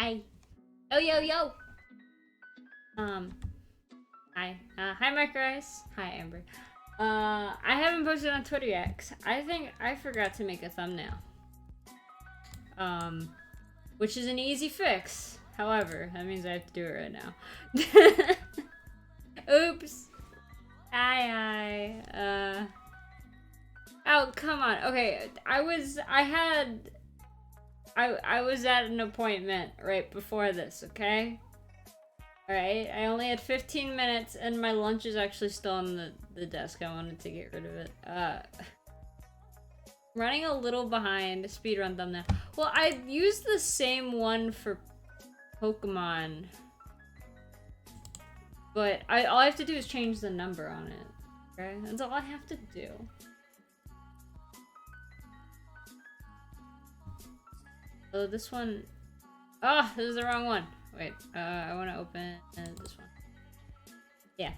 Hi. Oh, yo, yo. Hi. Hi, Micro Ice. Hi, Amber. I haven't posted on Twitter yet, 'cause I think I forgot to make a thumbnail. Which is an easy fix. However, that means I have to do it right now. Oops. Hi. Oh, come on. Okay, I was at an appointment right before this, okay? Alright, I only had 15 minutes and my lunch is actually still on the desk. I wanted to get rid of it. Running a little behind. Speedrun thumbnail. Well, I used the same one for Pokemon. But all I have to do is change the number on it. Okay? That's all I have to do. Oh, this one... Oh, this is the wrong one. Wait, I want to open this one. Yeah.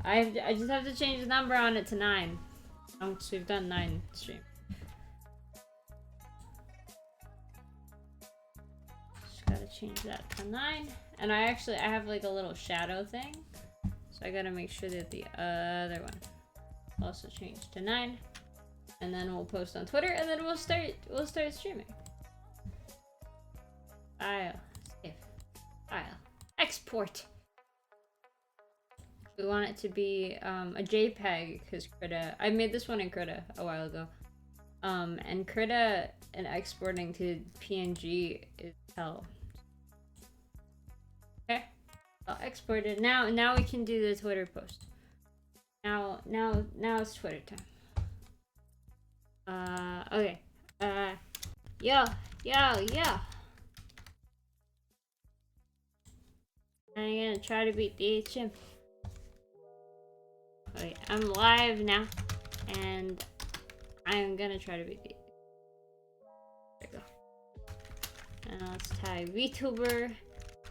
I just have to change the number on it to 9. So we've done 9 streams. Just gotta change that to 9. And I have like a little shadow thing. So I gotta make sure that the other one also changed to 9. And then we'll post on Twitter and then we'll start streaming. File. Save. File. Export. We want it to be a JPEG because Krita. I made this one in Krita a while ago. And Krita and exporting to PNG is hell. Okay, I'll export it now. Now we can do the Twitter post. Now it's Twitter time. Okay. Yo. I'm gonna try to beat the HM. Okay, I'm live now, and I'm gonna try to beat the. There we go. And let's tag VTuber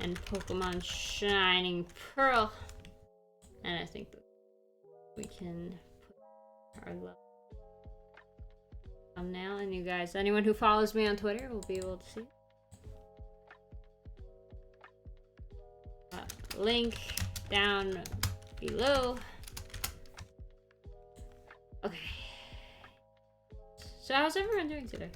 and Pokemon Shining Pearl, and I think that we can put our level thumbnail. And you guys, anyone who follows me on Twitter will be able to see it. Link down below. Okay. So how's everyone doing today?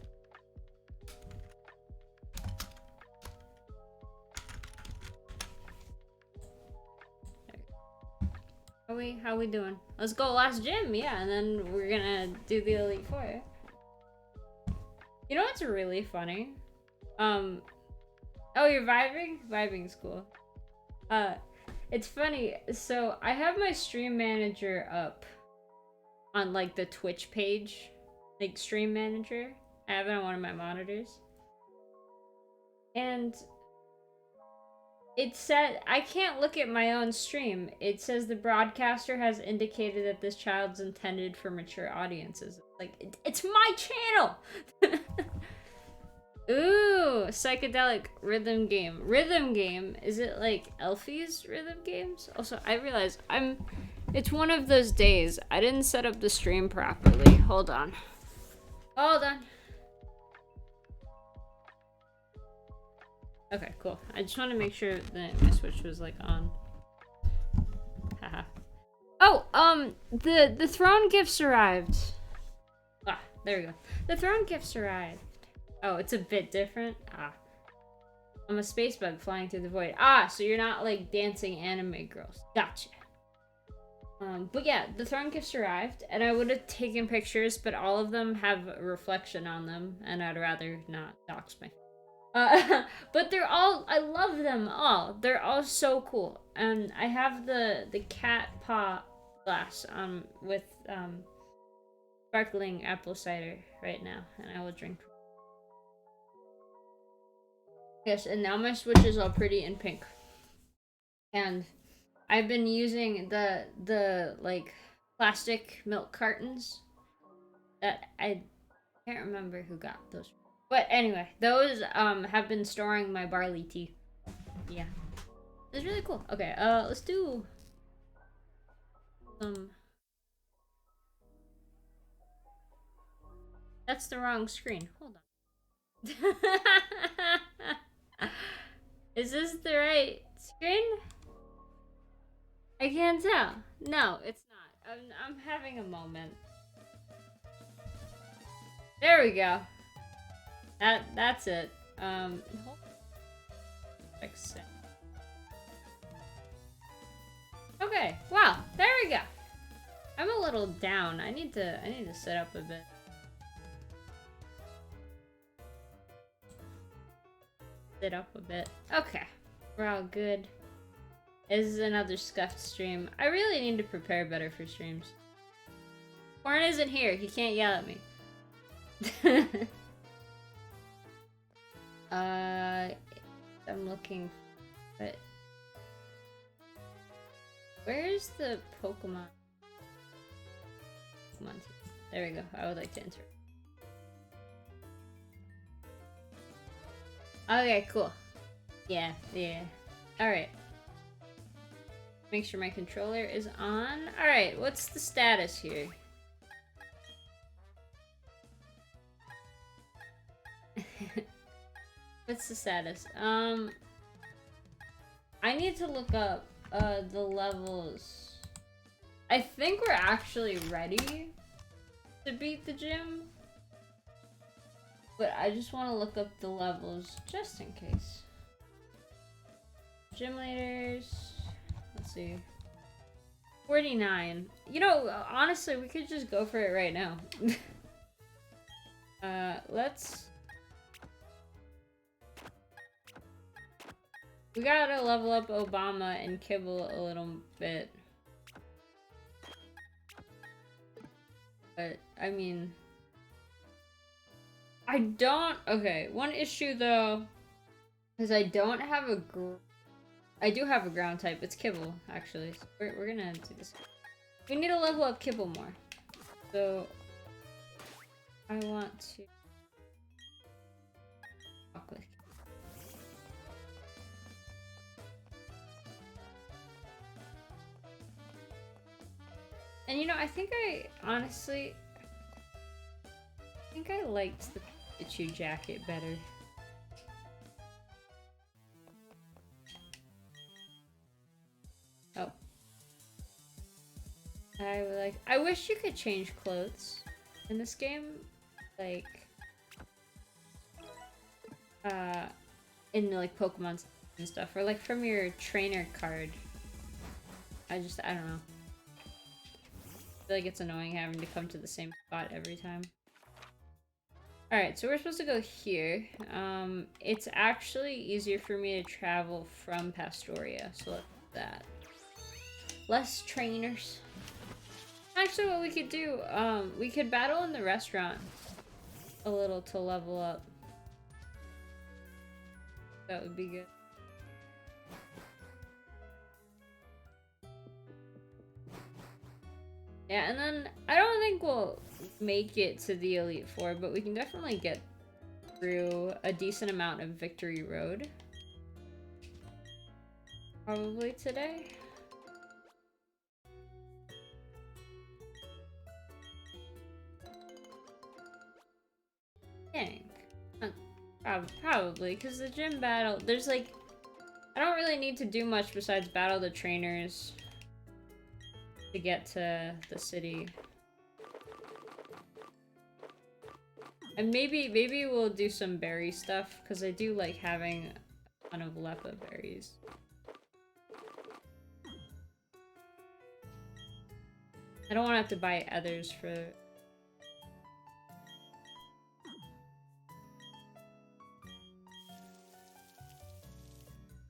How we doing? Let's go last gym, yeah, and then we're gonna do the Elite Four. You know what's really funny? Oh, you're vibing? Vibing's cool. It's funny. So I have my stream manager up on like the Twitch page, like stream manager. I have it on one of my monitors, and it said I can't look at my own stream. It says the broadcaster has indicated that this child's intended for mature audiences. Like it's my channel. Ooh, psychedelic rhythm game. Rhythm game? Is it like Elfie's rhythm games? Also, I realized it's one of those days. I didn't set up the stream properly. Hold on. Okay, cool. I just want to make sure that my Switch was like on. Haha. Oh, the throne gifts arrived. Ah, there we go. The throne gifts arrived. Oh, it's a bit different? Ah. I'm a space bug flying through the void. Ah, so you're not like dancing anime girls. Gotcha. But yeah, the throne gifts arrived, and I would have taken pictures, but all of them have a reflection on them, and I'd rather not dox my but they're all, I love them all. They're all so cool. And I have the cat paw glass with sparkling apple cider right now, and I will drink. Yes, and now my Switch is all pretty in pink. And I've been using the like plastic milk cartons that I can't remember who got those. But anyway, those have been storing my barley tea. Yeah. It's really cool. Okay, let's do some. That's the wrong screen. Hold on. Is this the right screen? I can't tell. No, it's not. I'm having a moment. There we go. That's it. Fix it. Okay. Wow. There we go. I'm a little down. I need to sit up a bit. Sit up a bit. Okay. We're all good. This is another scuffed stream. I really need to prepare better for streams. Corn isn't here. He can't yell at me. I'm looking for it. Where's the Pokemon? There we go. I would like to enter. Okay, cool. Yeah. Alright. Make sure my controller is on. Alright, what's the status here? What's the status? I need to look up the levels. I think we're actually ready to beat the gym. But I just want to look up the levels just in case. Gym leaders. Let's see. 49. You know, honestly, we could just go for it right now. Let's... We gotta level up Obama and Kibble a little bit. But, I mean... I don't... Okay, one issue, though, is I don't have a... I do have a ground type. It's Kibble, actually. So we're gonna do this. We need to level up Kibble more. So... I want to... talk with Kibble. And you know, I think I... Honestly... I think I liked the Pikachu jacket better. Oh. I wish you could change clothes in this game. Like... in like Pokemon and stuff. Or like from your trainer card. I don't know. I feel like it's annoying having to come to the same spot every time. Alright, so we're supposed to go here. It's actually easier for me to travel from Pastoria, so let's do that. Less trainers. Actually, what we could do, we could battle in the restaurant a little to level up. That would be good. Yeah, and then I don't think we'll make it to the Elite Four, but we can definitely get through a decent amount of Victory Road. Probably today. Dang. Probably, because the gym battle, there's like, I don't really need to do much besides battle the trainers to get to the city. And maybe we'll do some berry stuff, because I do like having a ton of Lepa berries. I don't want to have to buy others for...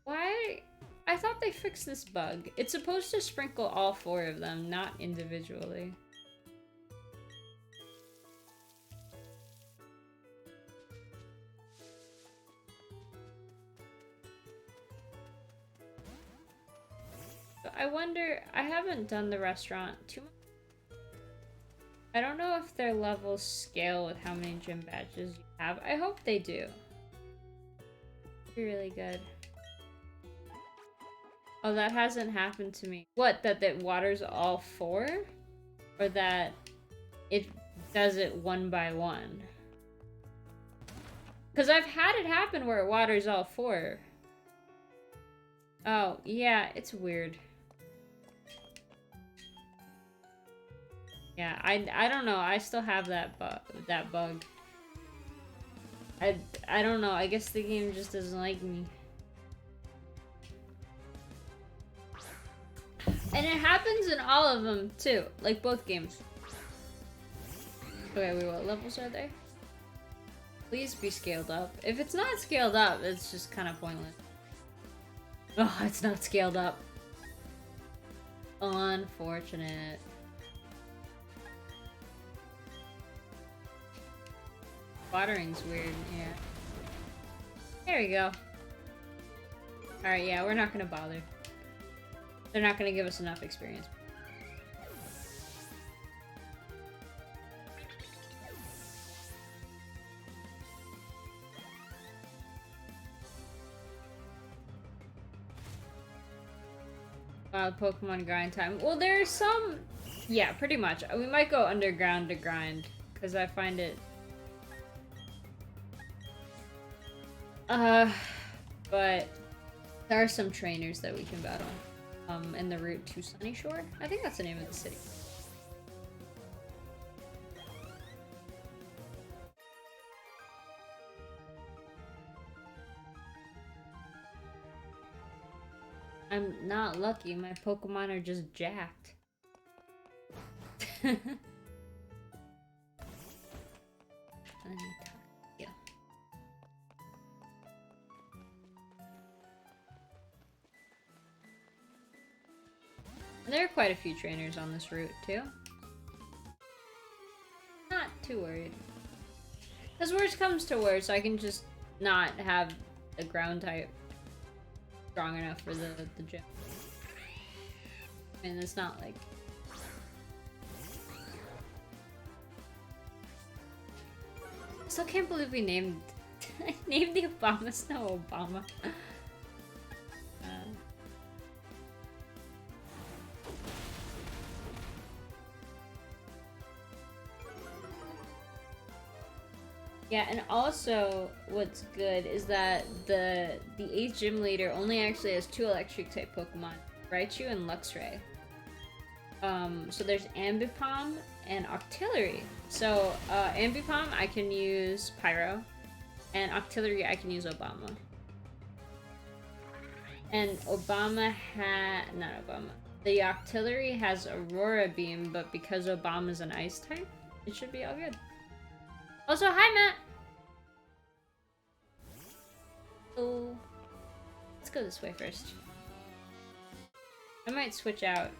Why? I thought they fixed this bug. It's supposed to sprinkle all 4 of them, not individually. So I wonder, I haven't done the restaurant too much. I don't know if their levels scale with how many gym badges you have. I hope they do. It'd be really good. Oh, that hasn't happened to me. What, that waters all 4? Or that it does it 1 by 1? Because I've had it happen where it waters all 4. Oh, yeah, it's weird. Yeah, I don't know. I still have that bug. I don't know. I guess the game just doesn't like me. And it happens in all of them too, like both games. Okay, wait, what levels are they? Please be scaled up. If it's not scaled up, it's just kind of pointless. Oh, it's not scaled up. Unfortunate. Watering's weird, yeah. There we go. Alright, yeah, we're not gonna bother. They're not gonna give us enough experience. Wild Pokemon grind time. Well, there's some... Yeah, pretty much. We might go underground to grind, because I find it... But there are some trainers that we can battle. In the route to Sunny Shore? I think that's the name of the city. I'm not lucky, my Pokemon are just jacked. Yeah. There are quite a few trainers on this route, too. Not too worried. Because worst comes to worst, I can just not have the ground type strong enough for the gym. And it's not like... I still can't believe we named... I named the Obama Snow Obama. Yeah, and also what's good is that the 8th gym leader only actually has 2 electric type Pokemon, Raichu and Luxray. So there's Ambipom and Octillery. So Ambipom I can use Pyro, and Octillery I can use Obama. And the Octillery has Aurora Beam, but because Obama's an Ice type, it should be all good. Also, hi Matt! So, let's go this way first. I might switch out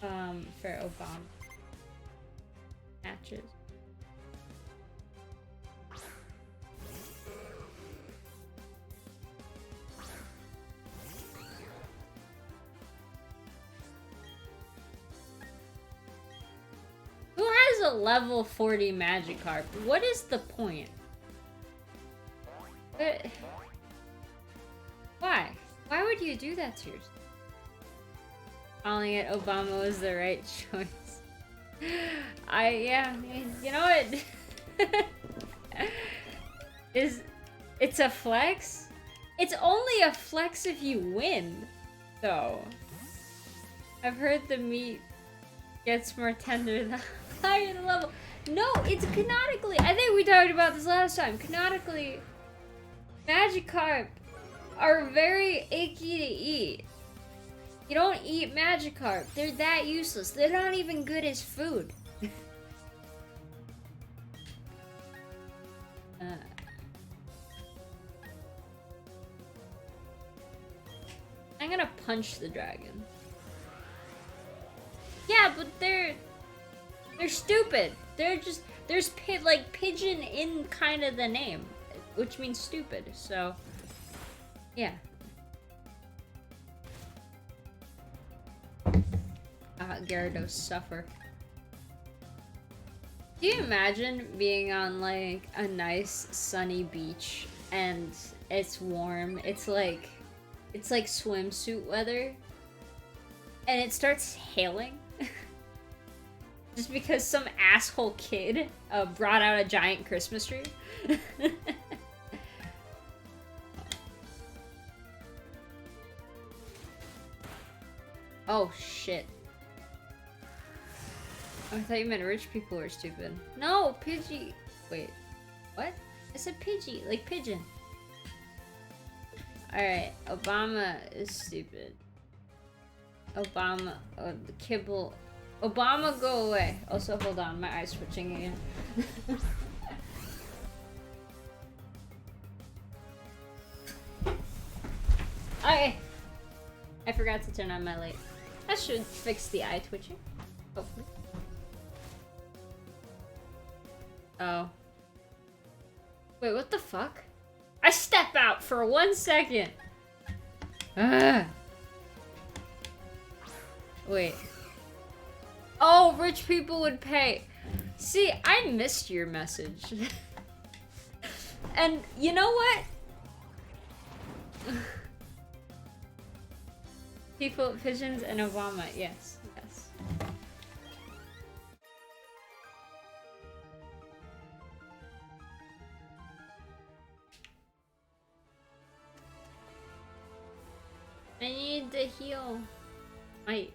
for Obama matches. Who has a level 40 Magikarp? What is the point? Why? Why would you do that to yourself? Calling it Obama was the right choice. Yeah, you know what? It's a flex? It's only a flex if you win, though. I've heard the meat gets more tender the higher the level. No, it's canonically. I think we talked about this last time. Canonically, Magikarp are very icky to eat. You don't eat Magikarp. They're that useless. They're not even good as food. I'm gonna punch the dragon. Yeah, but they're stupid. There's like pigeon in kind of the name, which means stupid. So, yeah. Gyarados suffer. Do you imagine being on like a nice sunny beach and it's warm? It's like swimsuit weather, and it starts hailing just because some asshole kid brought out a giant Christmas tree. Oh, shit. I thought you meant rich people were stupid. No, Pidgey. Wait. What? I said Pidgey, like pigeon. Alright, Obama is stupid. Obama, the kibble. Obama, go away. Also, hold on, my eye's twitching again. Okay. I forgot to turn on my light. That should fix the eye twitching. Hopefully. Oh. Wait, what the fuck? I step out for 1 second. Ugh. Wait. Oh, rich people would pay. See, I missed your message. And you know what? People, pigeons, and Obama. Yes, yes. I need to heal my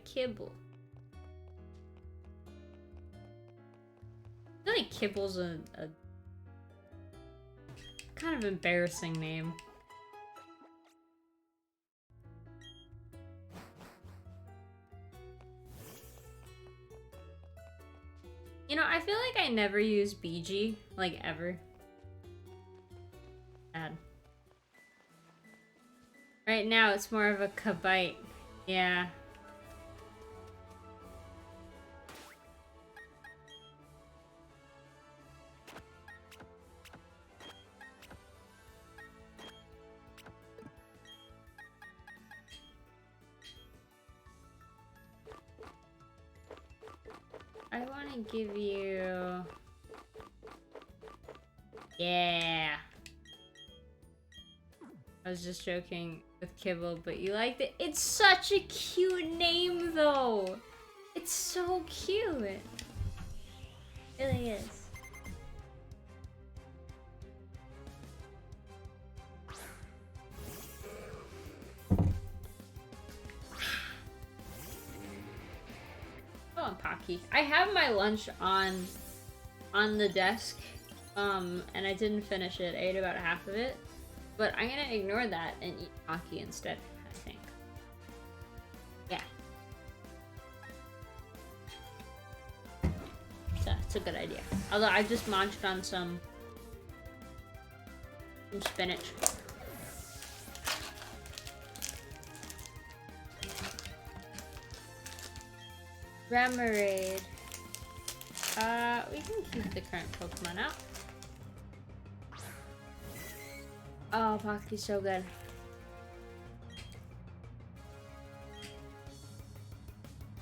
kibble. I feel like kibble's a kind of embarrassing name. You know, I feel like I never use BG, like ever. Bad. Right now, it's more of a kabite. Yeah. I want to give you... Yeah. I was just joking with Kibble, but you liked it. It's such a cute name, though. It's so cute. It really is. Oh, Pocky. I have my lunch on the desk, and I didn't finish it. I ate about half of it. But I'm gonna ignore that and eat Pocky instead, I think. Yeah. So, it's a good idea. Although I just munched on some spinach. Remoraid. We can keep the current Pokemon out. Oh, Pocky's so good.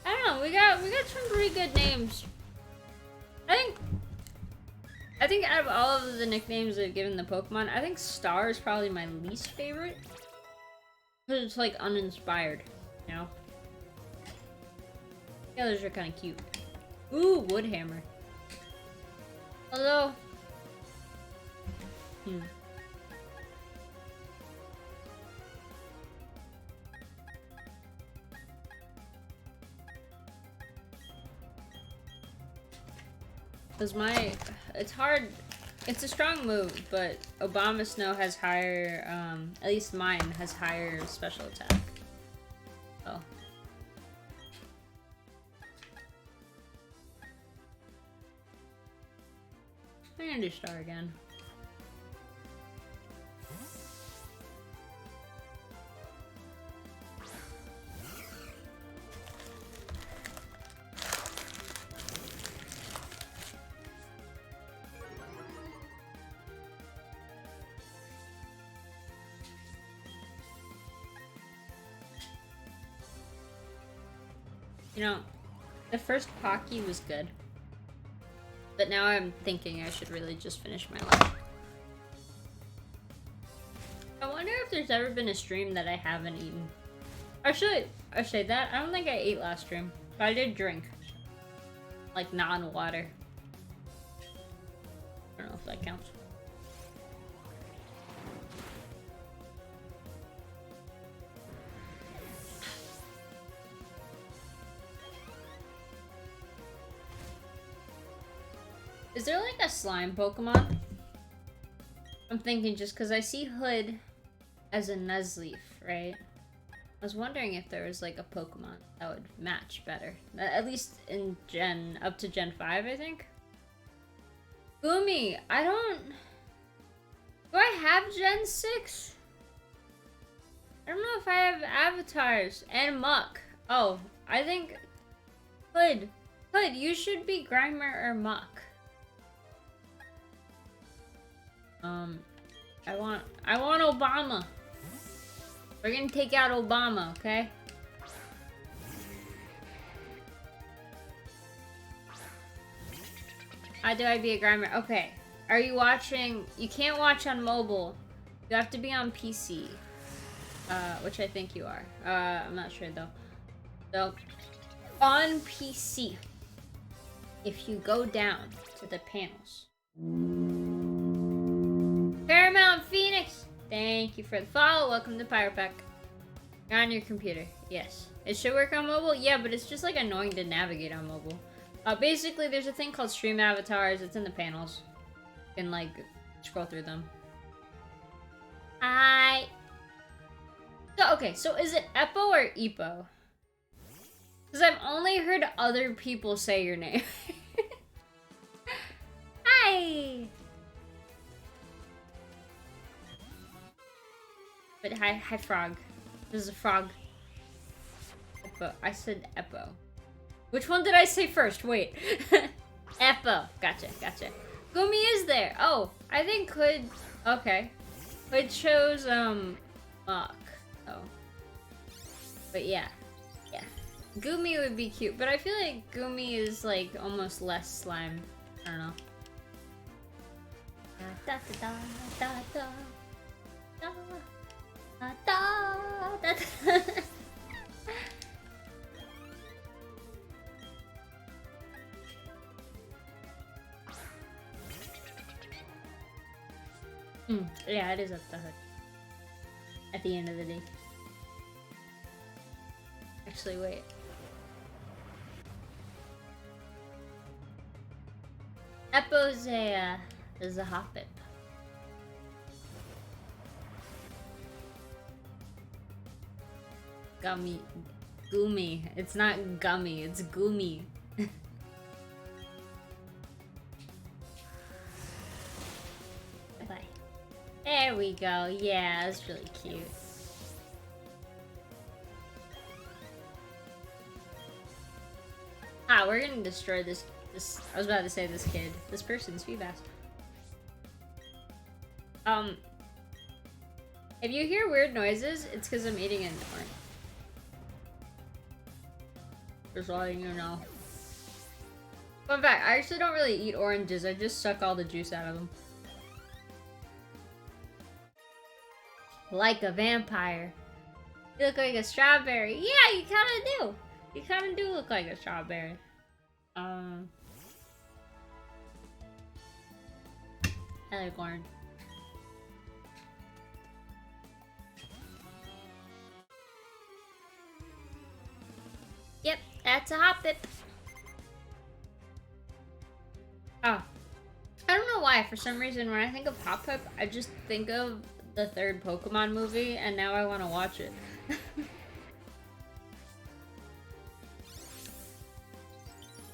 I don't know, we got some pretty good names. I think out of all of the nicknames they've given the Pokemon, I think Star is probably my least favorite. Because it's like uninspired, you know? The others are kind of cute. Ooh, Woodhammer. Although... Because it's hard, it's a strong move, but Obama Snow has higher, at least mine has higher special attack. Oh. I'm gonna do Star again. You know, the first Pocky was good. But now I'm thinking I should really just finish my lunch. I wonder if there's ever been a stream that I haven't eaten. Or should I say that? I don't think I ate last stream. But I did drink. Like non-water. I don't know if that counts. Is there like a slime Pokemon? I'm thinking just because I see Hood as a Nuzleaf, right? I was wondering if there was like a Pokemon that would match better. At least in up to Gen 5, I think. Gumi, I don't... Do I have Gen 6? I don't know if I have avatars. And Muck. Oh, I think... Hood. Hood, you should be Grimer or Muck. I want Obama. We're gonna take out Obama, okay? How do I be a Grimer? Okay. Are you watching? You can't watch on mobile. You have to be on PC. Which I think you are. I'm not sure though. So, on PC, if you go down to the panels. Paramount Phoenix! Thank you for the follow. Welcome to Pyro Pack. You're on your computer. Yes. It should work on mobile? Yeah, but it's just like annoying to navigate on mobile. Basically, there's a thing called Stream Avatars. It's in the panels. You can, like, scroll through them. So is it Eppo or Epo? Because I've only heard other people say your name. Hi! But hi, Frog. This is a frog. Eppo. I said Eppo. Which one did I say first? Wait. Eppo. Gotcha. Gumi is there. Oh, I think Hood... Okay. Hood chose, Muck. Oh. But yeah. Gumi would be cute, but I feel like Gumi is, like, almost less slime. I don't know. Da da da da da da da da Yeah, it is up the hood. At the end of the day. Actually, wait. Eppo's is a Hoppip. Gumi. It's not gummy, it's Gumi. Bye. There we go. Yeah, that's really cute. Ah, we're gonna destroy this. I was about to say this kid. This person's Feebas. If you hear weird noises, it's because I'm eating an orange. Just letting you know. Fun fact, I actually don't really eat oranges. I just suck all the juice out of them. Like a vampire. You look like a strawberry. Yeah, you kind of do. You kind of do look like a strawberry. I like orange. Yep, that's a Hoppip. Oh. I don't know why, for some reason, when I think of Hoppip, I just think of the third Pokemon movie, and now I want to watch it.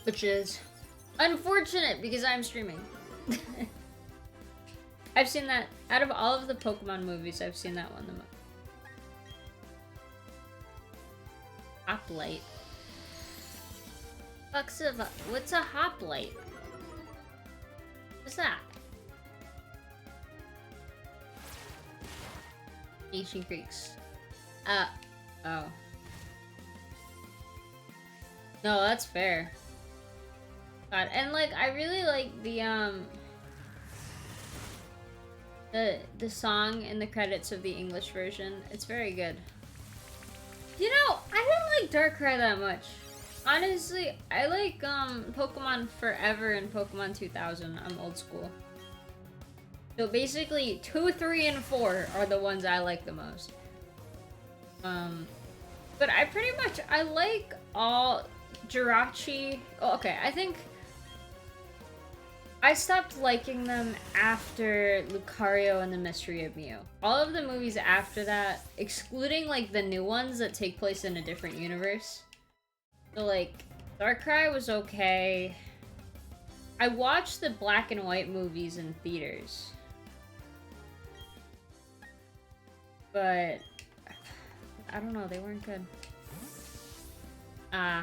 Which is unfortunate, because I'm streaming. I've seen that, out of all of the Pokemon movies, I've seen that one the most. Hoplite. What's a Hoplite? What's that? Ancient Greeks. Oh. No, that's fair. God, and like, I really like the song in the credits of the English version. It's very good. You know, I don't like Darkrai that much. Honestly, I like Pokemon Forever and Pokemon 2000. I'm old school. So basically, 2, 3, and 4 are the ones I like the most. But I like all Jirachi. Oh, okay, I think I stopped liking them after Lucario and the Mystery of Mew. All of the movies after that, excluding like the new ones that take place in a different universe. So like, Darkrai was okay. I watched the black and white movies in theaters. But, I don't know, they weren't good. I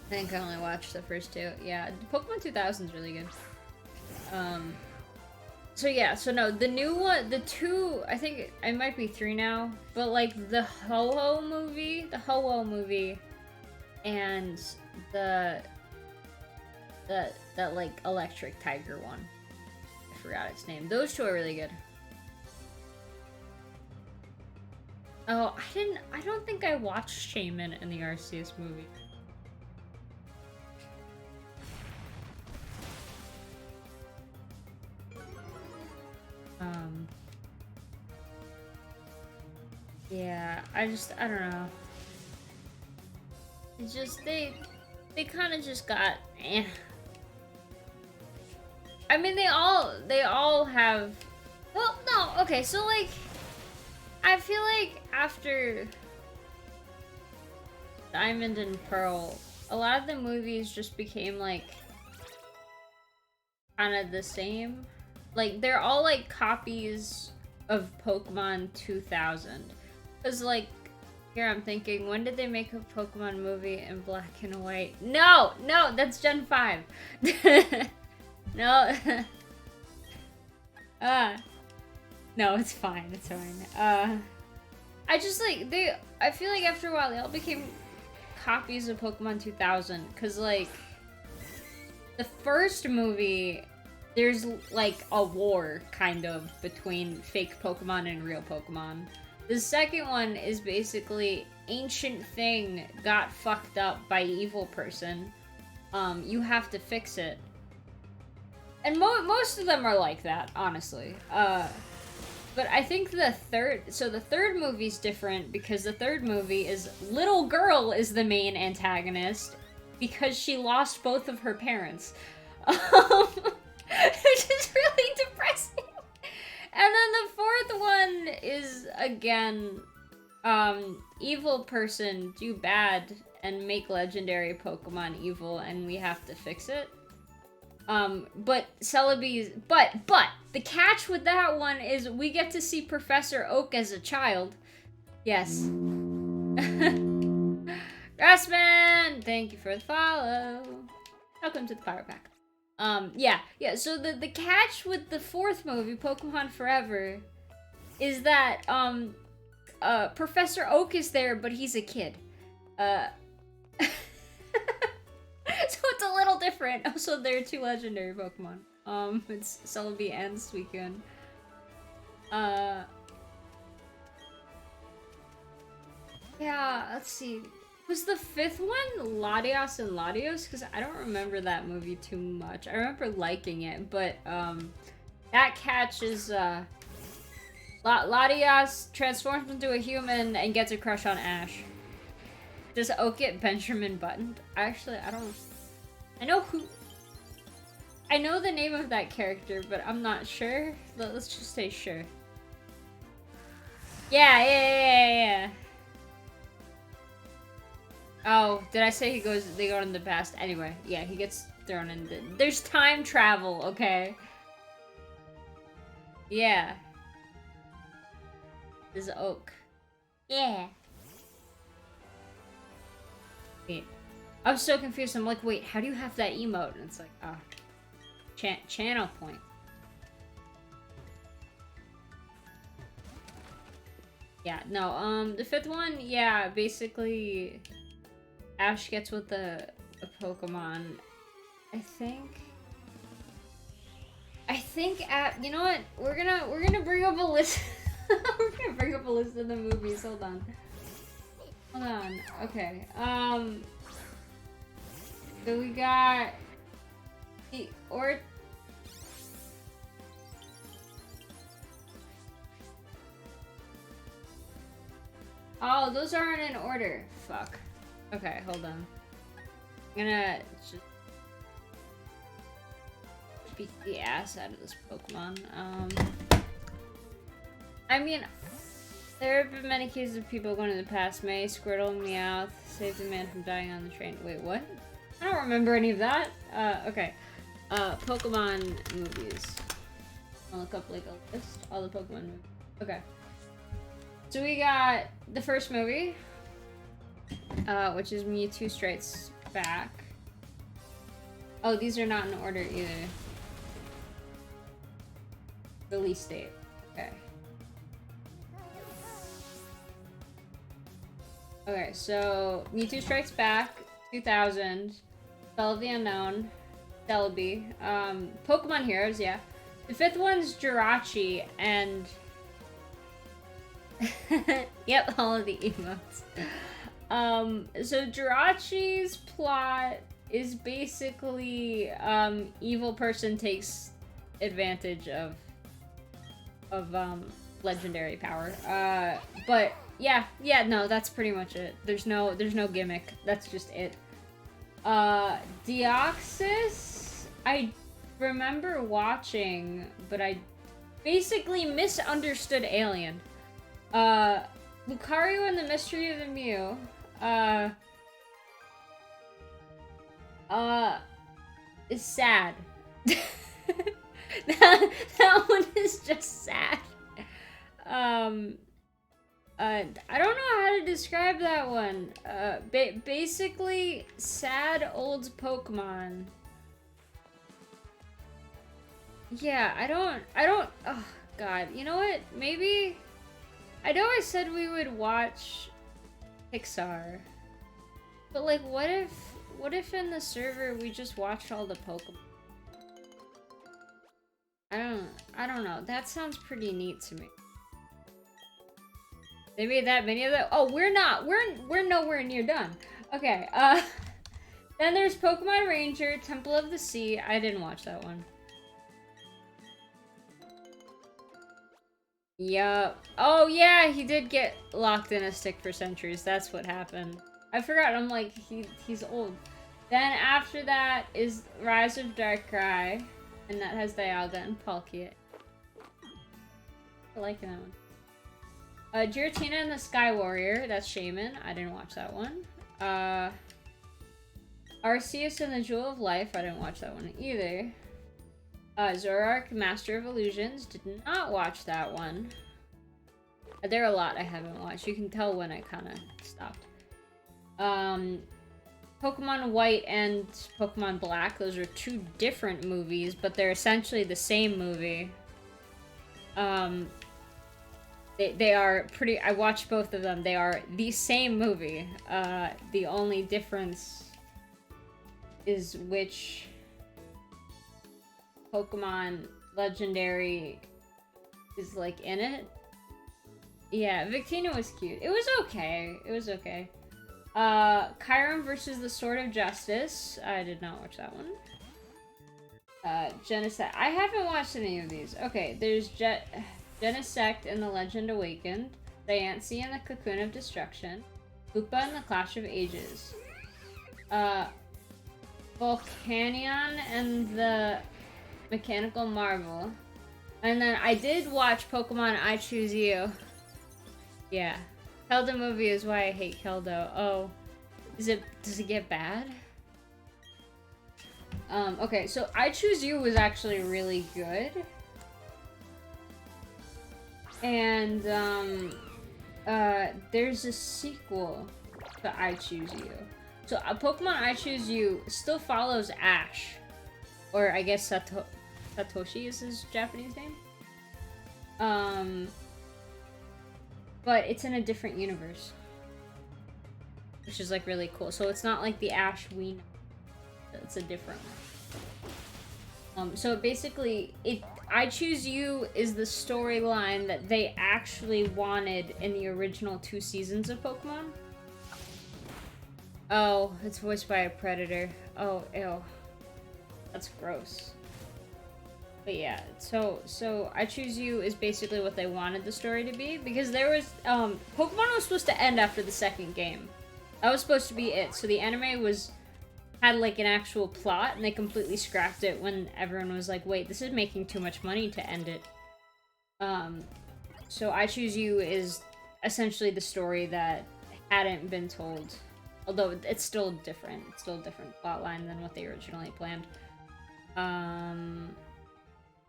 think I only watched the first two. Yeah, Pokemon 2000 is really good. So yeah, so no, the new one, the two, I think it might be three now, but like the Ho-Oh movie, and that like electric tiger one. I forgot its name. Those two are really good. Oh, I don't think I watched Shaman in the Arceus movie. Yeah, I don't know. It's just, they kind of just got, eh. I mean, they all have, well, no, okay, so like, I feel like after Diamond and Pearl, a lot of the movies just became like, kind of the same. Like, they're all like copies of Pokemon 2000. Cause like, here I'm thinking, when did they make a Pokemon movie in black and white? No, that's Gen 5. No. No, it's fine, it's fine. I just like, I feel like after a while they all became copies of Pokemon 2000. Cause like, the first movie, there's like a war, kind of, between fake Pokemon and real Pokemon. The second one is basically ancient thing got fucked up by evil person. You have to fix it. And most of them are like that, honestly. But I think the third movie's different because the third movie is little girl is the main antagonist because she lost both of her parents. Which is really depressing. And then the fourth one is, again, evil person do bad and make legendary Pokemon evil, and we have to fix it. But Celebi's, but the catch with that one is we get to see Professor Oak as a child. Yes. Grassman, thank you for the follow. Welcome to the Pyro Pack. Yeah, so the catch with the fourth movie, Pokemon Forever, is that, Professor Oak is there, but he's a kid. So it's a little different. Also, there are two legendary Pokemon. It's Celebi and Suicune. Yeah, let's see. Was the fifth one Latios and Latios? Because I don't remember that movie too much. I remember liking it, but that catch is Latios transforms into a human and gets a crush on Ash. Does Oak get Benjamin Button? Actually, I don't. I know the name of that character, but I'm not sure. Let's just say sure. Yeah. Oh, did I say they go in the past? Anyway, yeah, he gets thrown in there's time travel, okay? Yeah. This is Oak. Yeah. Wait. I was so confused. I'm like, wait, how do you have that emote? And it's like, channel point. Yeah, no, the fifth one, yeah, basically Ash gets with a Pokemon. I think you know what? We're gonna bring up a list. We're gonna bring up a list of the movies. Hold on. Okay. So we got the Oh, those aren't in order. Fuck. Okay, hold on. I'm gonna just... beat the ass out of this Pokemon. I mean, there have been many cases of people going to the past. May, Squirtle, Meowth, saved a man from dying on the train. Wait, what? I don't remember any of that. Okay. Pokemon movies. I'll look up like a list. All the Pokemon movies. Okay. So we got the first movie, which is Mewtwo Strikes Back. Oh, these are not in order either. Release date. Okay. Okay, so Mewtwo Strikes Back, 2000. Spell of the Unknown, Celebi. Pokemon Heroes, yeah. The fifth one's Jirachi, and... yep, all of the emotes. So Jirachi's plot is basically, evil person takes advantage of legendary power. But yeah, no, that's pretty much it. There's no gimmick. That's just it. Deoxys, I remember watching, but I basically misunderstood Alien. Lucario and the Mystery of the Mew, is sad. that one is just sad. I don't know how to describe that one. Basically, sad old Pokemon. Yeah, I don't, oh god, you know what, maybe, I know I said we would watch Pixar, but like, what if in the server we just watched all the Pokemon? I don't know, that sounds pretty neat to me. They made that many of them. Oh, we're nowhere near done. Okay, then there's Pokemon Ranger, Temple of the Sea. I didn't watch that one. Yup. Oh yeah, he did get locked in a stick for centuries. That's what happened. I forgot, I'm like, he's old. Then after that is Rise of Darkrai, and that has Dialga and Palkia. I like that one. Giratina and the Sky Warrior, that's Shaman. I didn't watch that one. Arceus and the Jewel of Life, I didn't watch that one either. Zoroark, Master of Illusions, did not watch that one. There are a lot I haven't watched. You can tell when I kind of stopped. Pokemon White and Pokemon Black, those are two different movies, but they're essentially the same movie. They are pretty... I watched both of them. They are the same movie. The only difference is which Pokemon Legendary is, like, in it. Yeah, Victina was cute. It was okay. It was okay. Kyurem versus the Sword of Justice. I did not watch that one. Genesect. I haven't watched any of these. Okay, there's Genesect and the Legend Awakened. Diancie and the Cocoon of Destruction. Hoopa and the Clash of Ages. Volcanion and the Mechanical Marvel. And then I did watch Pokemon I Choose You. Yeah. Kelda movie is why I hate Keldo. Oh. Does it get bad? Okay, so I Choose You was actually really good. And, there's a sequel to I Choose You. So, Pokemon I Choose You still follows Ash. Or, I guess Satoshi is his Japanese name. But it's in a different universe. Which is, like, really cool. So it's not like the Ash we know. It's a different one. So basically, I Choose You is the storyline that they actually wanted in the original 2 seasons of Pokemon. Oh, it's voiced by a predator. Oh, ew. That's gross. But yeah, so I Choose You is basically what they wanted the story to be, because there was, Pokemon was supposed to end after the second game. That was supposed to be it. So the anime was had like an actual plot, and they completely scrapped it when everyone was like, wait, this is making too much money to end it. So I Choose You is essentially the story that hadn't been told. Although it's still different. It's still a different plotline than what they originally planned.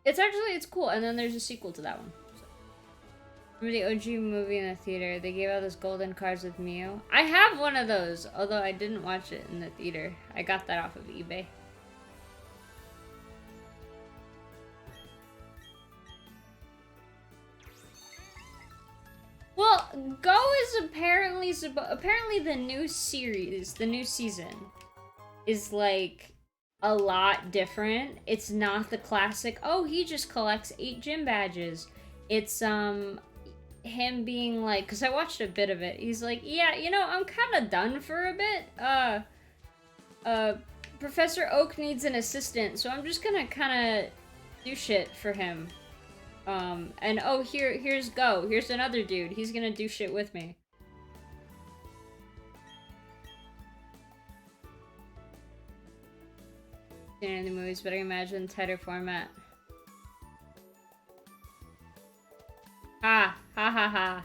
It's cool, and then there's a sequel to that one. So. Remember the OG movie in the theater? They gave out those golden cards with Mew. I have one of those, although I didn't watch it in the theater. I got that off of eBay. Well, Go is apparently the new series, the new season, is like a lot different. It's not the classic, oh, he just collects 8 gym badges. It's him being like, because I watched a bit of it, he's like, yeah, you know, I'm kind of done for a bit. Professor Oak needs an assistant, so I'm just gonna kind of do shit for him. And oh, here's Go. Here's another dude. He's gonna do shit with me. In the movies, but I imagine tighter format. Ha ha ha ha.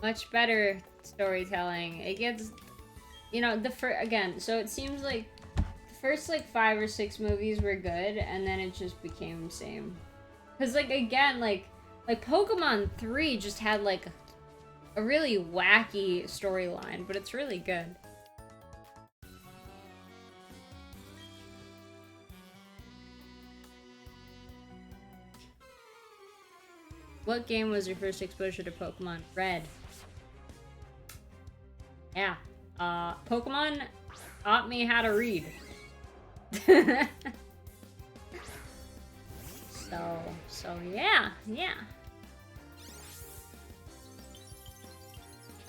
Much better storytelling. It gets, you know, again. So it seems like the first like 5 or 6 movies were good, and then it just became the same. Cause like again, like Pokemon 3 just had like a really wacky storyline, but it's really good. What game was your first exposure to Pokemon? Red. Yeah. Pokemon taught me how to read. So yeah.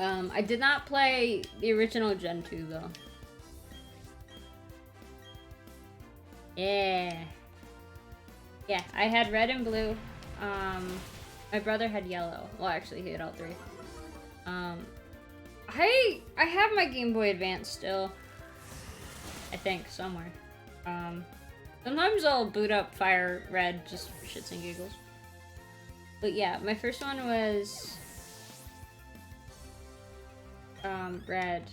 I did not play the original Gen 2 though. Yeah, I had red and blue. My brother had yellow. Well, actually, he had all 3. I have my Game Boy Advance still. I think somewhere. Sometimes I'll boot up Fire Red just for shits and giggles. But yeah, my first one was Red.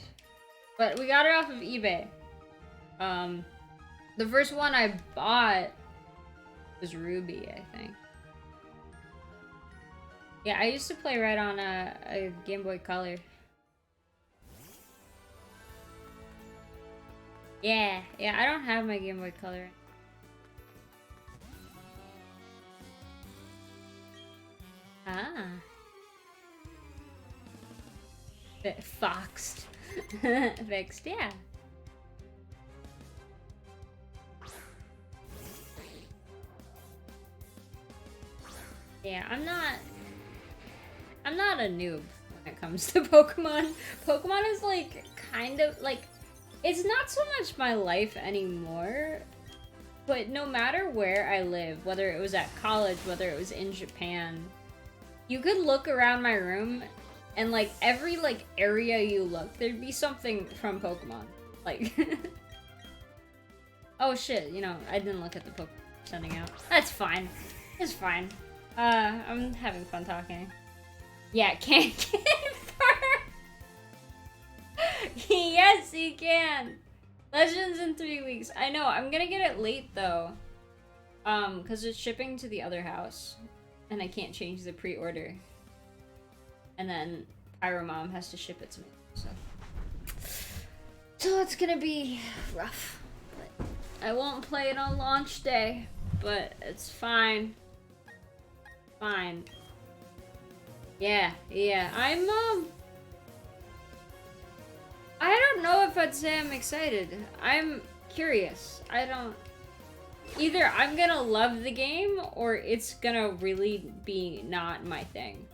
But we got it off of eBay. The first one I bought was Ruby, I think. Yeah, I used to play Red on a Game Boy Color. Yeah, I don't have my Game Boy Color. Ah. Foxed. Fixed, yeah. Yeah, I'm not a noob when it comes to Pokemon. Pokemon is like kind of like, it's not so much my life anymore, but no matter where I live, whether it was at college, whether it was in Japan, you could look around my room and like every like area you look, there'd be something from Pokemon. Like oh shit, you know, I didn't look at the Pokemon sending out. That's fine. It's fine. I'm having fun talking. Yeah, can't get fur. Yes, you can. Legends in 3 weeks. I know, I'm gonna get it late though. Cause it's shipping to the other house. And I can't change the pre-order. And then Pyro Mom has to ship it to me, so it's gonna be rough. But I won't play it on launch day, but it's fine. Fine. Yeah, I'm I don't know if I'd say I'm excited. I'm curious. Either I'm gonna love the game, or it's gonna really be not my thing.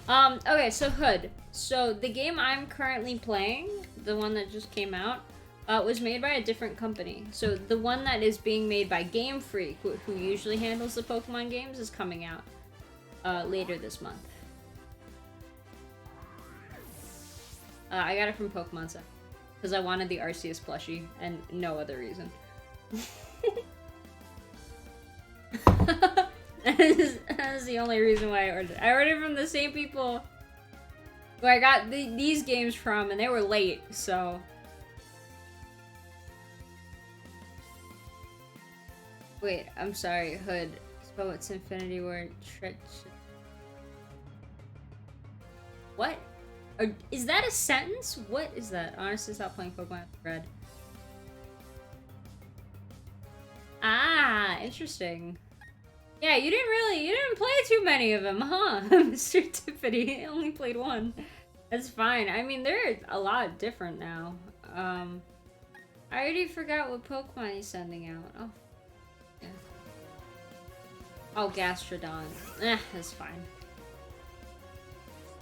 Okay, so Hood. So the game I'm currently playing, the one that just came out, was made by a different company. So the one that is being made by Game Freak, who usually handles the Pokemon games, is coming out later this month. I got it from Pokemon Center. Because I wanted the Arceus plushie, and no other reason. That is the only reason why I ordered it. I ordered from the same people who I got these games from, and they were late, so... Wait, I'm sorry, Hood. Spell what's Infinity Ward. What? Is that a sentence? What is that? Honestly, stop playing Pokemon Red. Ah, interesting. Yeah, you didn't play too many of them, huh? Mr. Tiffany only played one. That's fine. I mean, they're a lot different now. I already forgot what Pokemon he's sending out. Oh. Yeah. Oh, Gastrodon. That's fine.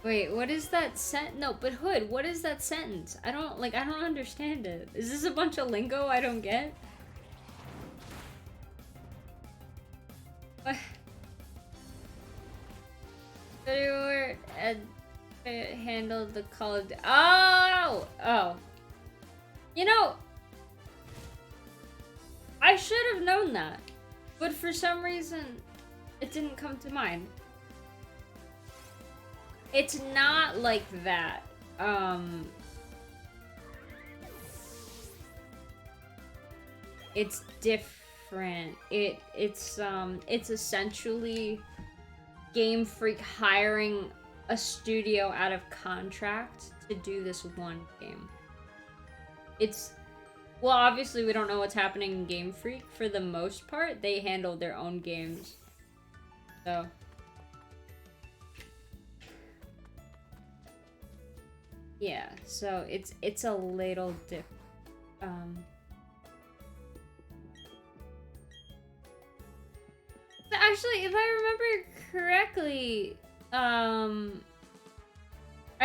Wait, what is that No, but Hood, what is that sentence? I don't understand it. Is this a bunch of lingo I don't get? What? Handled the Call of Duty. Oh! You know, I should have known that, but for some reason, it didn't come to mind. It's not like that. It's different. It's essentially Game Freak hiring a studio out of contract to do this one game. Well, obviously we don't know what's happening in Game Freak. For the most part, they handle their own games. So... yeah, so it's a little different. Actually, if I remember correctly, I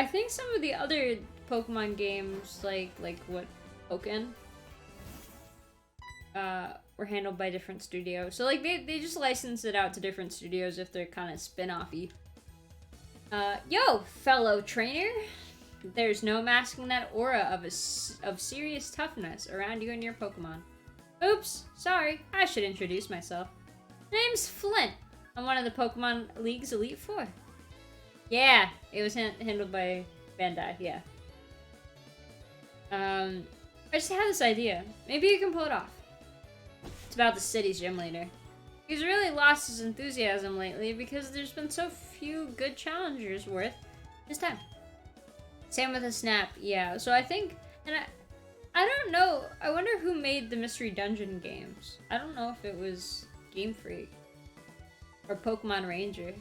think some of the other Pokemon games, like what Pokken, were handled by different studios. So like they just license it out to different studios if they're kind of spin-offy. Yo, fellow trainer. There's no masking that aura of serious toughness around you and your Pokemon. Oops, sorry, I should introduce myself. My name's Flint. I'm one of the Pokemon League's Elite Four. Yeah, it was handled by Bandai, yeah. I just had this idea. Maybe you can pull it off. It's about the city's gym leader. He's really lost his enthusiasm lately because there's been so few good challengers worth his time. Same with a Snap, yeah. So I think, and I don't know, I wonder who made the Mystery Dungeon games. I don't know if it was Game Freak or Pokemon Ranger.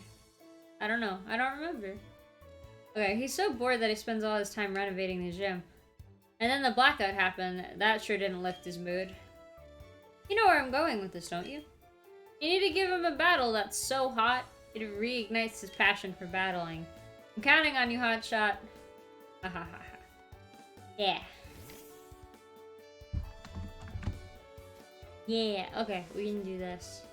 I don't know, I don't remember. Okay, he's so bored that he spends all his time renovating the gym. And then the blackout happened. That sure didn't lift his mood. You know where I'm going with this, don't you? You need to give him a battle that's so hot, it reignites his passion for battling. I'm counting on you, Hotshot. Ha ha ha ha. Yeah. Yeah, okay, we can do this.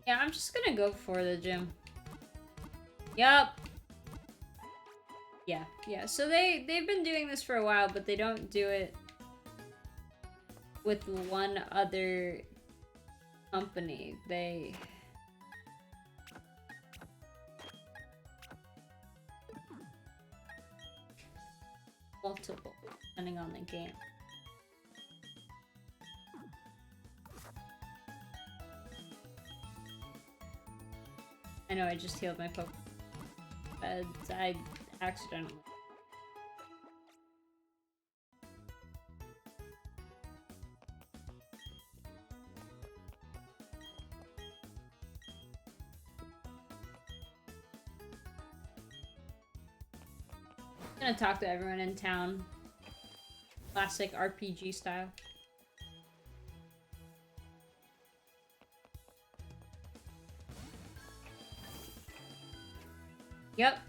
Yeah, I'm just gonna go for the gym. Yup. Yeah. So they've been doing this for a while, but they don't do it with one other company. They... multiple, depending on the game. I know I just healed my Pokemon. I accidentally. I'm gonna talk to everyone in town. Classic RPG style. Yep.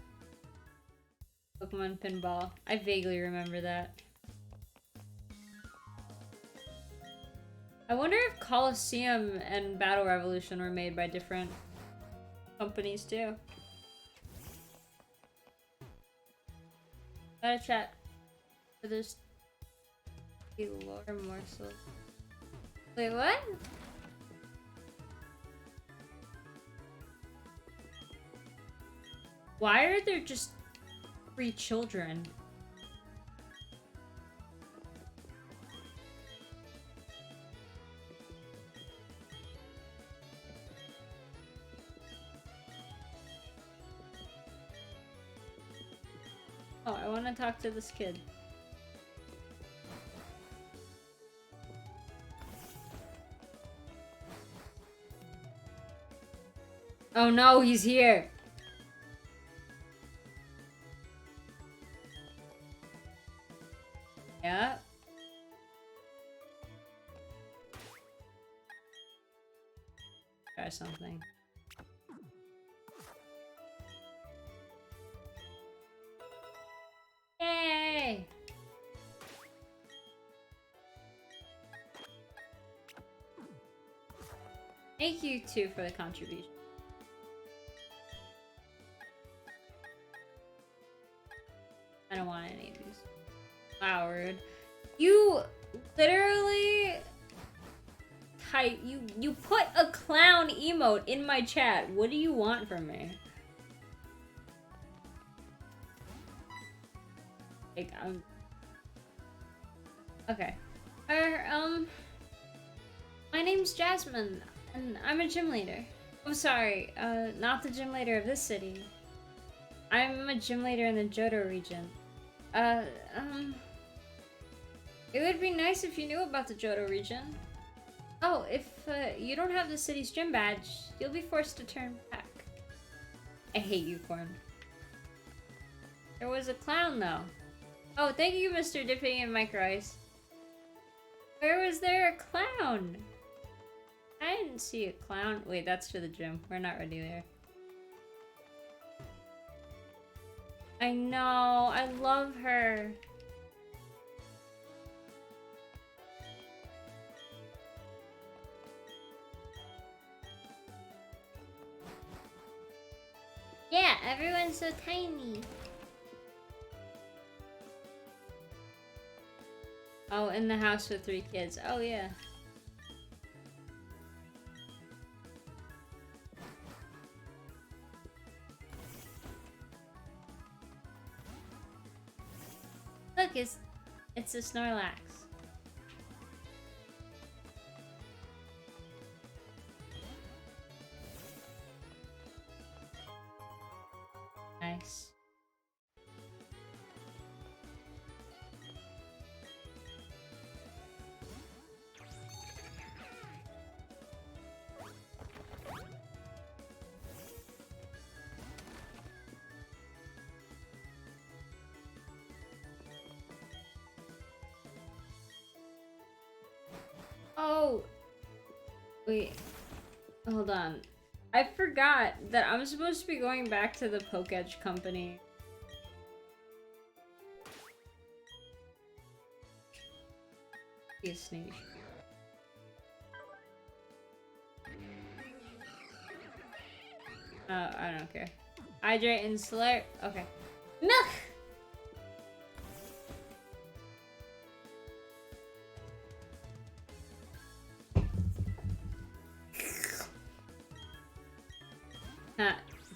Pokemon Pinball. I vaguely remember that. I wonder if Coliseum and Battle Revolution were made by different companies too. Gotta chat for this lore morsel. Wait, what? Why are there just 3 children? Oh, I want to talk to this kid. Oh no, he's here. Yeah. Try something. Yay! Thank you too for the contribution. I don't want any of these. Wow, rude. You literally type you put a clown emote in my chat. What do you want from me? Like okay. My name's Jasmine, and I'm a gym leader. Oh, sorry, not the gym leader of this city. I'm a gym leader in the Johto region. It would be nice if you knew about the Johto region. Oh, if you don't have the city's gym badge, you'll be forced to turn back. I hate you, Corn. There was a clown, though. Oh, thank you, Mr. Dipping in Micro Ice. Where was there a clown? I didn't see a clown. Wait, that's for the gym. We're not ready there. I know. I love her. Yeah, everyone's so tiny. Oh, in the house with 3 kids. Oh, yeah. Look, it's a Snorlax. Nice. Oh! Wait. Hold on. I forgot that I'm supposed to be going back to the Pokedge company. Be a sneak. I don't care. Hydrate and slurp. Okay. Milk!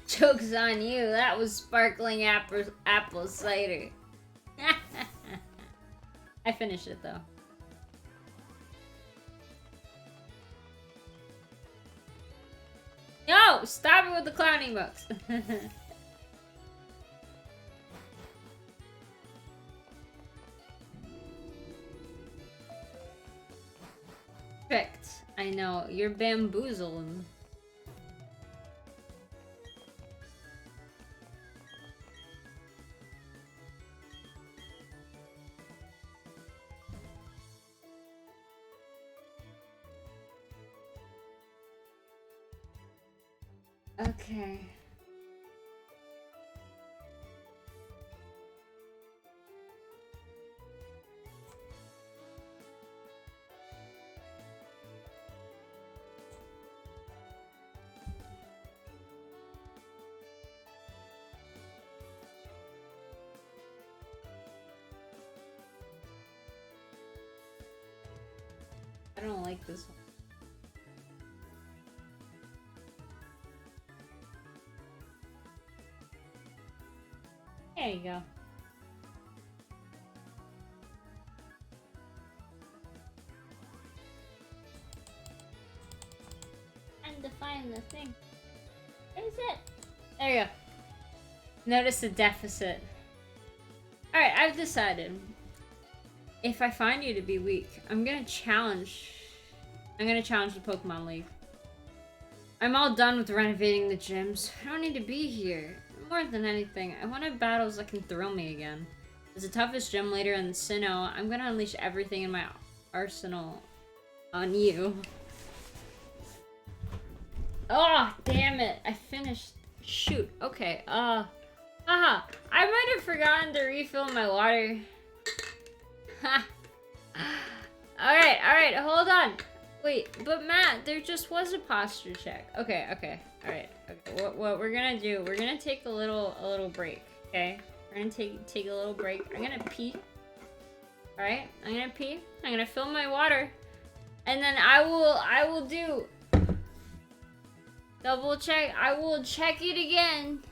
Joke's on you. That was sparkling apple cider. I finished it though. No! Stop it with the clown emotes. Tricked. I know. You're bamboozled. Okay. I don't like this one. There you go. And to find the thing. Where is it? There you go. Notice the deficit. Alright, I've decided. If I find you to be weak, I'm gonna challenge the Pokemon League. I'm all done with renovating the gyms. I don't need to be here. More than anything, I wanted battles that can thrill me again. As the toughest gym leader in Sinnoh, I'm gonna unleash everything in my arsenal on you. Oh, damn it. I finished. Shoot. Okay, haha. I might have forgotten to refill my water. Ha. Alright, hold on. Wait, but Matt, there just was a posture check. Okay, alright. Okay, what we're gonna do, we're gonna take a little break, okay? We're gonna take a little break. I'm gonna pee. Alright, I'm gonna pee. I'm gonna fill my water. And then I will do double check. I will check it again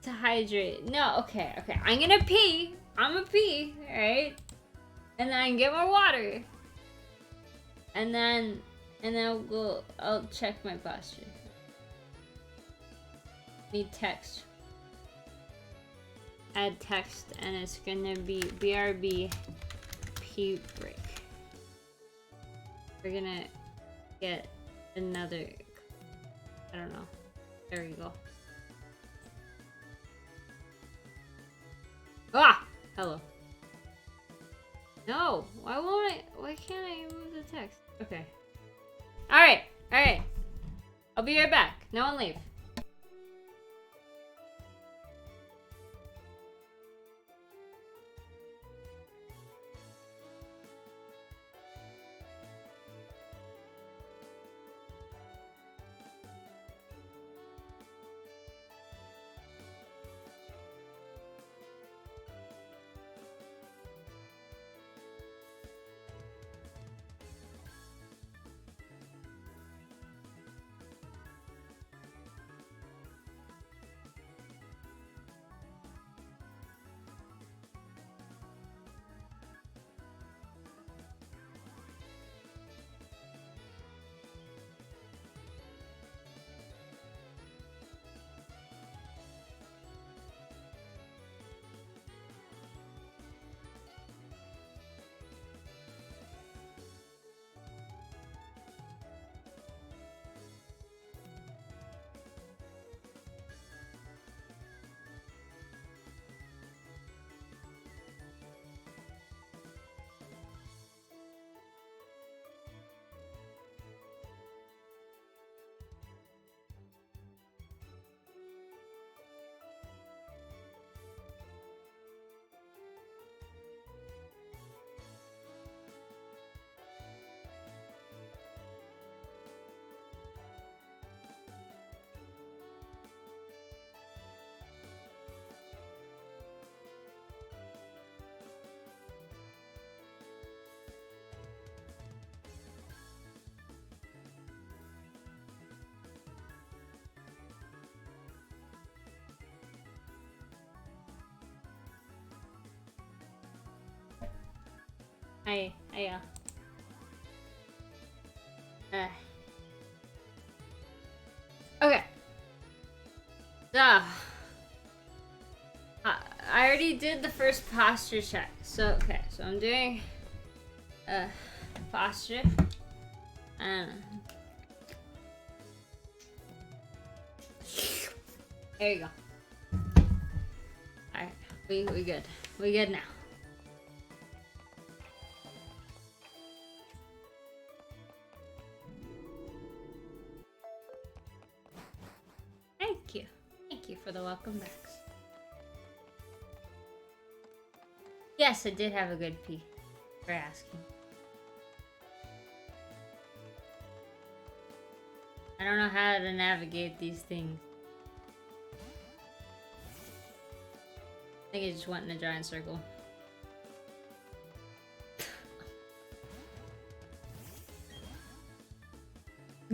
to hydrate. No, okay. I'm gonna pee. I'm gonna pee, alright? And then I can get my water. And then I'll check my posture. Need text. Add text, and it's gonna be BRB pee break. We're gonna get another, I don't know. There you go. Ah! Hello. No! Why can't I move the text? Okay. Alright. I'll be right back. No one leave. Hiya. Okay. So, I already did the first posture check. So I'm doing posture. And there you go. Alright, we good. We good now. Thank you for the welcome backs. Yes, I did have a good pee. For asking. I don't know how to navigate these things. I think I just went in a giant circle.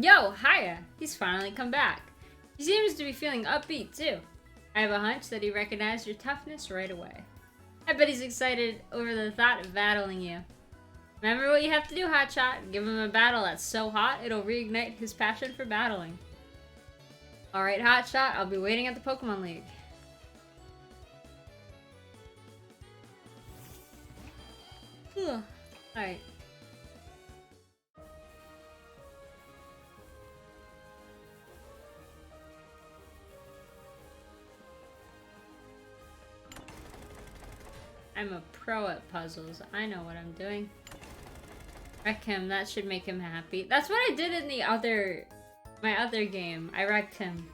Yo, hiya! He's finally come back. He seems to be feeling upbeat, too. I have a hunch that he recognized your toughness right away. I bet he's excited over the thought of battling you. Remember what you have to do, Hotshot. Give him a battle that's so hot, it'll reignite his passion for battling. Alright, Hotshot, I'll be waiting at the Pokemon League. Alright. I'm a pro at puzzles. I know what I'm doing. Wreck him. That should make him happy. That's what I did in my other game. I wrecked him.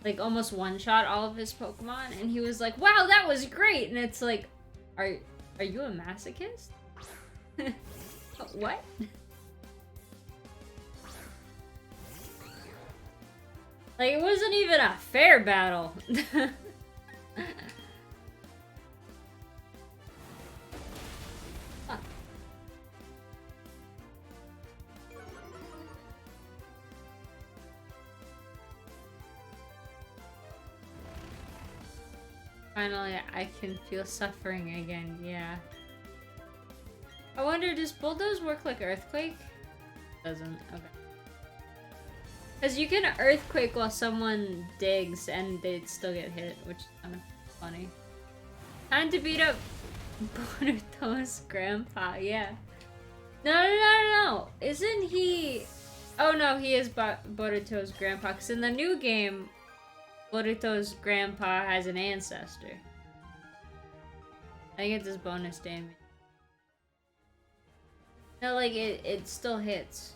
Like, almost one-shot all of his Pokemon, and he was like, wow, that was great! And it's like, are you a masochist? What? Like, it wasn't even a fair battle. Finally, I can feel suffering again, yeah. I wonder, does Bulldoze work like Earthquake? Doesn't, okay. Because you can Earthquake while someone digs and they'd still get hit, which is kind of funny. Time to beat up Boruto's grandpa, yeah. No. Isn't he... Oh no, he is Boruto's grandpa, because in the new game, Boruto's grandpa has an ancestor. I think it's his bonus damage. No, like, it still hits.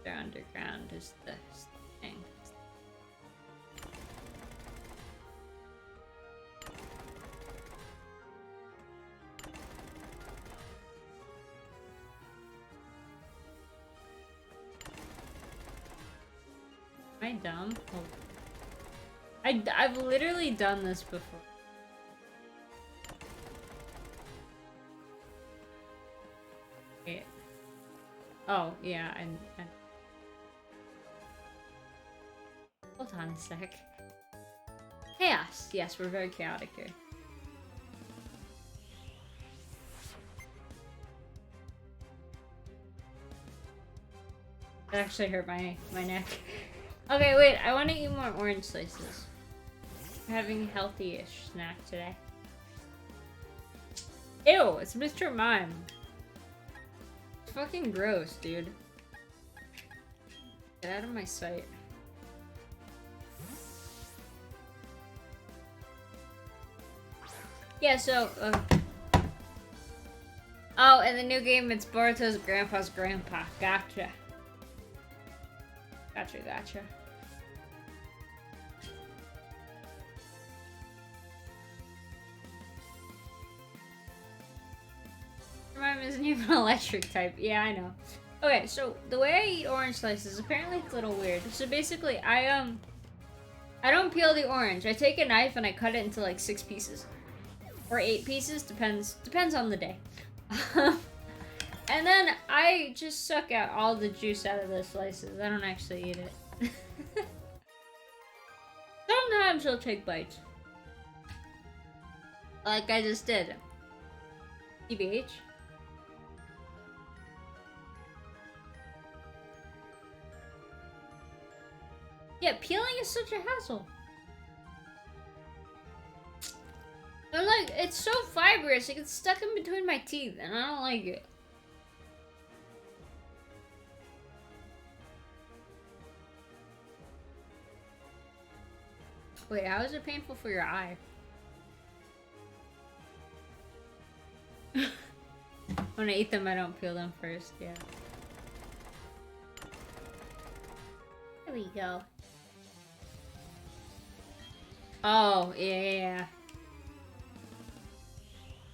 They're underground is the thing. Am I dumb? Oh. I've literally done this before. Wait. Oh, yeah, I... Hold on a sec. Chaos! Yes, we're very chaotic here. That actually hurt my neck. Okay, wait, I want to eat more orange slices. I'm having a healthy-ish snack today. Ew, it's Mr. Mime. It's fucking gross, dude. Get out of my sight. Yeah, so, oh, in the new game, it's Boruto's grandpa's grandpa. Gotcha. Gotcha. Mime isn't even an electric type. Yeah, I know. Okay, so the way I eat orange slices, apparently it's a little weird. So basically, I don't peel the orange. I take a knife and I cut it into like 6 pieces. Or 8 pieces, depends on the day. And then I just suck out all the juice out of the slices. I don't actually eat it. Sometimes I'll take bites. Like I just did. TBH. Yeah, peeling is such a hassle. And like, it's so fibrous, it gets stuck in between my teeth, and I don't like it. Wait, how is it painful for your eye? When I eat them, I don't peel them first, yeah. There we go. Oh, yeah.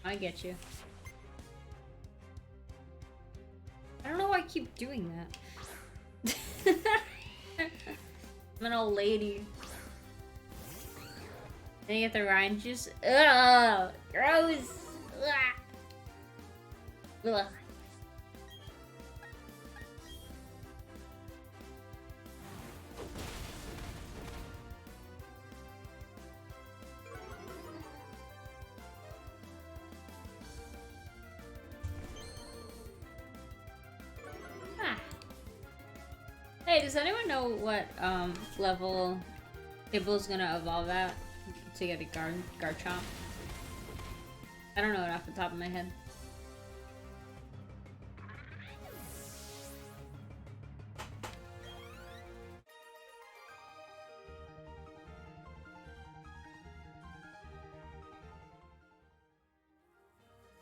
I get you. I don't know why I keep doing that. I'm an old lady. Then you get the rind juice. Ugh! Gross! Ugh. Ugh. Hey, does anyone know what level Kibble's gonna evolve at to get a Garchomp? I don't know it off the top of my head.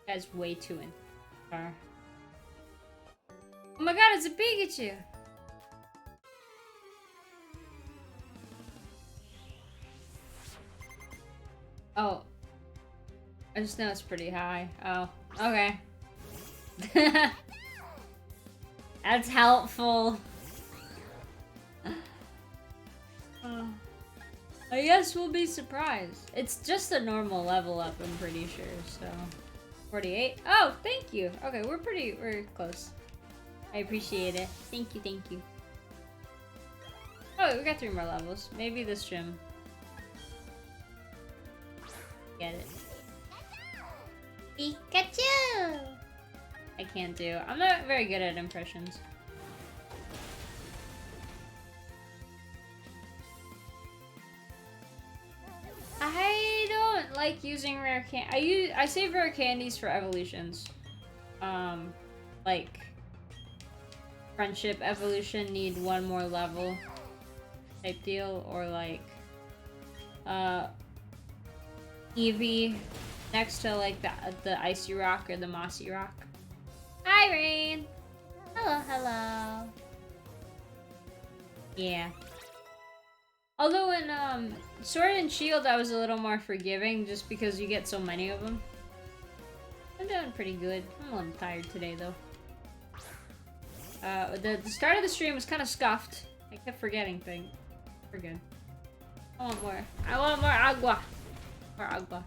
That's way too in far. Oh my god, it's a Pikachu! Oh. I just know it's pretty high. Oh, okay. That's helpful. I guess we'll be surprised. It's just a normal level up, I'm pretty sure, so... 48? Oh, thank you! Okay, we're close. I appreciate it. Thank you, thank you. Oh, we got 3 more levels. Maybe this gym. Get it. Pikachu! I can't do. I'm not very good at impressions. I don't like using rare I save rare candies for evolutions. Like friendship evolution need 1 more level type deal, or like Eevee next to like the icy rock or the mossy rock. Hi, Rain. Hello, hello. Yeah. Although in Sword and Shield I was a little more forgiving just because you get so many of them. I'm doing pretty good. I'm a little tired today though. The start of the stream was kind of scuffed. I kept forgetting things. We're good. I want more. I want more agua. More agua.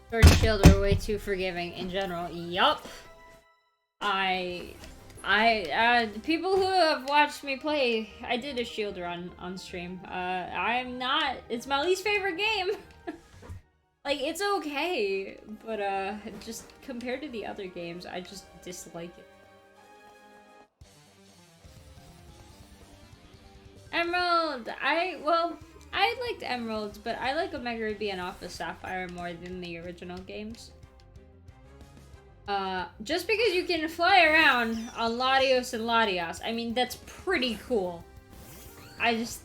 Sword and Shield are way too forgiving in general. Yup. People who have watched me play, I did a Shield run on stream. It's my least favorite game. Like, it's okay, but, just compared to the other games, I just dislike it. Emerald! I liked Emeralds, but I like Omega Ruby and Alpha Sapphire more than the original games. Just because you can fly around on Latios and Latias, I mean, that's pretty cool.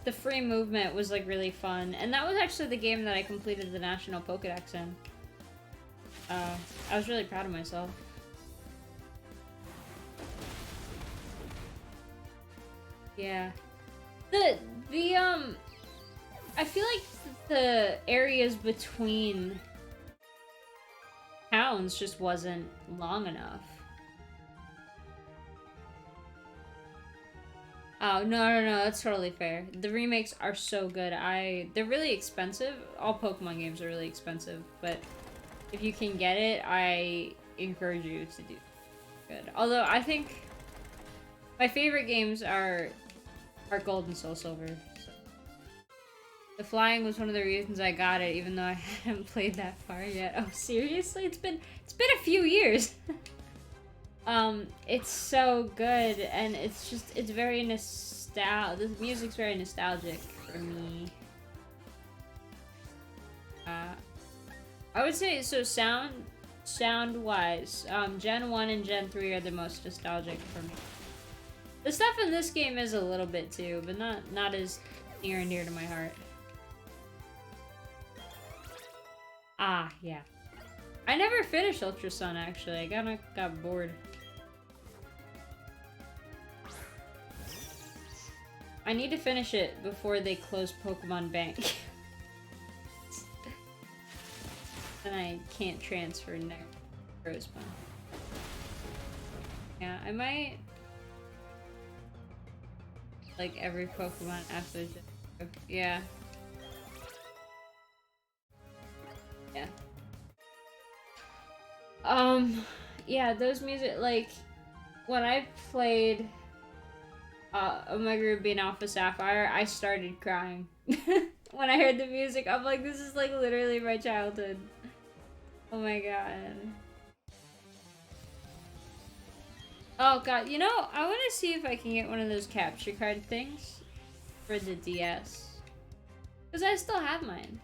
The free movement was, like, really fun. And that was actually the game that I completed the National Pokédex in. I was really proud of myself. Yeah. I feel like the areas between towns just wasn't long enough. Oh, no, that's totally fair. The remakes are so good. They're really expensive. All Pokemon games are really expensive, but if you can get it, I encourage you to do good. Although, I think my favorite games are Gold and Soul Silver. So. The flying was one of the reasons I got it, even though I haven't played that far yet. Oh, seriously? It's been a few years. It's so good, and it's very the music's very nostalgic for me. I would say, so sound-wise, Gen 1 and Gen 3 are the most nostalgic for me. The stuff in this game is a little bit too, but not as near and dear to my heart. Ah, yeah. I never finished Ultra Sun, actually. I kinda got bored. I need to finish it before they close Pokemon Bank. Then I can't transfer Rosebud. Yeah, I might... like every Pokemon after the... Yeah. Yeah. Yeah, those music, like, when I played Omega Ruby and Alpha Sapphire, I started crying. When I heard the music, I'm like, this is like literally my childhood. Oh my god. Oh god, you know, I want to see if I can get one of those capture card things for the DS. Because I still have mine.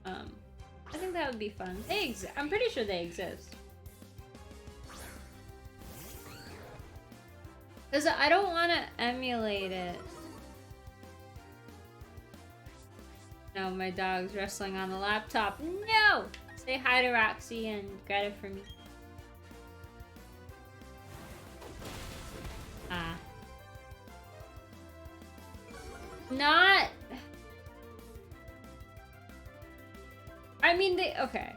I think that would be fun. I'm pretty sure they exist. Because I don't want to emulate it. No, my dog's wrestling on the laptop. No! Say hi to Roxy and Greta for me. Ah. Not... I mean, okay.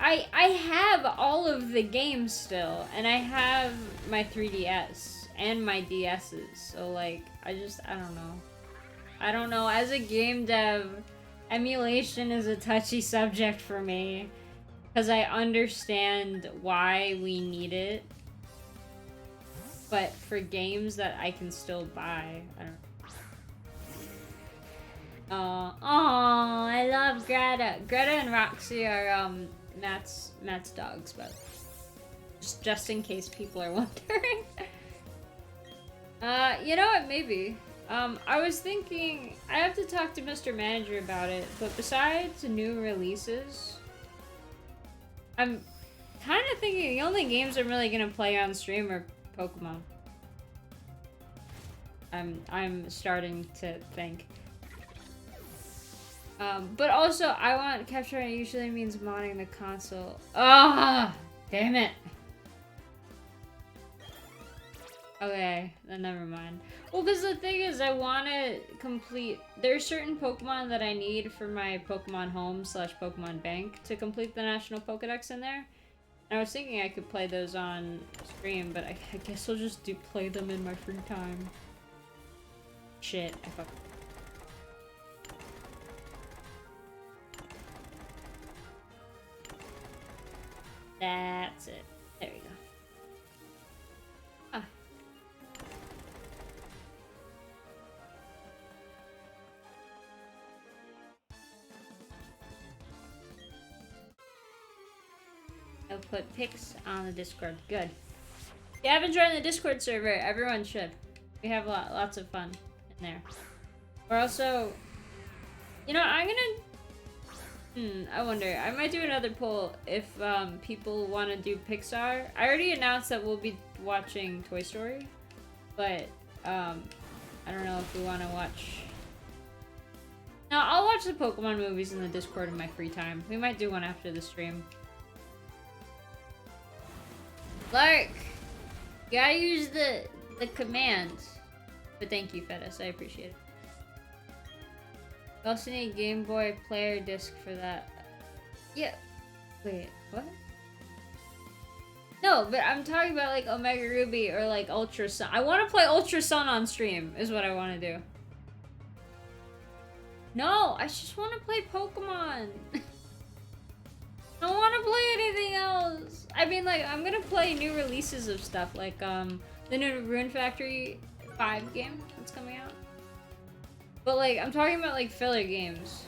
I have all of the games still, and I have my 3DS and my DS's, so like, I don't know. I don't know, as a game dev, emulation is a touchy subject for me, because I understand why we need it, but for games that I can still buy, I don't know. Oh, I love Greta. Greta and Roxy are Matt's dogs, but just in case people are wondering. You know what? Maybe. I was thinking I have to talk to Mr. Manager about it, but besides new releases, I'm kind of thinking the only games I'm really gonna play on stream are Pokemon. I'm starting to think. But also, I want capture, and it usually means modding the console. Ah, damn it. Okay, then never mind. Well, because the thing is, I want to complete... There's certain Pokemon that I need for my Pokemon Home / Pokemon Bank to complete the National Pokedex in there. And I was thinking I could play those on stream, but I guess I'll just play them in my free time. Shit, I fucked. That's it. There we go. Ah. I'll put pics on the Discord. Good. If you haven't joined the Discord server, everyone should. We have lots of fun in there. We're also... You know, I'm gonna... I wonder. I might do another poll if people want to do Pixar. I already announced that we'll be watching Toy Story, but I don't know if we want to watch... No, I'll watch the Pokemon movies in the Discord in my free time. We might do one after the stream. Lark! You gotta use the commands. But thank you, Fedus. I appreciate it. I also need a Game Boy player disc for that. Yeah. Wait, what? No, but I'm talking about like Omega Ruby or like Ultra Sun. I want to play Ultra Sun on stream, is what I want to do. No, I just want to play Pokemon. I don't want to play anything else. I mean, like, I'm gonna play new releases of stuff, like the new Rune Factory 5 game that's coming out. But like, I'm talking about like filler games.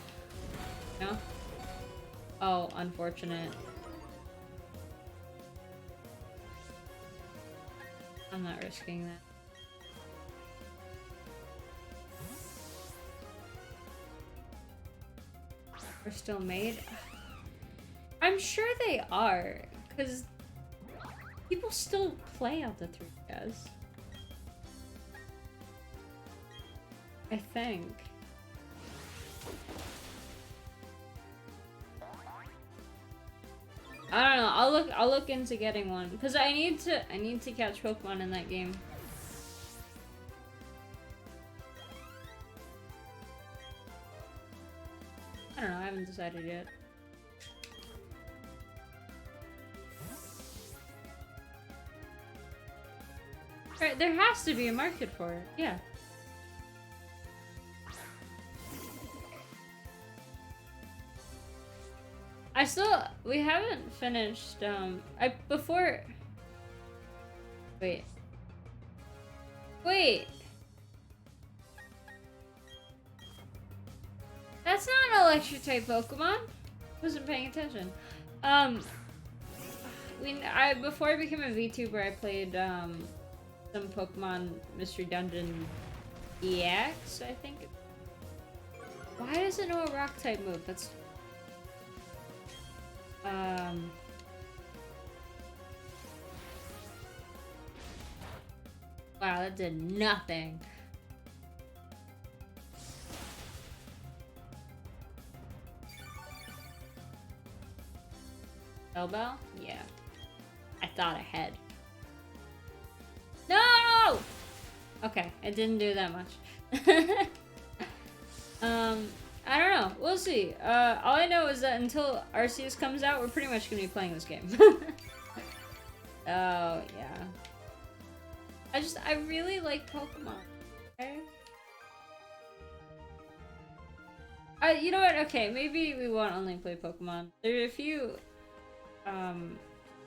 No? Oh, unfortunate. I'm not risking that. We're still made? I'm sure they are, because people still play out the 3DS. I think. I don't know. I'll look into getting one because I need to catch Pokemon in that game. I don't know. I haven't decided yet. Right, there has to be a market for it. Yeah. We haven't finished, Wait. That's not an electric type Pokemon. Wasn't paying attention. before I became a VTuber, I played some Pokemon Mystery Dungeon EX, I think. Why does it know a rock type move? That's wow, that did nothing. Elbow? Yeah. I thought ahead. No! Okay, it didn't do that much. I don't know. We'll see. All I know is that until Arceus comes out, we're pretty much gonna be playing this game. Oh, yeah. I really like Pokemon. Okay? You know what? Okay, maybe we won't only play Pokemon. There are a few,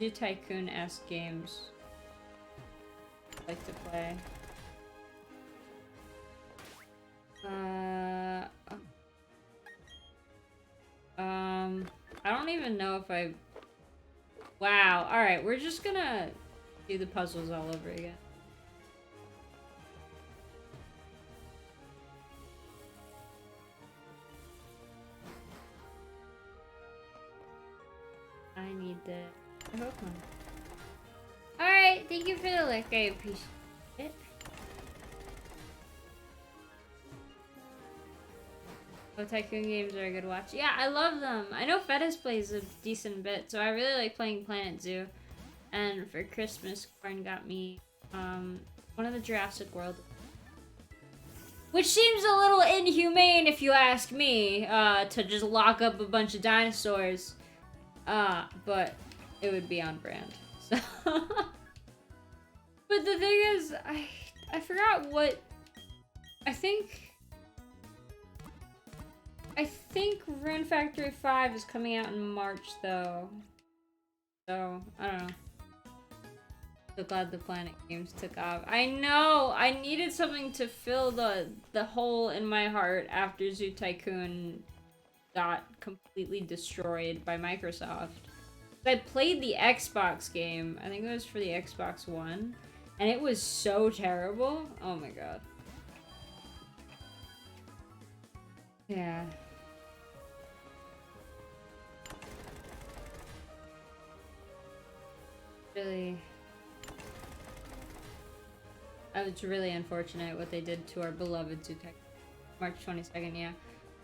new Tycoon-esque games I like to play. I don't even know if I... Wow, alright, we're just gonna do the puzzles all over again. I need the Pokemon. Alright, thank you for the like, I appreciate it. Oh, Tycoon games are a good watch. Yeah, I love them. I know Fettis plays a decent bit, so I really like playing Planet Zoo. And for Christmas, Corn got me one of the Jurassic World. Which seems a little inhumane if you ask me, to just lock up a bunch of dinosaurs. But it would be on brand. So but the thing is, I forgot what I think Rune Factory 5 is coming out in March though. So, I don't know. So glad the Planet games took off. I know! I needed something to fill the hole in my heart after Zoo Tycoon got completely destroyed by Microsoft. I played the Xbox game. I think it was for the Xbox One. And it was so terrible. Oh my god. Yeah. Really... It's really unfortunate what they did to our beloved Zootech. March 22nd, yeah.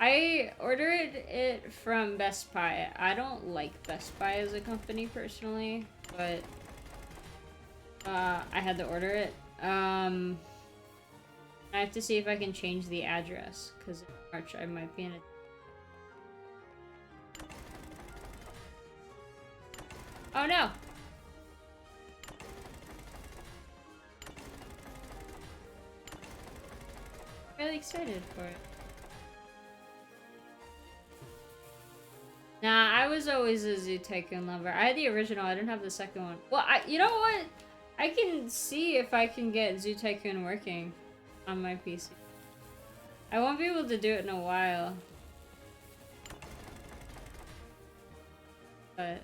I ordered it from Best Buy. I don't like Best Buy as a company personally, but I had to order it. I have to see if I can change the address, because in March I might be in a... Oh no! Really excited for it. Nah, I was always a Zoo Tycoon lover. I had the original, I didn't have the second one. Well, you know what? I can see if I can get Zoo Tycoon working on my PC. I won't be able to do it in a while. But...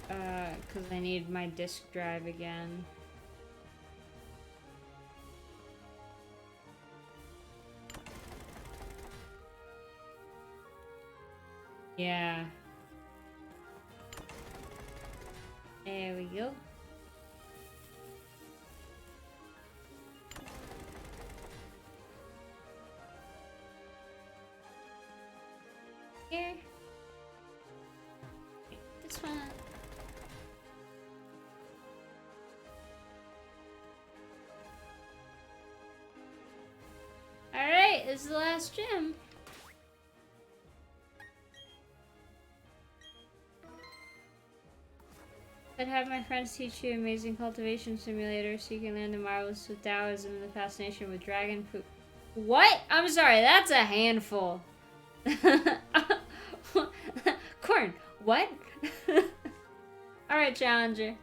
because I need my disk drive again. Yeah. There we go. Here. This one. Alright, this is the last gym. I'd have my friends teach you amazing cultivation simulator so you can learn the marvels of Taoism and the fascination with dragon poop. What? I'm sorry, that's a handful. Corn, what? Alright, Challenger.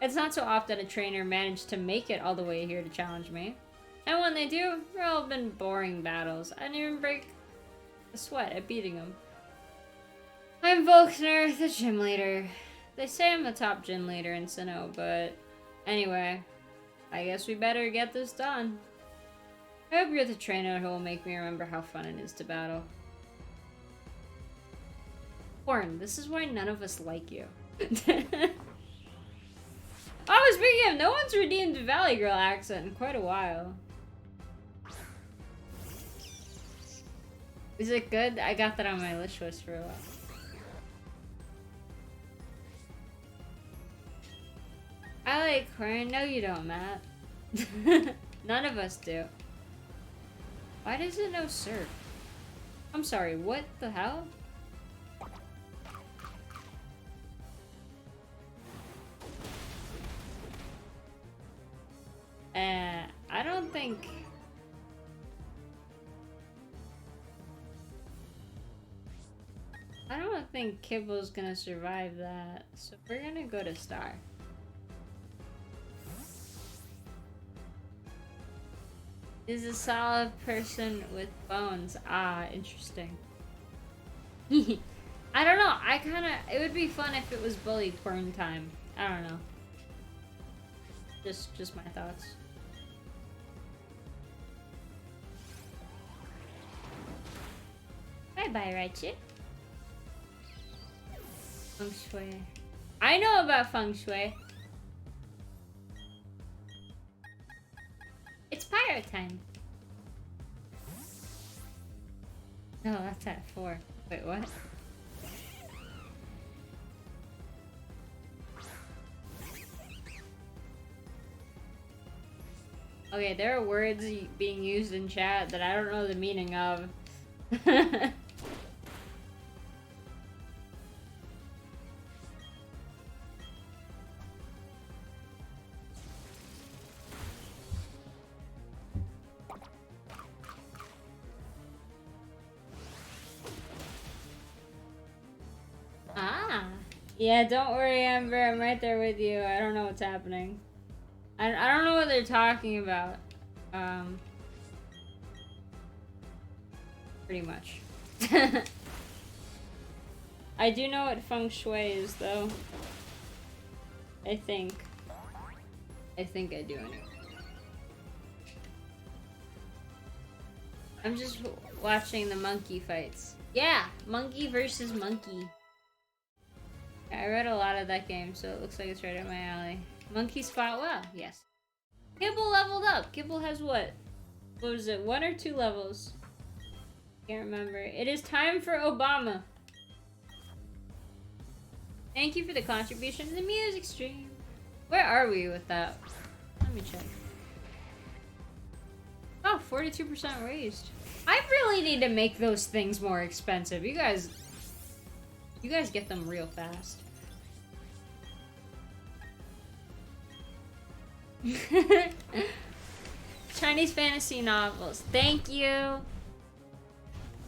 It's not so often a trainer managed to make it all the way here to challenge me. And when they do, they've all been boring battles. I didn't even break a sweat at beating them. I'm Volkner, the gym leader. They say I'm the top gym leader in Sinnoh, but anyway, I guess we better get this done. I hope you're the trainer who will make me remember how fun it is to battle. Horn, this is why none of us like you. Oh, speaking of, no one's redeemed the Valley Girl accent in quite a while. Is it good? I got that on my wish list for a while. I like Horn. No, you don't, Matt. None of us do. Why does it know surf? I'm sorry, what the hell? I don't think... I don't think Kibble's gonna survive that, so we're gonna go to Star. Is a solid person with bones. Ah, interesting. I don't know, it would be fun if it was bully porn time. I don't know. Just my thoughts. Bye-bye, Raichu. Feng Shui. I know about Feng Shui. It's Pyro time. No, that's at 4. Wait, what? Okay, there are words being used in chat that I don't know the meaning of. Ah. Yeah, don't worry, Amber. I'm right there with you. I don't know what's happening. I don't know what they're talking about. Pretty much. I do know what Feng Shui is, though. I think I do anyway. I'm just watching the monkey fights. Yeah, monkey versus monkey. I read a lot of that game, so it looks like it's right up my alley. Monkeys fought well, yes. Kibble leveled up. Kibble has what? What was it, 1 or 2 levels? Can't remember. It is time for Obama. Thank you for the contribution to the music stream. Where are we with that? Let me check. Oh, 42% raised. I really need to make those things more expensive. You guys get them real fast. Chinese fantasy novels. Thank you.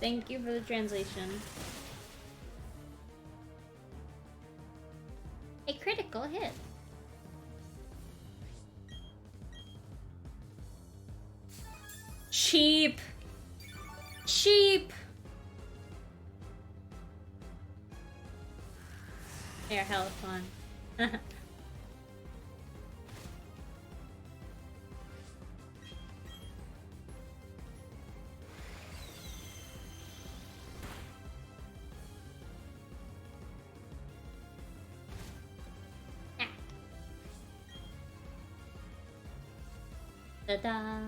Thank you for the translation. A critical hit. Cheap. Cheap. They're hella fun. Ta-da!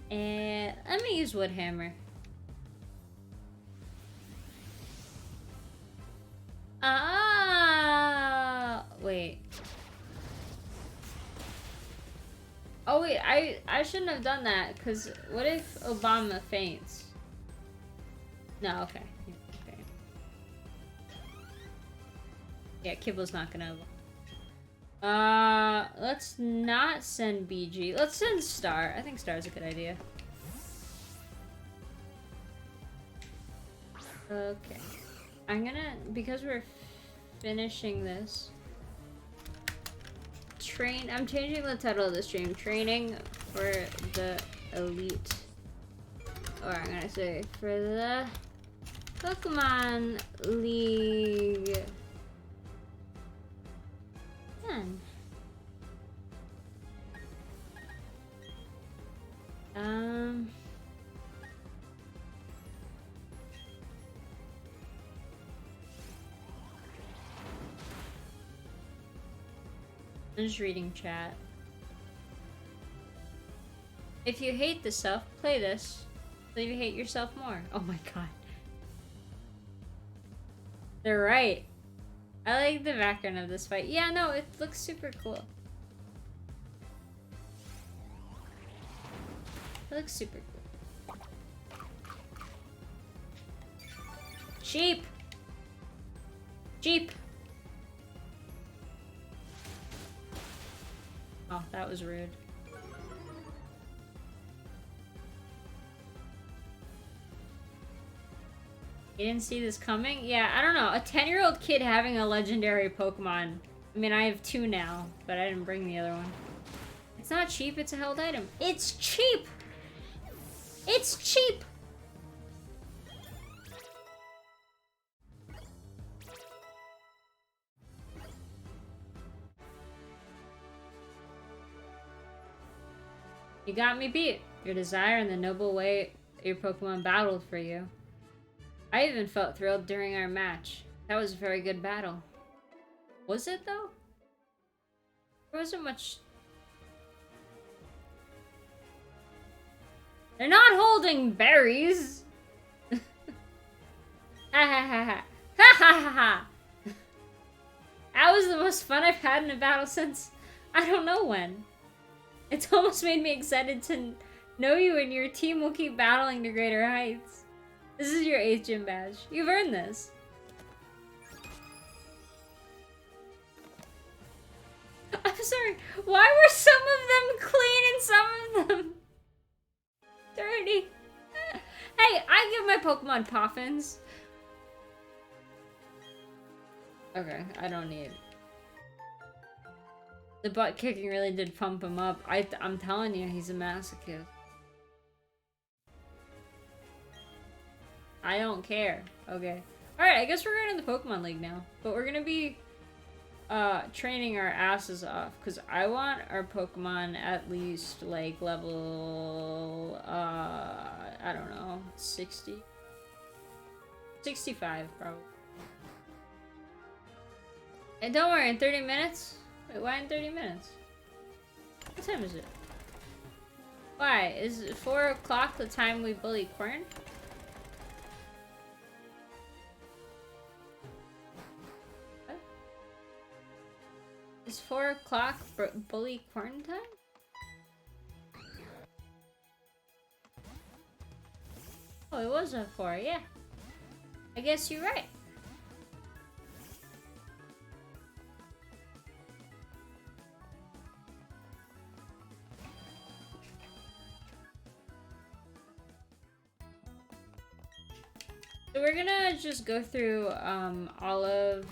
And let me use wood hammer. Ah, wait. Oh wait, I shouldn't have done that, because what if Obama faints? No, okay. Okay. Yeah, Kibble's not gonna. Let's not send BG. Let's send Star. I think Star's a good idea. Okay. I'm gonna, because we're finishing this, I'm changing the title of the stream. Training for the elite. Or I'm gonna say, for the Pokemon League 10. I'm just reading chat. If you hate this stuff, play this. So you hate yourself more. Oh my god. They're right. I like the background of this fight. Yeah, no, it looks super cool. It looks super cool. Sheep! Sheep! Oh, that was rude. You didn't see this coming? Yeah, I don't know. A 10-year-old kid having a legendary Pokemon. I mean, I have 2 now, but I didn't bring the other one. It's not cheap, it's a held item. It's cheap! It's cheap! You got me beat. Your desire and the noble way your Pokemon battled for you. I even felt thrilled during our match. That was a very good battle. Was it, though? There wasn't much... They're not holding berries! Ha ha ha ha. Ha ha ha ha! That was the most fun I've had in a battle since... I don't know when. It's almost made me excited to know you and your team will keep battling to greater heights. This is your 8th gym badge. You've earned this. I'm sorry. Why were some of them clean and some of them dirty? Hey, I give my Pokemon Poffins. Okay, I don't need... The butt kicking really did pump him up. I'm telling you, he's a masochist. I don't care. Okay. Alright, I guess we're going to the Pokemon League now. But we're gonna be training our asses off. Because I want our Pokemon at least, like, level... I don't know. 60? 65, probably. And don't worry, in 30 minutes... Wait, why in 30 minutes? What time is it? Why? Is it 4 o'clock the time we bully Quern? What? Is 4 o'clock bully Quern time? Oh, it was at 4, yeah. I guess you're right. So we're gonna just go through all of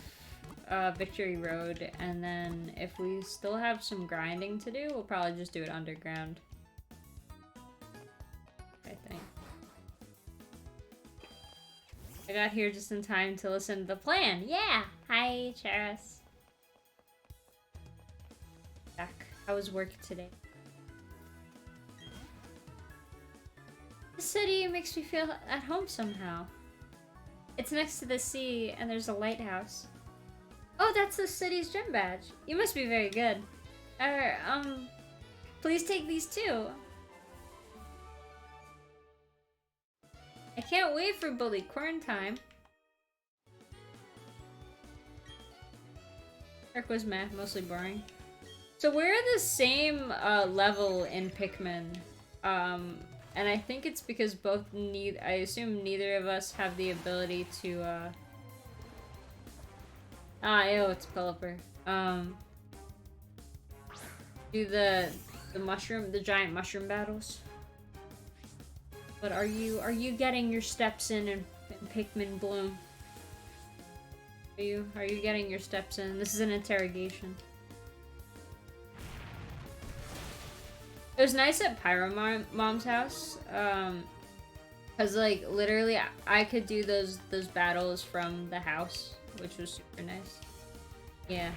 Victory Road, and then if we still have some grinding to do, we'll probably just do it underground. I think. I got here just in time to listen to the plan. Yeah! Hi, Charis. Back. How was work today? The city makes me feel at home somehow. It's next to the sea, and there's a lighthouse. Oh, that's the city's gym badge. You must be very good. Please take these too. I can't wait for bully Quern time. Work was math, mostly boring. So we're the same level in Pikmin. And I think it's because I assume neither of us have the ability to, it's Pelipper. Do the giant mushroom battles. But are you getting your steps in Pikmin Bloom? Are you getting your steps in? This is an interrogation. It was nice at Pyro Mom's house. Cause like literally, I could do those battles from the house, which was super nice. Yeah,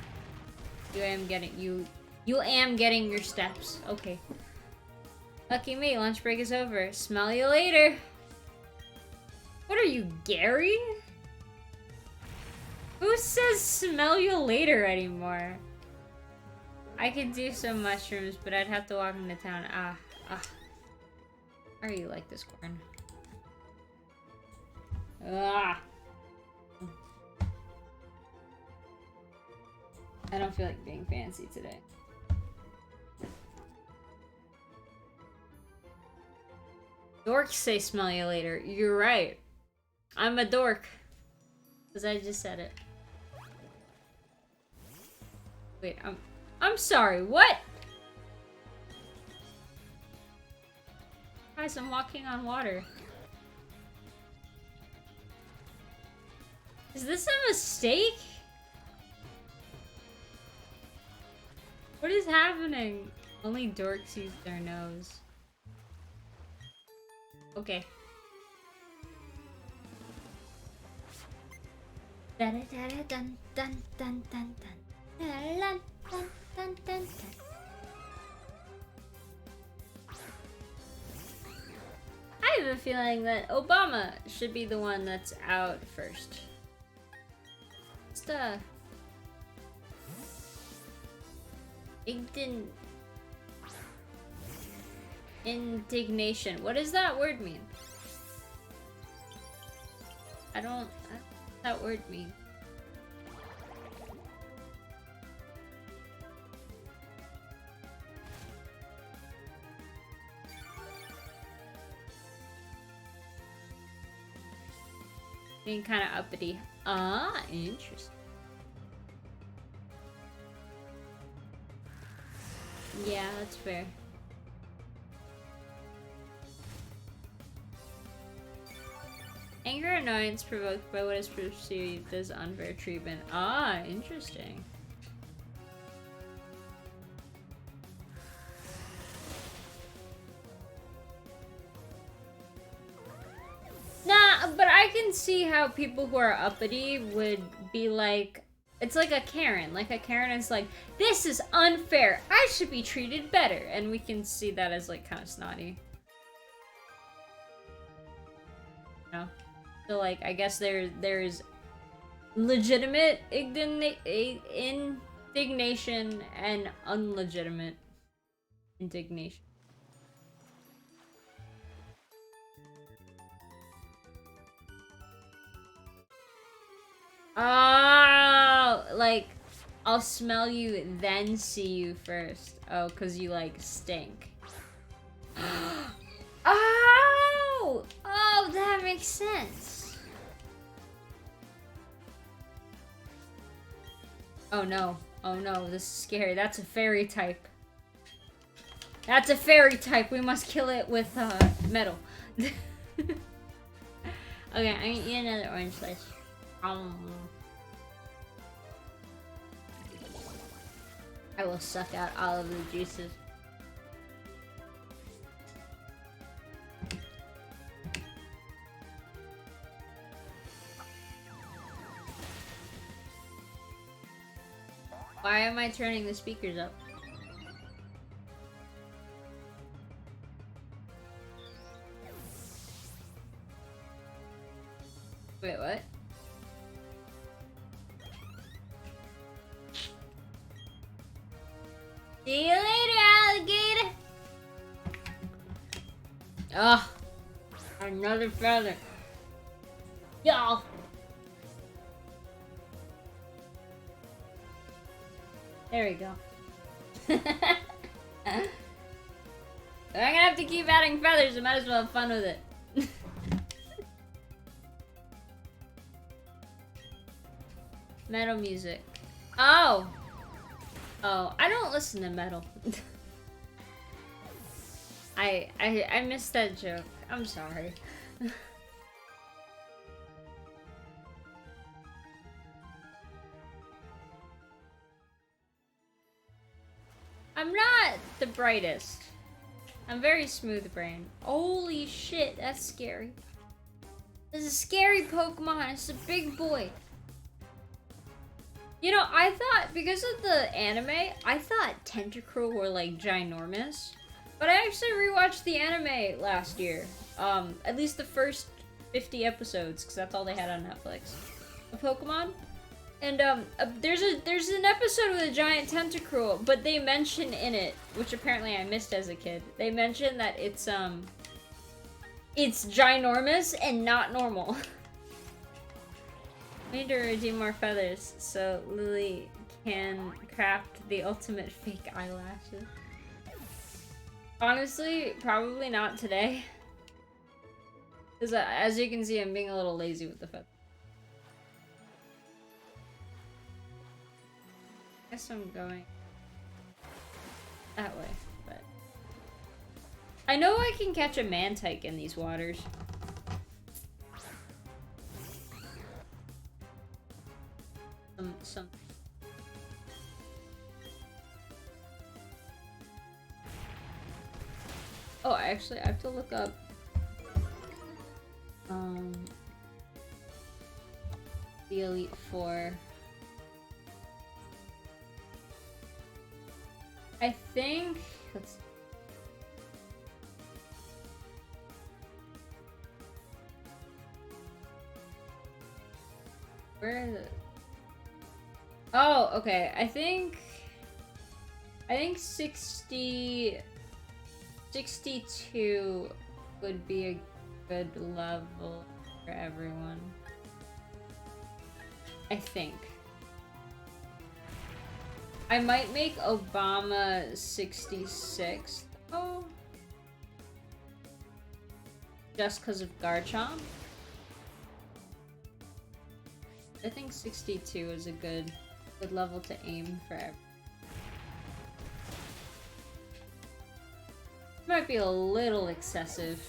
you am getting your steps. Okay. Lucky me, lunch break is over. Smell you later. What are you, Gary? Who says smell you later anymore? I could do some mushrooms, but I'd have to walk into town. Why are you like this, corn? I don't feel like being fancy today. Dorks say smell you later. You're right. I'm a dork. Because I just said it. Wait, I'm sorry, what? Guys, I'm walking on water. Is this a mistake? What is happening? Only dorks use their nose. Okay. Dun dun dun dun dun dun dun dun dun dun dun. I have a feeling that Obama should be the one that's out first. Just indignation. What does that word mean? I don't know what that word mean. Being kind of uppity. Interesting. Yeah, that's fair. Anger and annoyance provoked by what is perceived as unfair treatment. Interesting. Nah, but I can see how people who are uppity would be like, it's like a Karen. Like a Karen is like, this is unfair. I should be treated better. And we can see that as like kind of snotty. No. So like, I guess there's legitimate indignation and unlegitimate indignation. Oh, like, I'll smell you, then see you first. Oh, because you, like, stink. Oh! Oh, that makes sense. Oh, no. Oh, no, this is scary. That's a fairy type. That's a fairy type. We must kill it with, metal. Okay, I'm gonna eat another orange slice. I will suck out all of the juices. Why am I turning the speakers up? Wait, what? See you later, alligator! Ugh. Another feather. Y'all. There we go. I'm gonna have to keep adding feathers, I might as well have fun with it. Metal music. Oh! Oh, I don't listen to metal. I missed that joke. I'm sorry. I'm not the brightest. I'm very smooth brain. Holy shit, that's scary. This is a scary Pokemon. It's a big boy. You know, I thought, because of the anime, I thought Tentacruel were, like, ginormous. But I actually rewatched the anime last year. At least the first 50 episodes, because that's all they had on Netflix. Of Pokemon. And, there's an episode with a giant Tentacruel, but they mention in it, which apparently I missed as a kid, they mention that it's ginormous and not normal. I need to redeem more feathers so Lily can craft the ultimate fake eyelashes. Honestly, probably not today. Because as you can see, I'm being a little lazy with the feathers. I guess I'm going that way, but I know I can catch a Mantike in these waters. Some. Oh, actually, I have to look up. The Elite Four. I think. Let's. Where is it? Oh, okay. I think 62 would be a good level for everyone. I think. I might make Obama 66. Oh. Just because of Garchomp. I think 62 is a good level to aim for everyone. Might be a little excessive.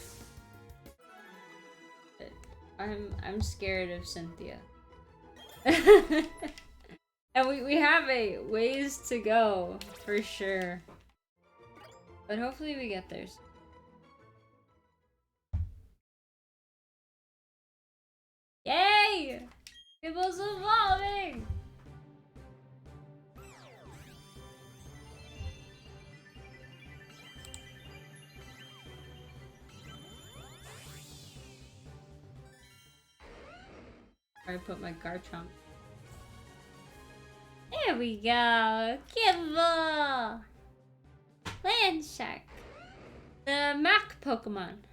But I'm scared of Cynthia. And we have a ways to go for sure. But hopefully we get there. Yay! People's evolving! I put my Garchomp. There we go! Kibble! Landshark. The Mach Pokemon.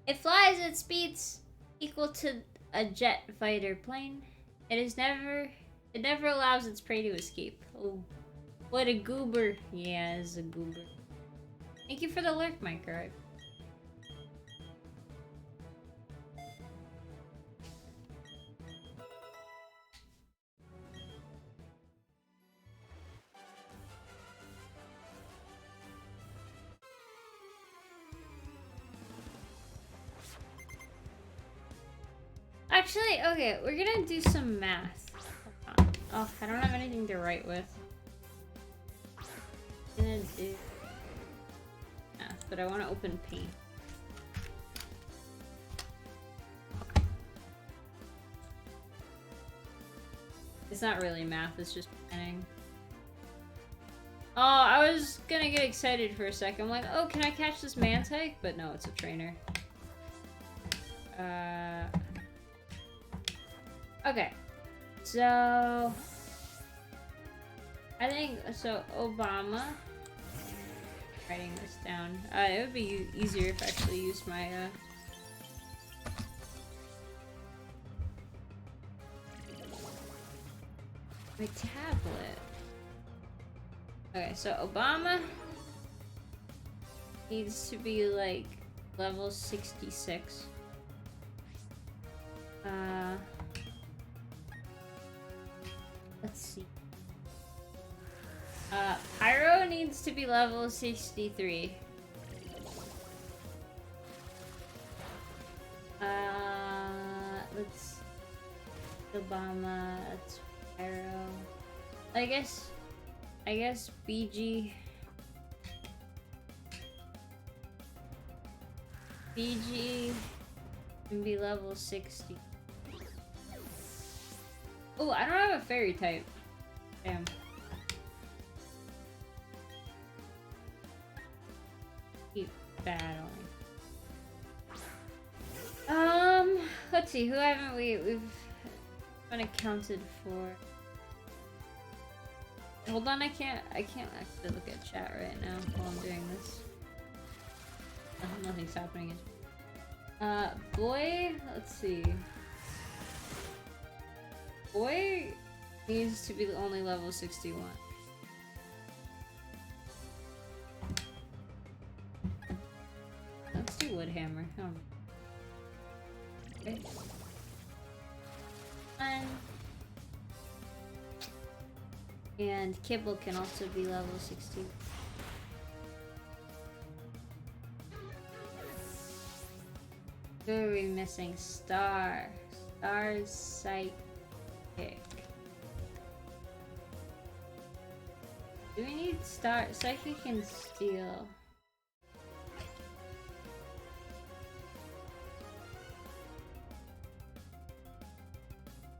It flies at speeds equal to a jet fighter plane. It never allows its prey to escape. Oh, what a goober. Yeah, it's a goober. Thank you for the lurk, Micro. Actually, okay, we're gonna do some math. Hold on. Oh, I don't have anything to write with. I'm gonna do math, but I want to open Paint. It's not really math, it's just planning. Oh, I was gonna get excited for a second. I'm like, oh, can I catch this Mantike? But no, it's a trainer. Okay, so I think so. Obama. Writing this down. It would be easier if I actually used my my tablet. Okay, so Obama needs to be like level 66. Let's see. Pyro needs to be level 63. Let's Obama, that's Pyro. I guess BG Can be level 60. Oh, I don't have a fairy type. Damn. Keep battling. Let's see, who haven't we've unaccounted for. Hold on, I can't actually look at chat right now while I'm doing this. Nothing's happening. Boy, let's see. Boy needs to be the only level 61. Let's do Woodhammer. I don't know. Okay. And Kibble can also be level 60. Who are we missing? Star. Star's Psychic. Do we need Star? Psychic and Steel.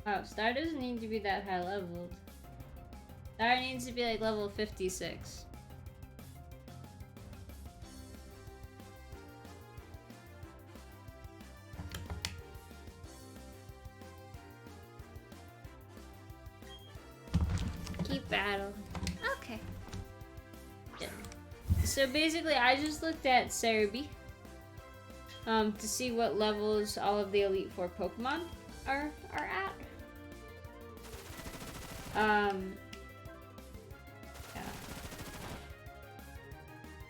Oh, Star doesn't need to be that high leveled. Star needs to be like level 56. Keep battle. Okay. Yeah. So basically, I just looked at Cerebi to see what levels all of the Elite Four Pokemon are at. Yeah.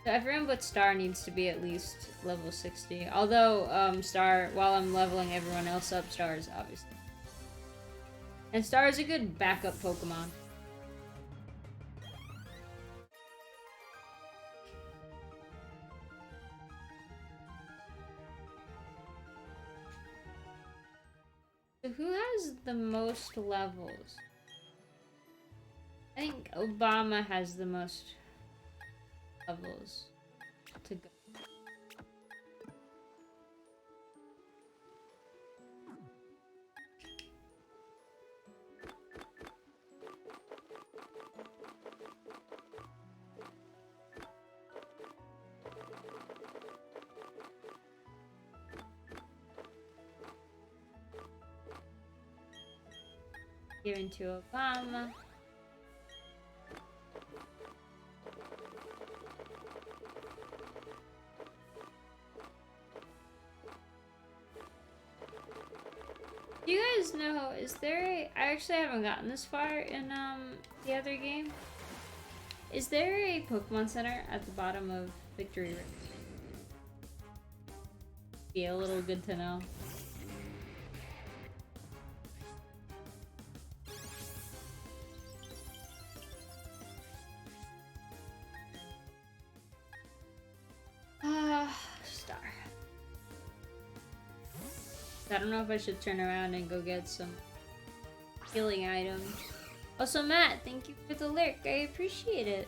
So everyone but Star needs to be at least level 60. Although Star, while I'm leveling everyone else up, Star is obviously. And Star is a good backup Pokemon. So who has the most levels? I think Obama has the most levels to go. Given to Obama. Do you guys know, is there a, I actually haven't gotten this far in the other game. Is there a Pokemon Center at the bottom of Victory Road? Be a little good to know. Star. I don't know if I should turn around and go get some healing items. Also, Matt, thank you for the lyric. I appreciate it.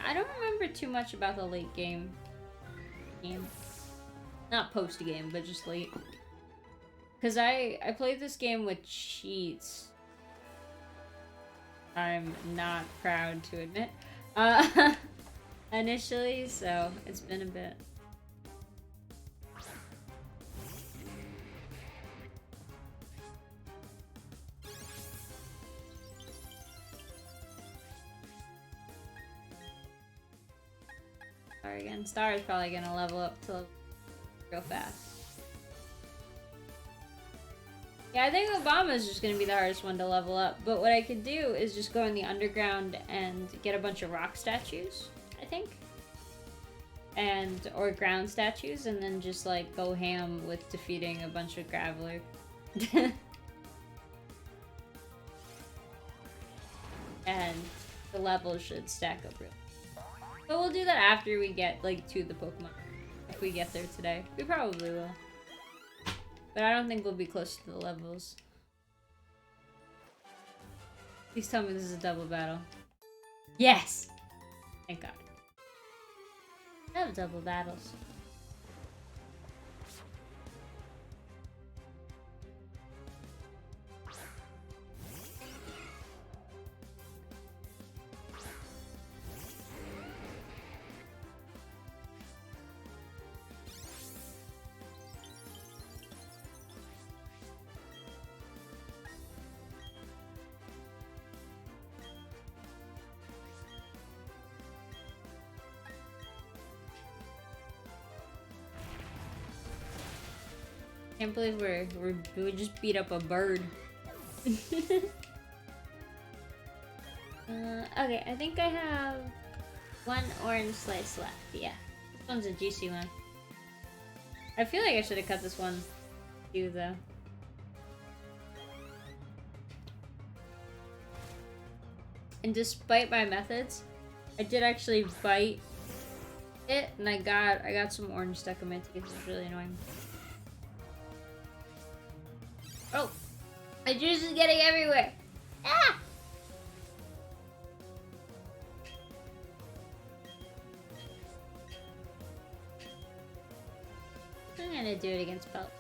I don't remember too much about the late game. Not post-game, but just late. Because I played this game with cheats. I'm not proud to admit. Initially, so it's been a bit. Sorry again. Star is probably gonna level up to real fast. Yeah, I think Obama's just gonna be the hardest one to level up. But what I could do is just go in the underground and get a bunch of rock statues, I think. Or ground statues, and then just like go ham with defeating a bunch of Graveler. And the levels should stack up real. But we'll do that after we get like to the Pokemon. If we get there today. We probably will. But I don't think we'll be close to the levels. Please tell me this is a double battle. Yes! Thank God. I love double battles. Can't believe we just beat up a bird. Okay, I think I have one orange slice left. Yeah, this one's a juicy one. I feel like I should have cut this one too, though. And despite my methods, I did actually bite it, and I got some orange stuck in my teeth. It's really annoying. Oh! My juice is getting everywhere! Ah! I'm gonna do it against Belt.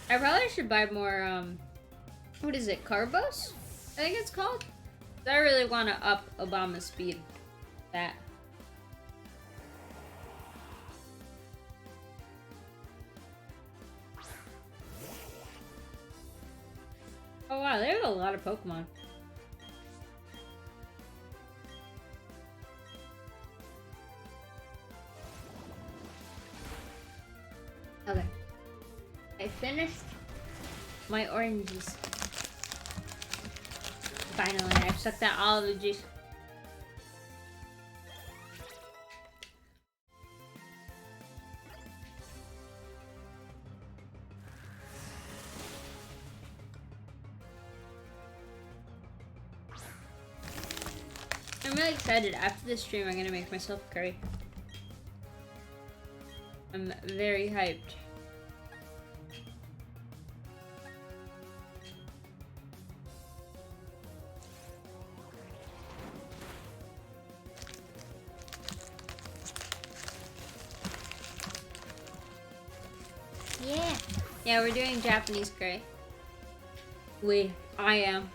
I probably should buy more, what is it, Carbos? I think it's called? I really want to up Obama's speed. That. Oh wow, there's a lot of Pokemon. Okay. I finished my oranges. Finally, I sucked out all of the juice. I'm really excited. After this stream, I'm gonna make myself a curry. I'm very hyped. Yeah. Yeah, we're doing Japanese curry. I am.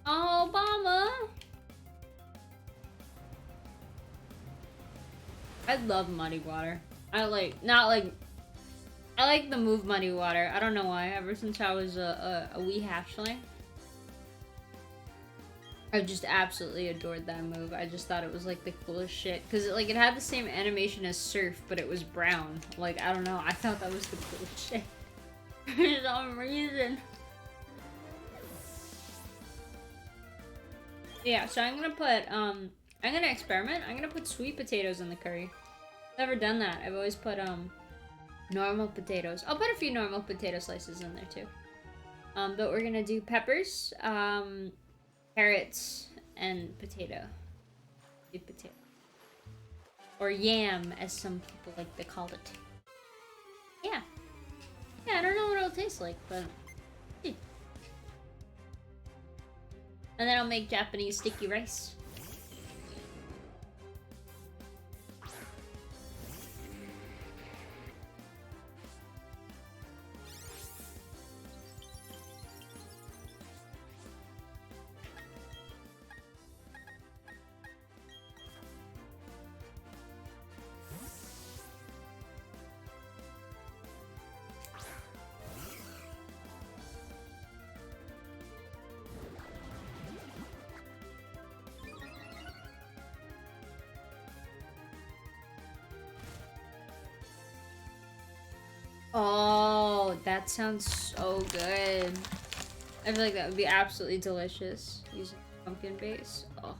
Oh, Obama! I love muddy water. I like the move muddy water. I don't know why. Ever since I was a wee hatchling, I just absolutely adored that move. I just thought it was like the coolest shit. Cause it had the same animation as Surf, but it was brown. Like, I don't know. I thought that was the coolest shit. For some reason. Yeah, so I'm gonna put, I'm gonna experiment. I'm gonna put sweet potatoes in the curry. Never done that. I've always put, normal potatoes. I'll put a few normal potato slices in there too. But we're gonna do peppers, carrots, and potato. Sweet potato. Or yam, as some people like to call it. Yeah. Yeah, I don't know what it'll taste like, but... And then I'll make Japanese sticky rice. Oh, that sounds so good. I feel like that would be absolutely delicious using pumpkin base. Oh.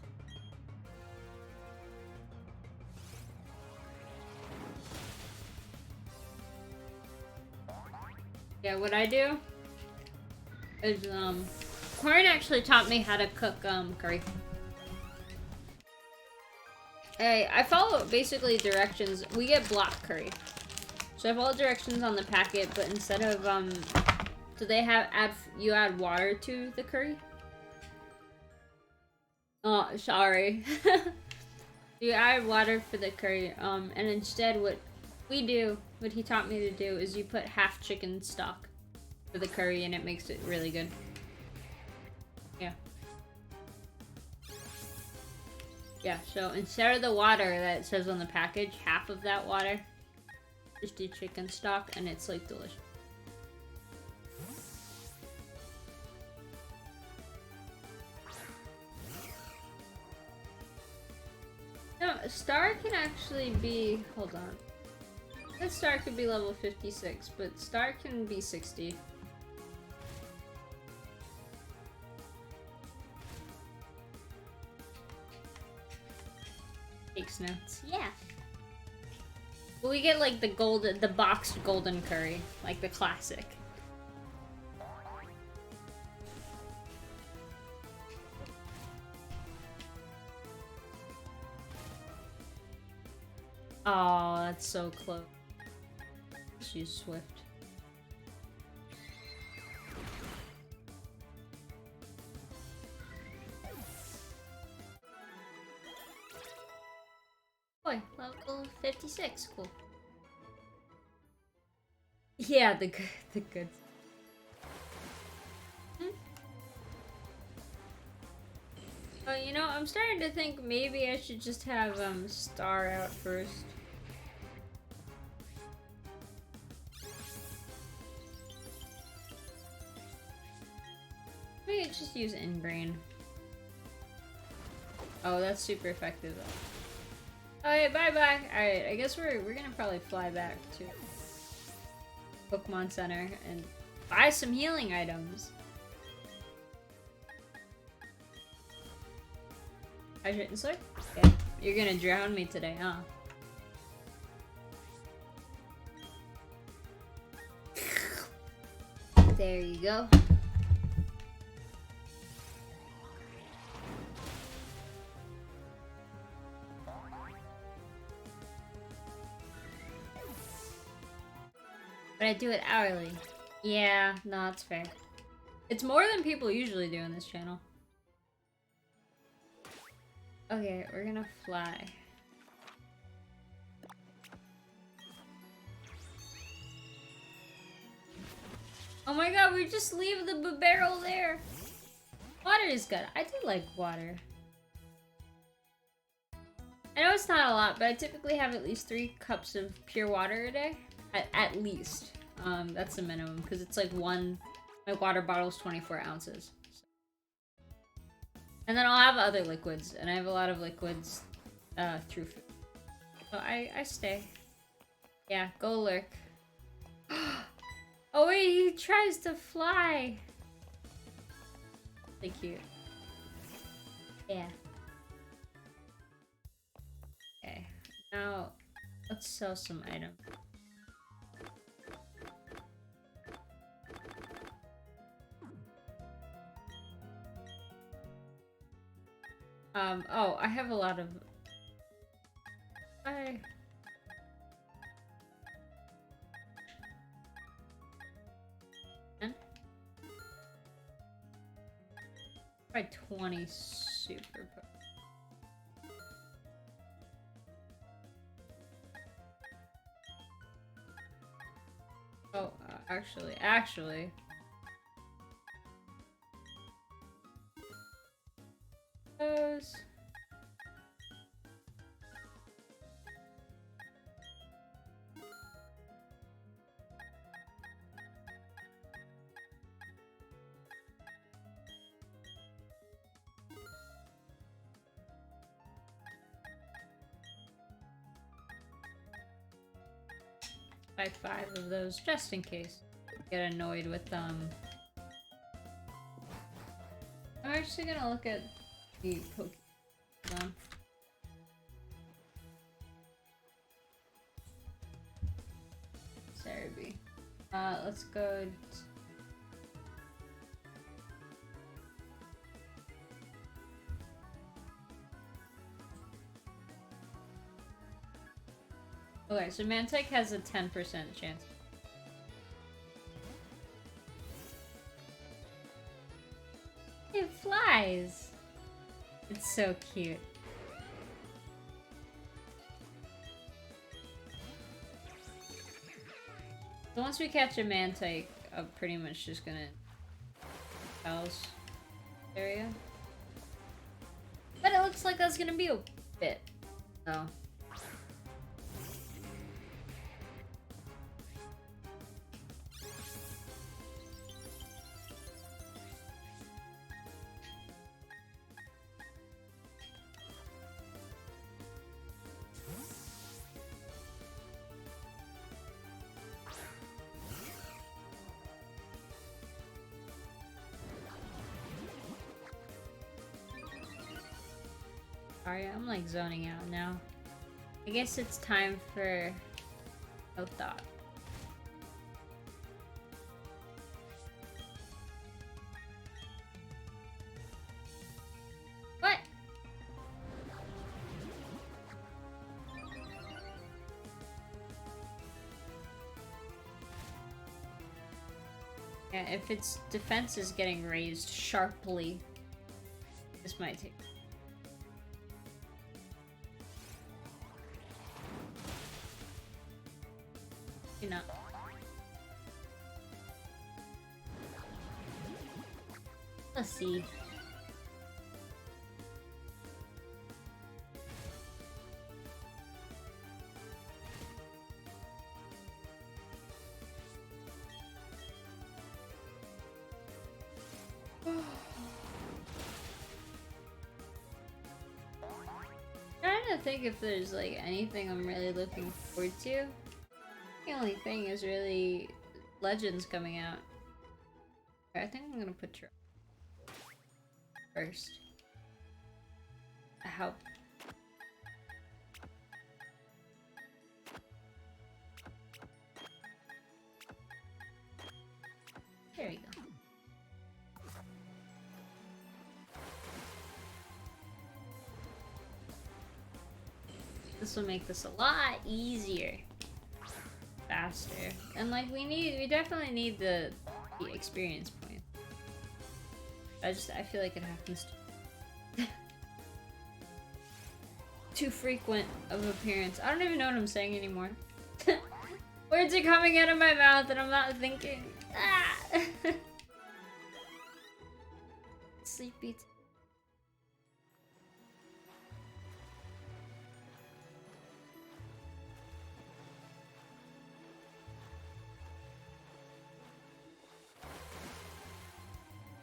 Yeah, what I do is Corn actually taught me how to cook curry. Hey, I follow basically directions. We get block curry. So I follow directions on the packet, but instead of do they have you add water to the curry? Oh, sorry. You add water for the curry, and instead what he taught me to do is you put half chicken stock for the curry and it makes it really good. Yeah. Yeah, so instead of the water that it says on the package, half of that water, just do chicken stock and it's like delicious. No, Star can actually be, hold on. This Star could be level 56, but Star can be 60. Takes notes. Yeah. But we get like the boxed golden curry, like the classic. Oh, that's so close. Let's use Swift. Boy, level 56, cool. Yeah, the goods. Oh, you know, I'm starting to think maybe I should just have Star out first. Maybe just use Ingrain. Oh, that's super effective though. Alright, bye-bye. Alright, I guess we're gonna probably fly back to Pokemon Center and buy some healing items. Hydrate and Slurp? Yeah. You're gonna drown me today, huh? There you go. But I do it hourly. Yeah, no, that's fair. It's more than people usually do on this channel. Okay, we're gonna fly. Oh my god, we just leave the barrel there. Water is good. I do like water. I know it's not a lot, but I typically have at least 3 cups of pure water a day. At least. That's the minimum, because it's like my water bottle is 24 ounces. So. And then I'll have other liquids, and I have a lot of liquids through food. So I stay. Yeah, go lurk. Oh wait, he tries to fly! So cute. Yeah. Okay, now let's sell some items. Oh, I have a lot of... Bye. By 20 super... Oh, actually... Those... Buy 5 of those just in case. Get annoyed with them. I'm actually gonna look at the Pokemon. Cerebi. Let's go. Okay, so Mantike has a 10% chance. It flies! It's so cute. So once we catch a Mantike, I'm pretty much just gonna house area. But it looks like that's gonna be a bit. So. Sorry, I'm like zoning out now. I guess it's time for no thought. What? Yeah, if its defense is getting raised sharply, this might take. You know. Let's see. Trying to think if there's like anything I'm really looking forward to. The only thing is really Legends coming out. I think I'm gonna put your first. How? There we go. This will make this a lot easier. Faster. And like we definitely need the experience point. I feel like it happens too frequent of appearance. I don't even know what I'm saying anymore. Words are coming out of my mouth and I'm not thinking. Ah! Sleepy.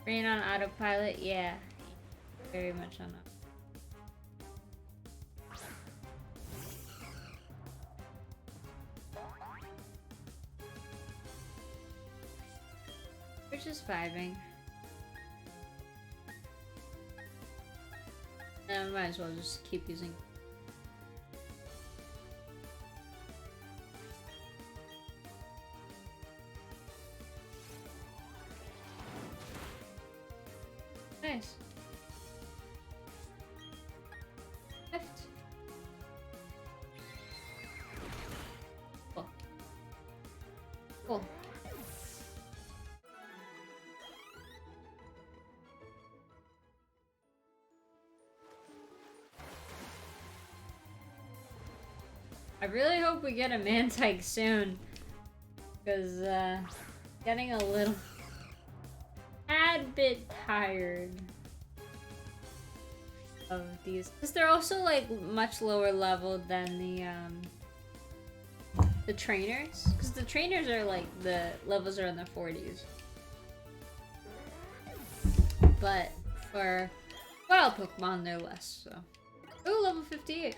Rain on autopilot? Yeah. Very much on autopilot. We're just vibing. I might as well just keep using. Nice. Left. Cool. Cool. I really hope we get a Mantike soon, because getting a little tad bit tired of these, because they're also like much lower level than the trainers, because the trainers are like the levels are in the 40s, but for wild Pokemon they're less. So, ooh, level 58.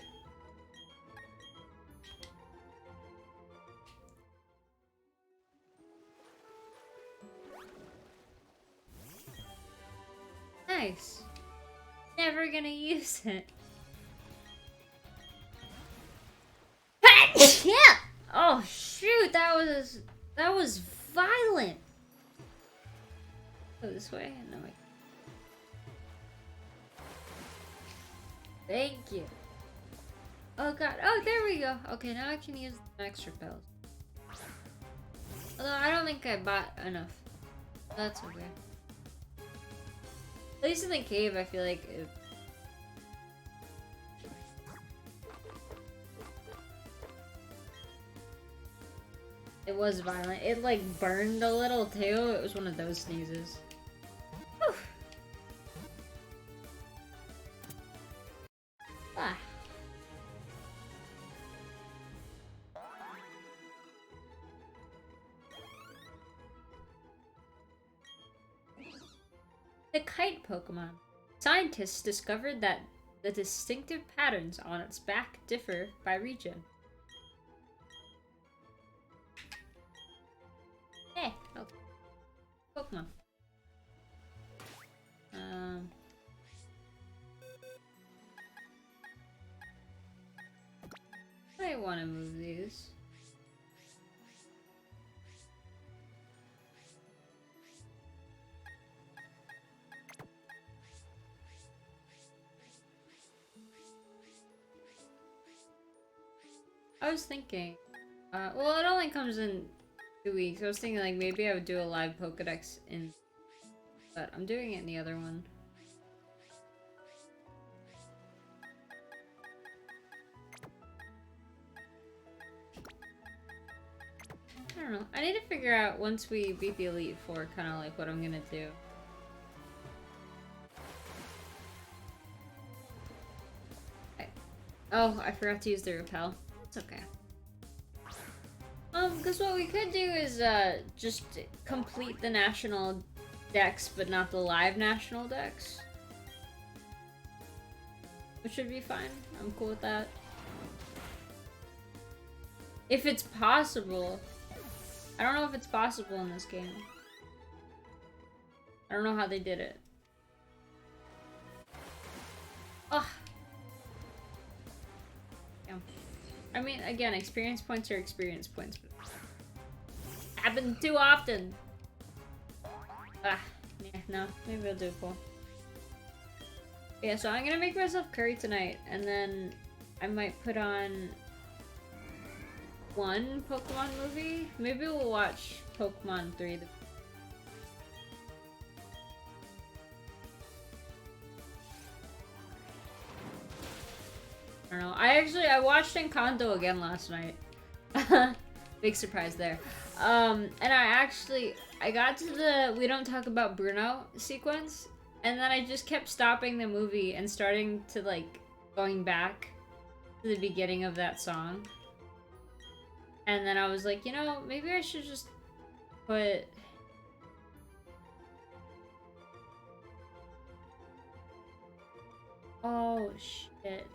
Nice. Never gonna use it. Yeah. Oh shoot, that was violent. Go this way? No way. Thank you. Oh god. Oh, there we go. Okay, now I can use the extra pills. Although I don't think I bought enough. That's okay. At least in the cave, I feel like it was violent. It like burned a little too. It was one of those sneezes. Whew. Ah. The kite Pokemon. Scientists discovered that the distinctive patterns on its back differ by region. Hey, okay. Pokemon. I want to move these. I was thinking, well, it only comes in 2 weeks. I was thinking like maybe I would do a live Pokedex in, but I'm doing it in the other one. I don't know. I need to figure out once we beat the Elite Four, kind of like what I'm gonna do. Okay. Oh, I forgot to use the repel. It's okay. Because what we could do is, just complete the national decks, but not the live national decks. Which should be fine. I'm cool with that. If it's possible. I don't know if it's possible in this game. I don't know how they did it. Ugh. Yeah. I mean, again, experience points are experience points. But happen too often. Ah, yeah, no, maybe I'll do cool. Yeah, so I'm gonna make myself curry tonight, and then I might put on one Pokemon movie. Maybe we'll watch Pokemon 3. I don't know. I watched Encanto again last night. Big surprise there. And I got to the We Don't Talk About Bruno sequence, and then I just kept stopping the movie and starting to, like, going back to the beginning of that song. And then I was like, you know, maybe I should just put... Oh, shit.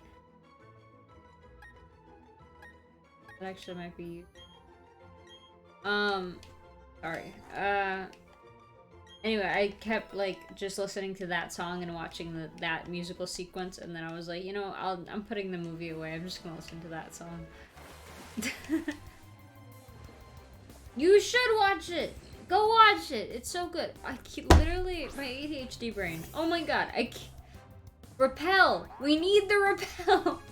That actually might be... Sorry. Anyway, I kept, like, just listening to that song and watching that musical sequence, and then I was like, you know, I'm putting the movie away. I'm just gonna listen to that song. You should watch it! Go watch it! It's so good. I keep literally my ADHD brain. Oh my god, repel! We need the repel!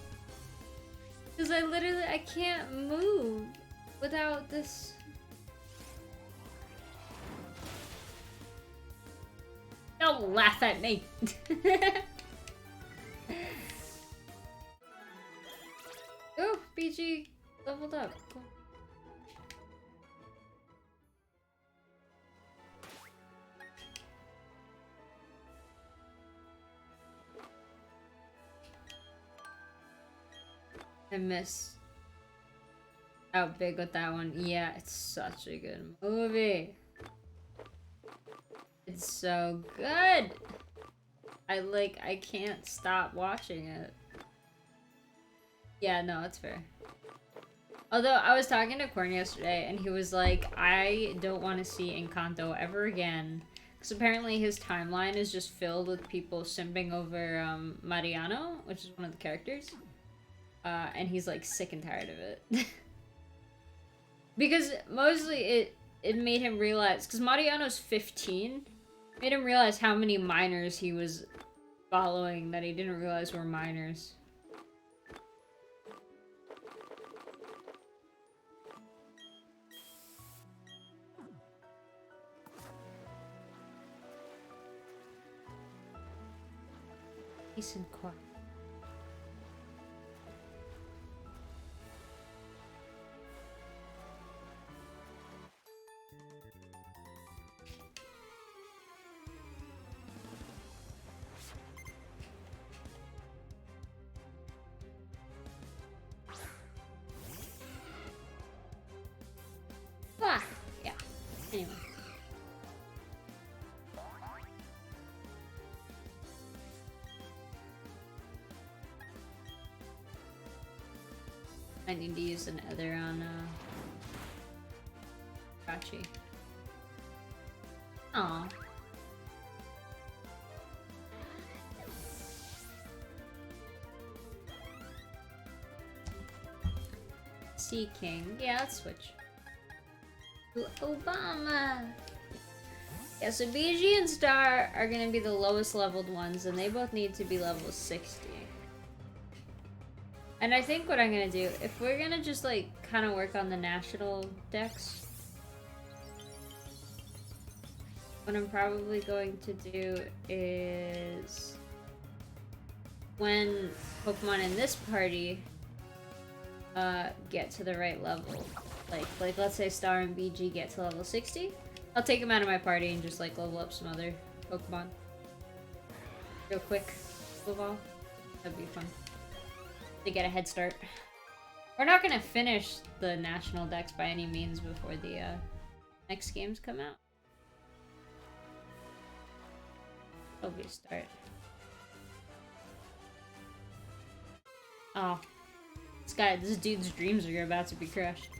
Because I can't move without this. Don't laugh at me! Oh, BG leveled up. Cool. I miss out big with that one. Yeah, it's such a good movie. It's so good. I can't stop watching it. Yeah, no, it's fair. Although I was talking to Corn yesterday and he was like, I don't want to see Encanto ever again. Because apparently his timeline is just filled with people simping over Mariano, which is one of the characters. And he's like sick and tired of it. Because mostly it made him realize, because Mariano's 15, made him realize how many minors he was following that he didn't realize were minors. Decent core. Ah, yeah. Anyway. I need to use another on Kachi. Aw. Sea King. Yeah, let's switch. To Obama! Yeah, so BG and Star are gonna be the lowest leveled ones, and they both need to be level 60. And I think what I'm gonna do, if we're gonna just like kind of work on the national decks, what I'm probably going to do is when Pokemon in this party get to the right level, like let's say Star and BG get to level 60, I'll take them out of my party and just like level up some other Pokemon real quick. That'd be fun to get a head start. We're not gonna finish the national decks by any means before the next games come out. That'll be a start. Oh, this dude's dreams are about to be crushed.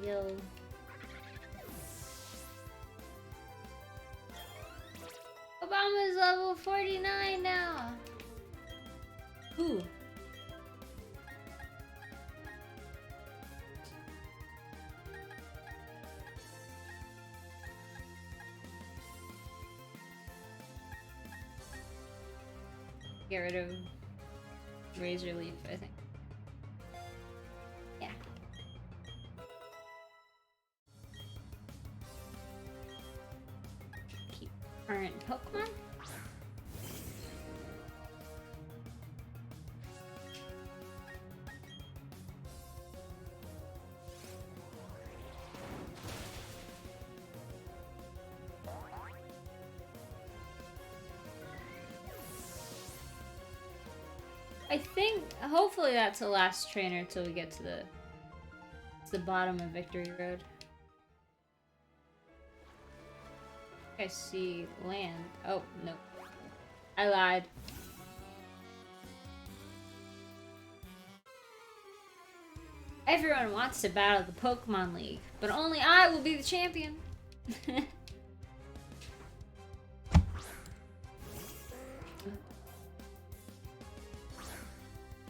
Heal. Obama's level 49 now. Ooh. Get rid of Razor Leaf, I think. Yeah. Keep current Pokemon. I think, hopefully that's the last trainer till we get to the bottom of Victory Road. I see land. Oh, no. I lied. Everyone wants to battle the Pokemon League, but only I will be the champion.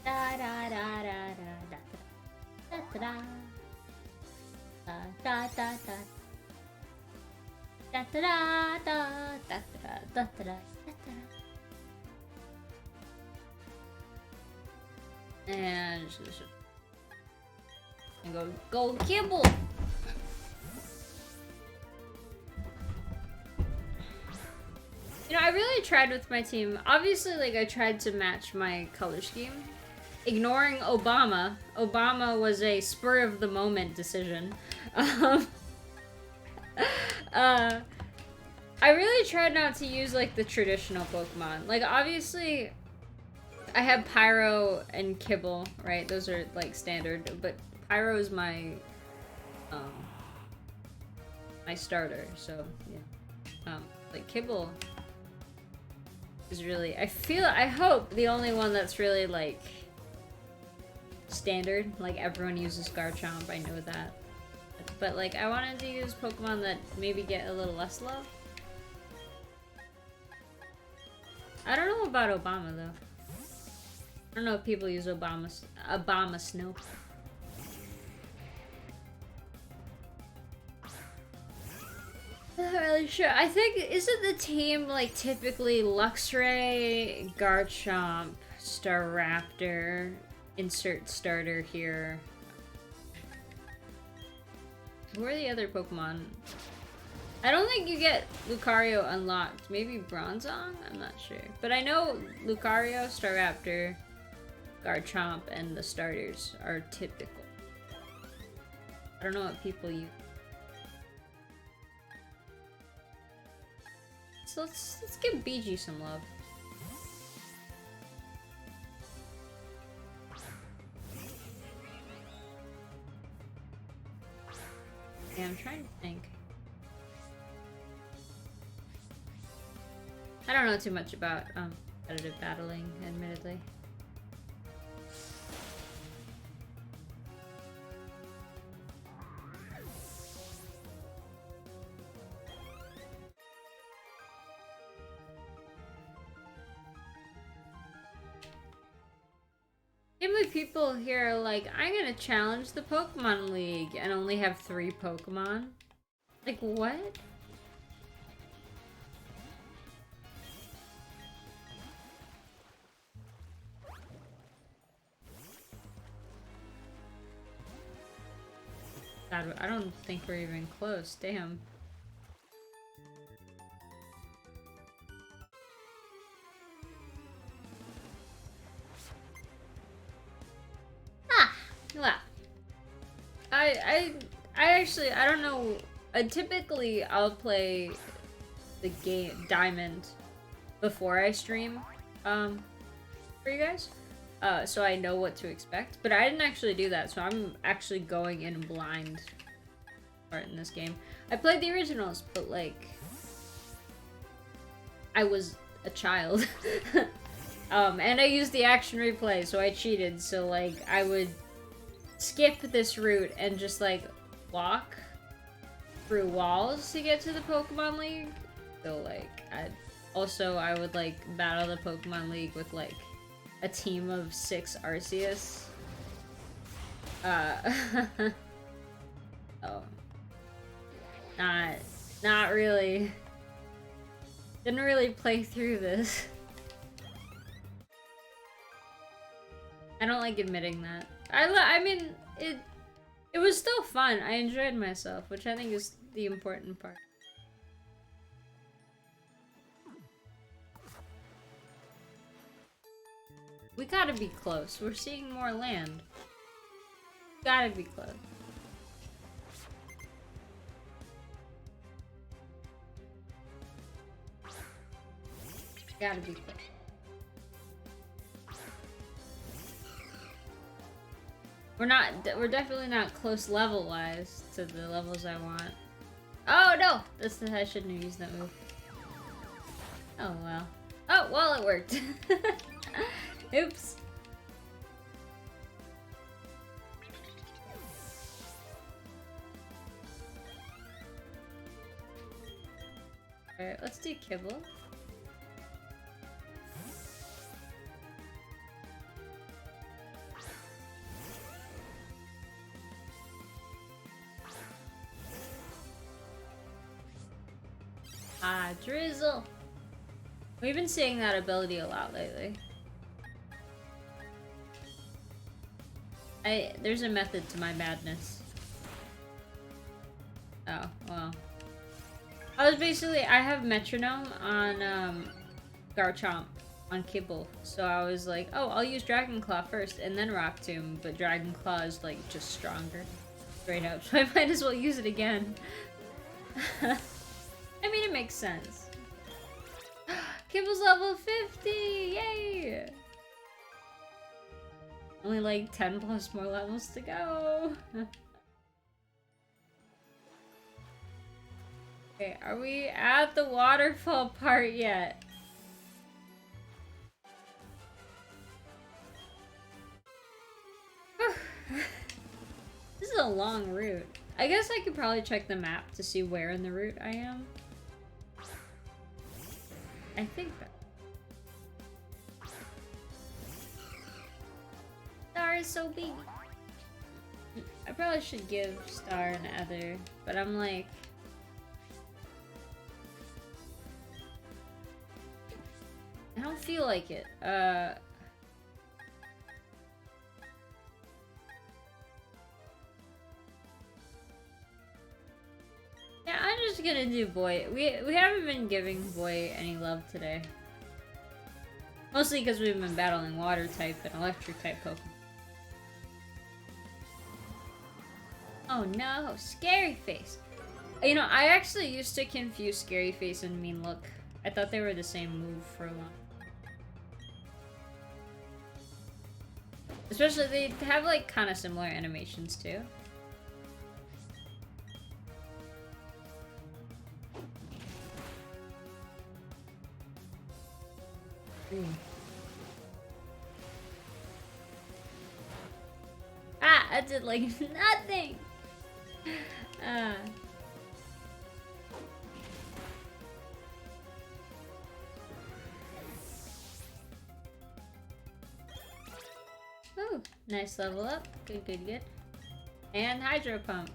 Da da da da da da da da da da da da da da da da da da. And go Kibble. You know, I really tried with my team. Obviously, like, I tried to match my color scheme. Ignoring Obama. Obama was a spur-of-the-moment decision. I really tried not to use, like, the traditional Pokemon. Like, obviously, I have Pyro and Kibble, right? Those are, like, standard. But Pyro is my, my starter, so, yeah. Like, Kibble is really, I hope the only one that's really, like, standard. Like, everyone uses Garchomp, I know that. But, like, I wanted to use Pokemon that maybe get a little less love. I don't know about Obama, though. I don't know if people use Obama Snow. I'm not really sure. I think, isn't the team like typically Luxray, Garchomp, Staraptor, insert starter here? Who are the other Pokemon? I don't think you get Lucario unlocked. Maybe Bronzong? I'm not sure. But I know Lucario, Staraptor, Garchomp, and the starters are typical. I don't know what people use. So let's give BG some love. Yeah, I'm trying to think. I don't know too much about competitive battling, admittedly. Can't believe people here are like, I'm gonna challenge the Pokemon League and only have 3 Pokemon. Like, what? God, I don't think we're even close. Damn. Well, I actually, I don't know. Typically, I'll play the game Diamond before I stream, for you guys, so I know what to expect. But I didn't actually do that, so I'm actually going in blind part in this game. I played the originals, but like, I was a child, and I used the action replay, so I cheated. So like, I would skip this route and just like walk through walls to get to the Pokemon League. So like, I would like battle the Pokemon League with like a team of 6 Arceus. Oh, not really. Didn't really play through this. I don't like admitting that. I mean, it was still fun. I enjoyed myself, which I think is the important part. We gotta be close. We're seeing more land. Gotta be close. Gotta be close. We're definitely not close level-wise to the levels I want. Oh no! I shouldn't have used that move. Oh well. Oh, well, it worked. Oops. Alright, let's do Kibble. Ah, Drizzle. We've been seeing that ability a lot lately. There's a method to my madness. Oh, well. I have Metronome on, Garchomp on Kibble. So I was like, oh, I'll use Dragon Claw first and then Rock Tomb, but Dragon Claw is, like, just stronger. Straight up. So I might as well use it again. I mean, it makes sense. Kibble's level 50! Yay! Only like 10 plus more levels to go. Okay, are we at the waterfall part yet? This is a long route. I guess I could probably check the map to see where in the route I am. I think that. Star is so big. I probably should give Star an Ether, but I'm like, feel like it. Yeah, I'm just gonna do boy. We haven't been giving boy any love today. Mostly because we've been battling water type and electric type Pokemon. Oh no, Scary Face. You know, I actually used to confuse Scary Face and Mean Look. I thought they were the same move for a long. Especially they have like kind of similar animations too. Ah, I did like nothing. Oh, nice level up. Good, good, good. And Hydro Pump.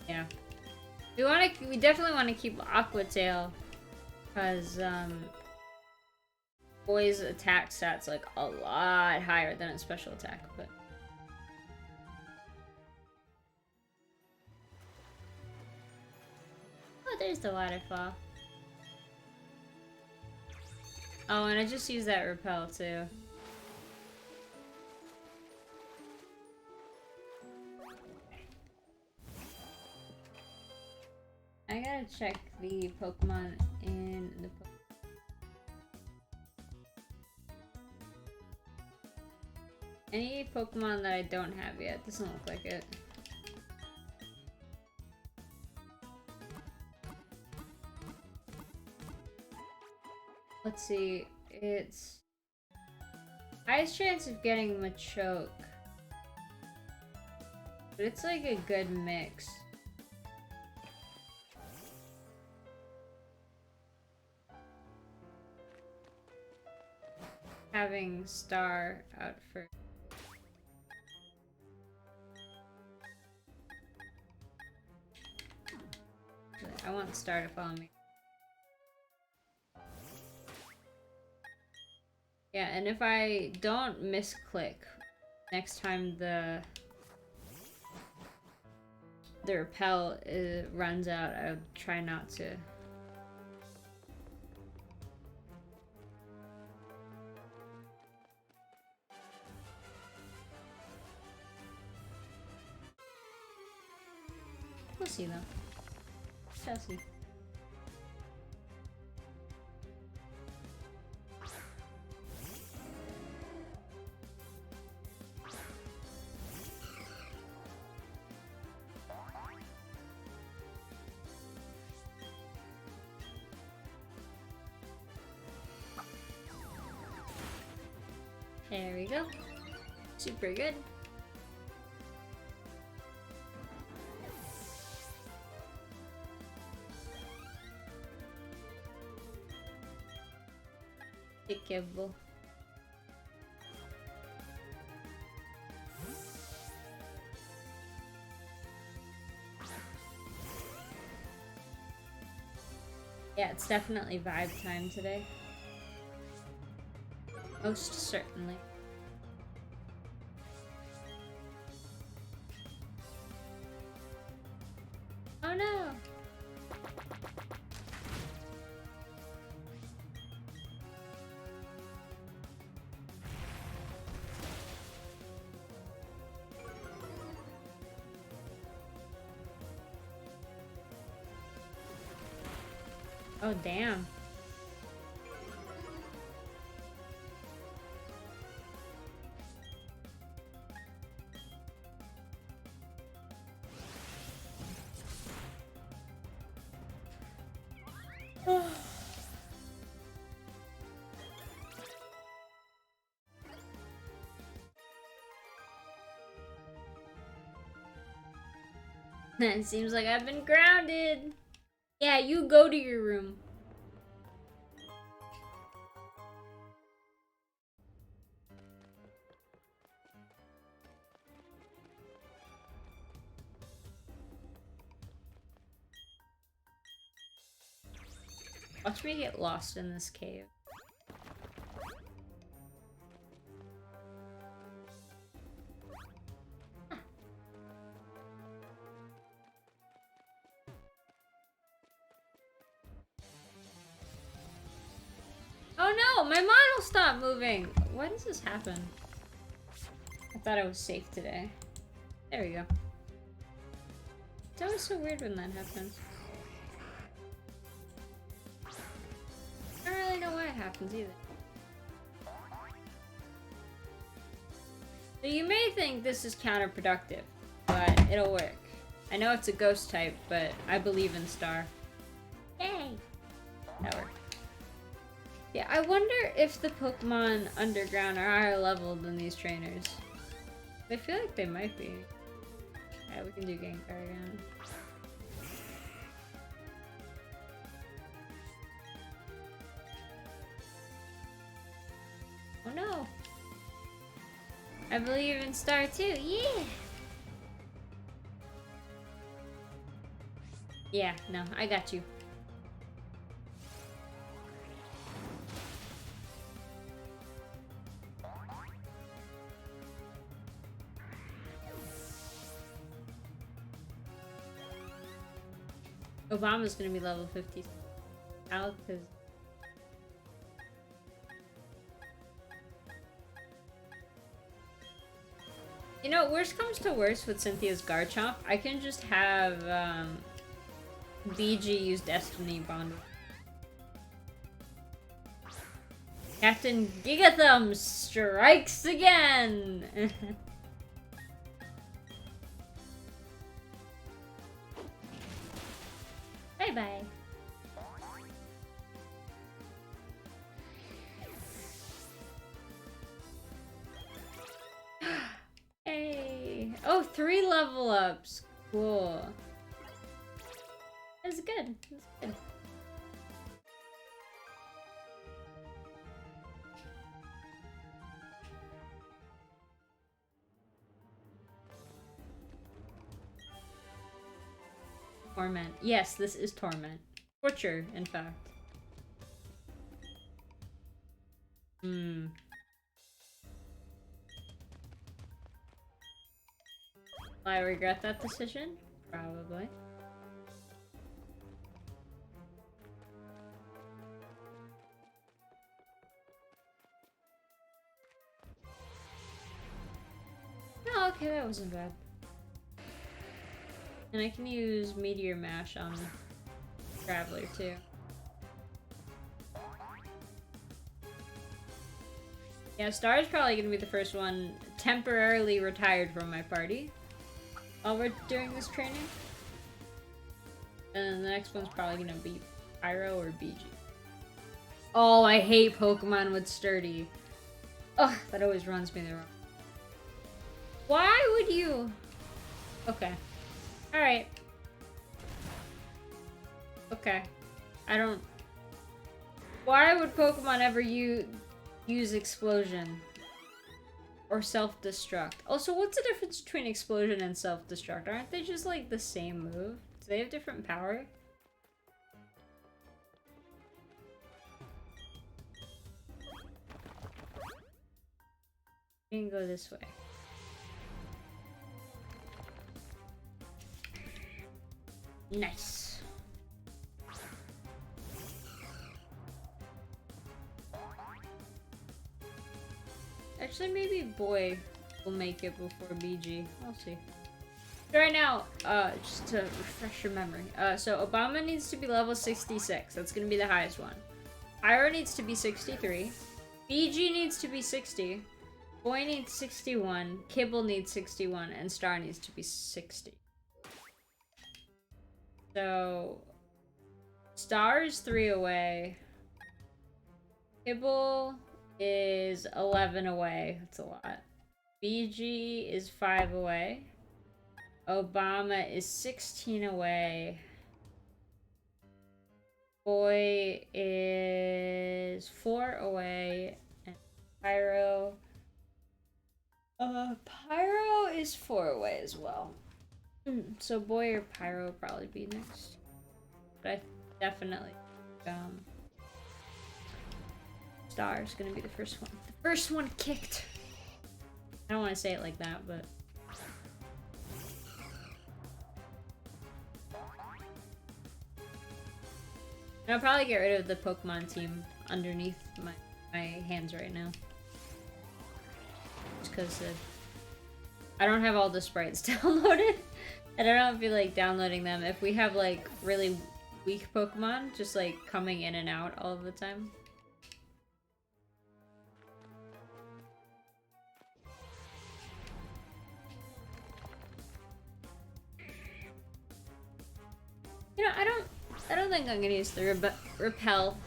Yeah. We definitely want to keep Aqua Tail. Because, Boy's attack stat's like a lot higher than its special attack, but... Oh, there's the waterfall. Oh, and I just used that repel too. I gotta check the Pokemon in the any Pokemon that I don't have yet. Doesn't look like it. Let's see. It's highest chance of getting Machoke, but it's like a good mix. Having Star out first. I want Star to follow me. Yeah, and if I don't misclick next time the repel runs out, I'll try not to. We'll see though. Shall see. There we go. Super good. Pickable. Yeah, it's definitely vibe time today. Most certainly. Oh no! Oh damn. It seems like I've been grounded. Yeah, you go to your room. Watch me get lost in this cave. Oh no, my model stopped moving. Why does this happen? I thought I was safe today. There we go. It's always so weird when that happens. I don't really know why it happens either. So you may think this is counterproductive, but it'll work. I know it's a ghost type, but I believe in Star. Yay! That worked. Yeah, I wonder if the Pokemon underground are higher level than these trainers. I feel like they might be. Yeah, we can do Gengar again. Oh no! I believe in Star too, yeah! Yeah, no, I got you. Obama's gonna be level 50 out because you know, worst comes to worst with Cynthia's Garchomp, I can just have BG use Destiny Bond. Captain Gigathumb strikes again! Bye-bye. Hey! Oh, 3 level ups! Cool. That's good. That's good. Torment. Yes, this is Torment. Torture, in fact. Hmm. Will I regret that decision? Probably. Oh, okay, that wasn't bad. And I can use Meteor Mash on Traveler too. Yeah, Star is probably gonna be the first one temporarily retired from my party while we're doing this training. And then the next one's probably gonna be Pyro or BG. Oh, I hate Pokemon with Sturdy. Ugh, that always runs me the wrong. Why would you? Okay. Alright. Okay. I don't... Why would Pokemon ever use Explosion? Or Self-Destruct? Also, what's the difference between Explosion and Self-Destruct? Aren't they just like the same move? Do they have different power? We can go this way. Nice. Actually, maybe Boy will make it before BG. I'll see. Right now, just to refresh your memory. So Obama needs to be level 66. That's gonna be the highest one. Pyro needs to be 63. BG needs to be 60. Boy needs 61. Kibble needs 61. And Star needs to be 60. So, Star is 3 away. Kibble is 11 away. That's a lot. BG is 5 away. Obama is 16 away. Boy is 4 away. And Pyro... Pyro is 4 away as well. So Boy or Pyro will probably be next. But I definitely star is gonna be the first one. The first one kicked. I don't want to say it like that, but. And I'll probably get rid of the Pokemon team underneath my hands right now. Just because I don't have all the sprites downloaded. And I don't feel like downloading them if we have like really weak Pokemon just like coming in and out all of the time. You know, I don't think I'm gonna use the repel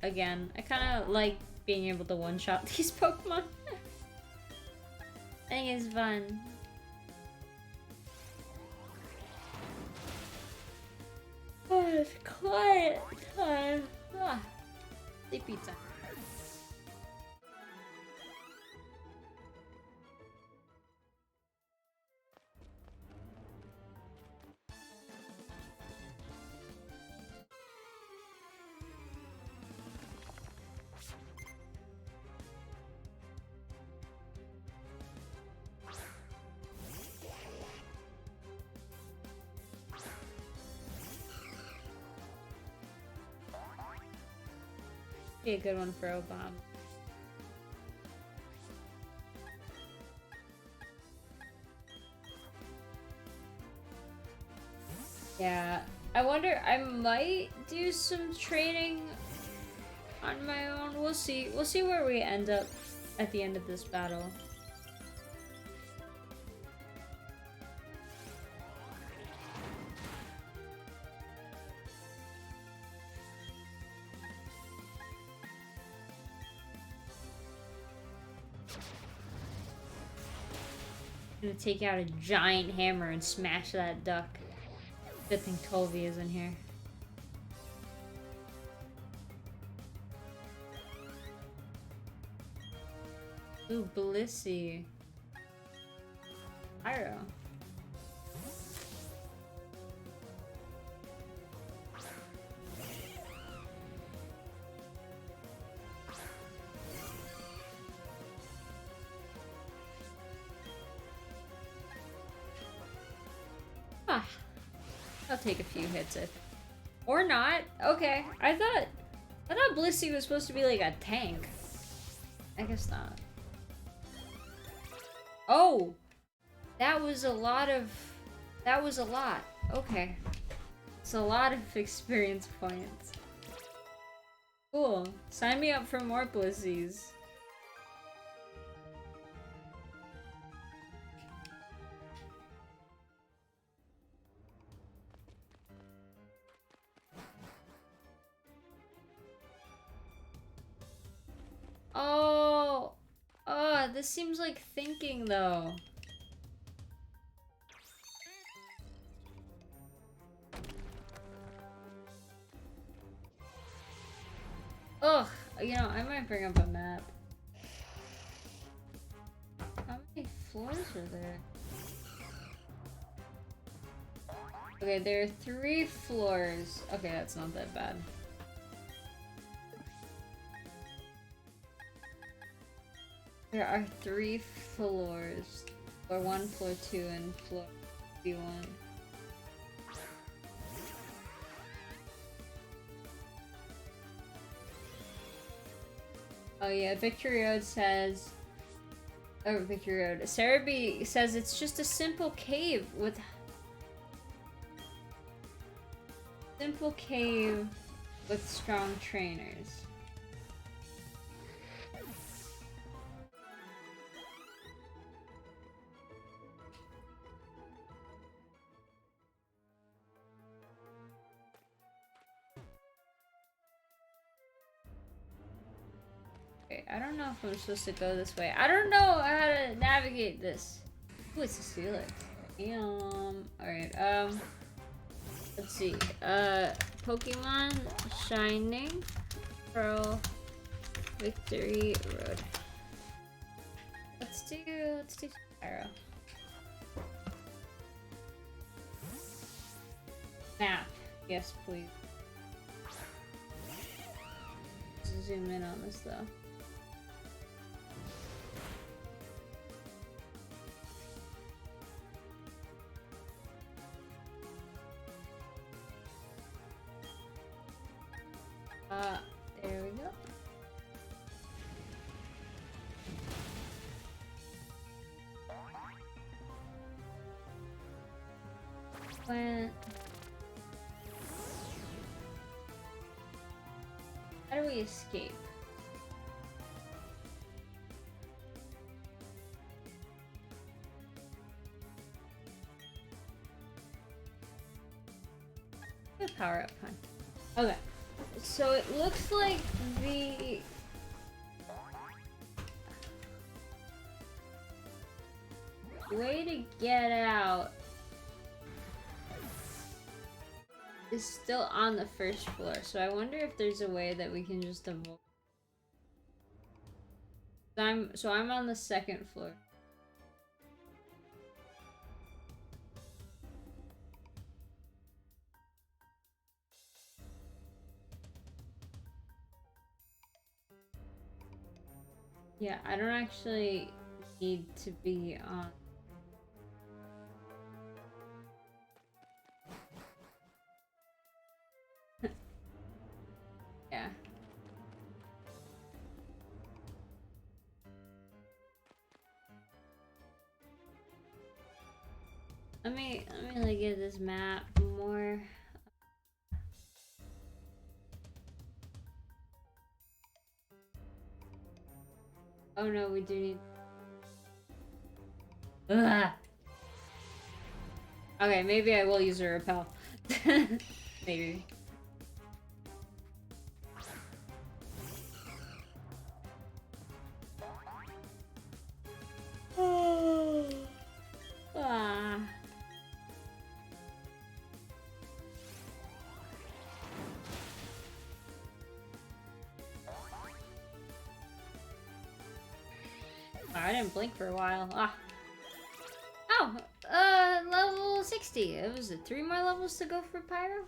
again. I kind of like being able to one-shot these Pokemon. I think it's fun. Oh, it's quiet time. Ah, sleepy time. Be a good one for O-Bomb. Yeah, I wonder, I might do some training on my own. We'll see. We'll see where we end up at the end of this battle. I'm gonna take out a giant hammer and smash that duck. Good thing Tolvi is in here. Ooh, Blissey. Pyro. Ah, I'll take a few hits if, or not. Okay, I thought Blissey was supposed to be like a tank. I guess not. Oh, that was a lot. Okay, it's a lot of experience points. Cool. Sign me up for more Blisseys. Oh, this seems like thinking though. Ugh, you know, I might bring up a map. How many floors are there? Okay, there are 3 floors. Okay, that's not that bad. There are 3 floors. Floor 1, floor 2, and floor B1. Oh yeah, Victory Road says... Oh, Victory Road. Cerebi says it's just a simple cave with... Simple cave with strong trainers. I don't know if I'm supposed to go this way. I don't know how to navigate this. Ooh, it's a Steelix. Alright, let's see. Pokemon Shining Pearl Victory Road. Let's do Pyro. Map. Yes, please. Zoom in on this though. There we go. When... How do we escape? Power up, huh? Okay. So it looks like the way to get out is still on the first floor. So I wonder if there's a way that we can just avoid. I'm on the second floor. Yeah, I don't actually need to be on. Yeah. Let me like get this map more. Oh no, we do need. Ugh. Okay, maybe I will use a repel. Maybe. Ah. I didn't blink for a while. Ah. Oh, level 60. It was 3 more levels to go for Pyro?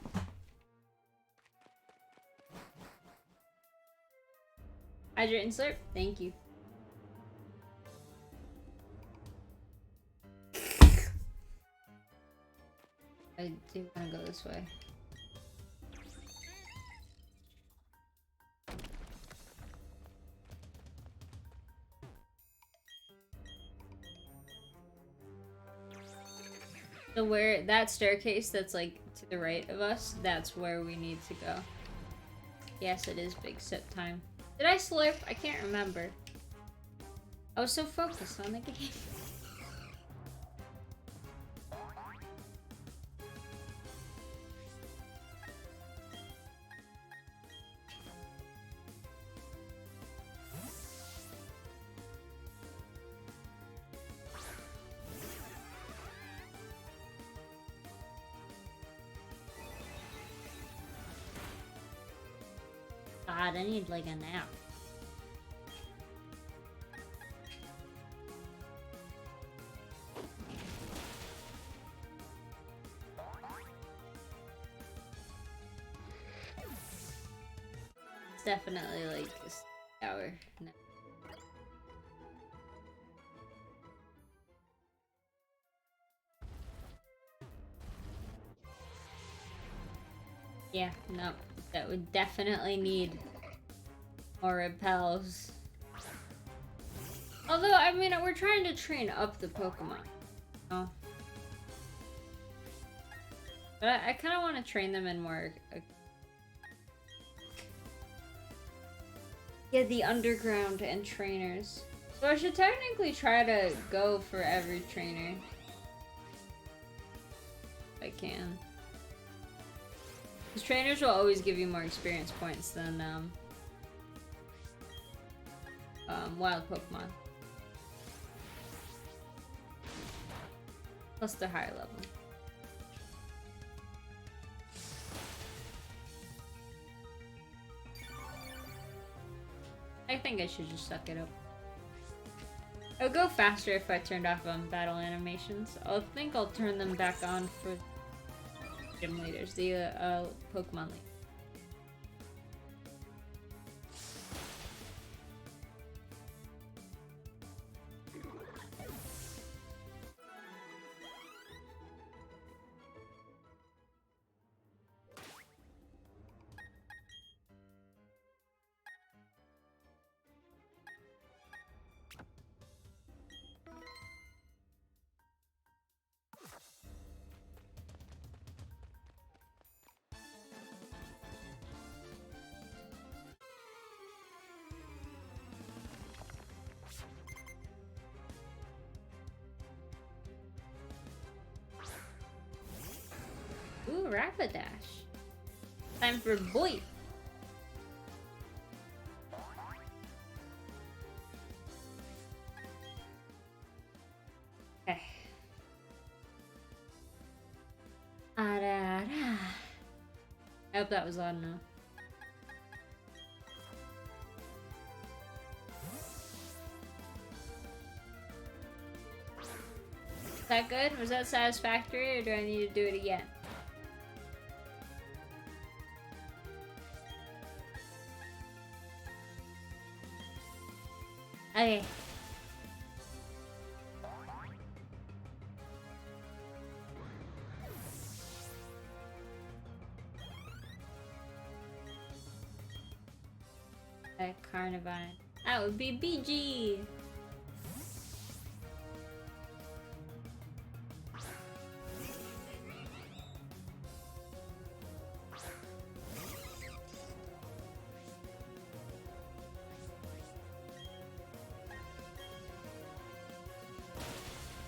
Hydrate and slurp. Thank you. I do want to go this way. So where that staircase that's like to the right of us, that's where we need to go. Yes, it is big sip time. Did I slurp? I can't remember. I was so focused on the game. God, I need like a nap. It's definitely like a hour. No. Yeah, no. That would definitely need more repels. Although, I mean, we're trying to train up the Pokemon. Oh. But I kind of want to train them in more... Yeah, the underground and trainers. So I should technically try to go for every trainer. If I can. Because trainers will always give you more experience points than wild Pokemon. Plus they're higher level. I think I should just suck it up. It would go faster if I turned off battle animations. I think I'll turn them back on for gym leaders, the Pokemon league. Ooh, Rapidash. Time for boy. Okay. I hope that was loud enough. Is that good? Was that satisfactory, or do I need to do it again? Okay. Carnivine. That would be BG!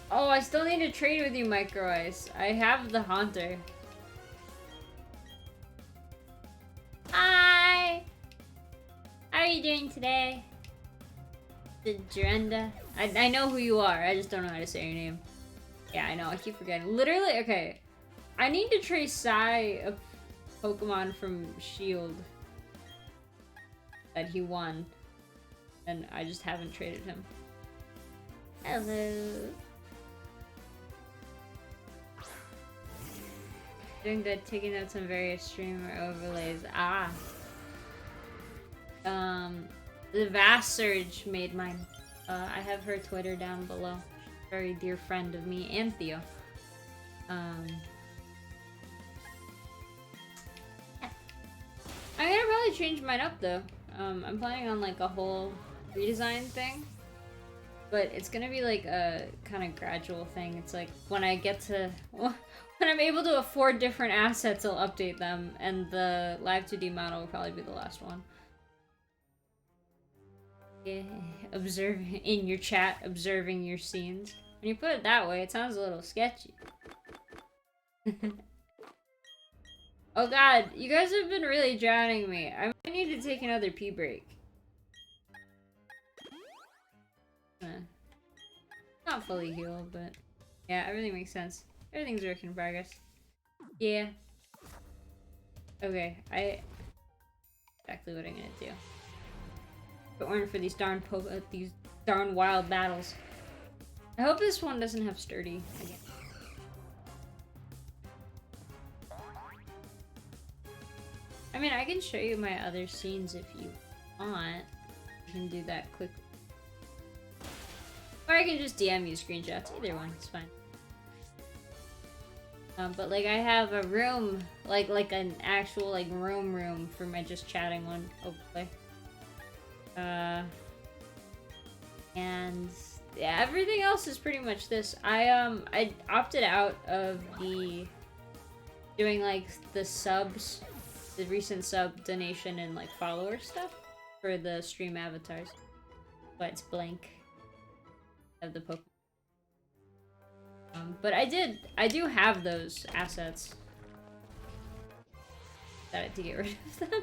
Oh, I still need to trade with you, Micro Ice. I have the Haunter. Hi! How are you doing today? The Drenda? I know who you are, I just don't know how to say your name. Yeah, I know, I keep forgetting. Literally, okay. I need to trade Sai a Pokemon from Shield that he won. And I just haven't traded him. Hello. Doing good, taking notes on various streamer overlays. Ah. The Vast Surge made mine. I have her Twitter down below. She's a very dear friend of me and Theo. I'm gonna probably change mine up though. I'm planning on like a whole redesign thing. But it's gonna be like a kind of gradual thing. It's like when I get to... When I'm able to afford different assets, I'll update them. And the Live 2D model will probably be the last one. Yeah, observing in your chat, observing your scenes. When you put it that way, it sounds a little sketchy. Oh god, you guys have been really drowning me. I might need to take another pee break. Not fully healed, but yeah, everything makes sense. Everything's work in progress. Yeah. Okay, exactly what I'm gonna do. If it weren't for these darn wild battles. I hope this one doesn't have sturdy again. I mean, I can show you my other scenes if you want. I can do that quickly. Or I can just DM you screenshots. Either one, it's fine. But like I have a room, like an actual like room for my just chatting one. Hopefully. And yeah, everything else is pretty much this. I opted out of the doing like the subs, the recent sub donation and like follower stuff for the stream avatars. But it's blank. Of the Pokemon. But I do have those assets. Decided to get rid of them.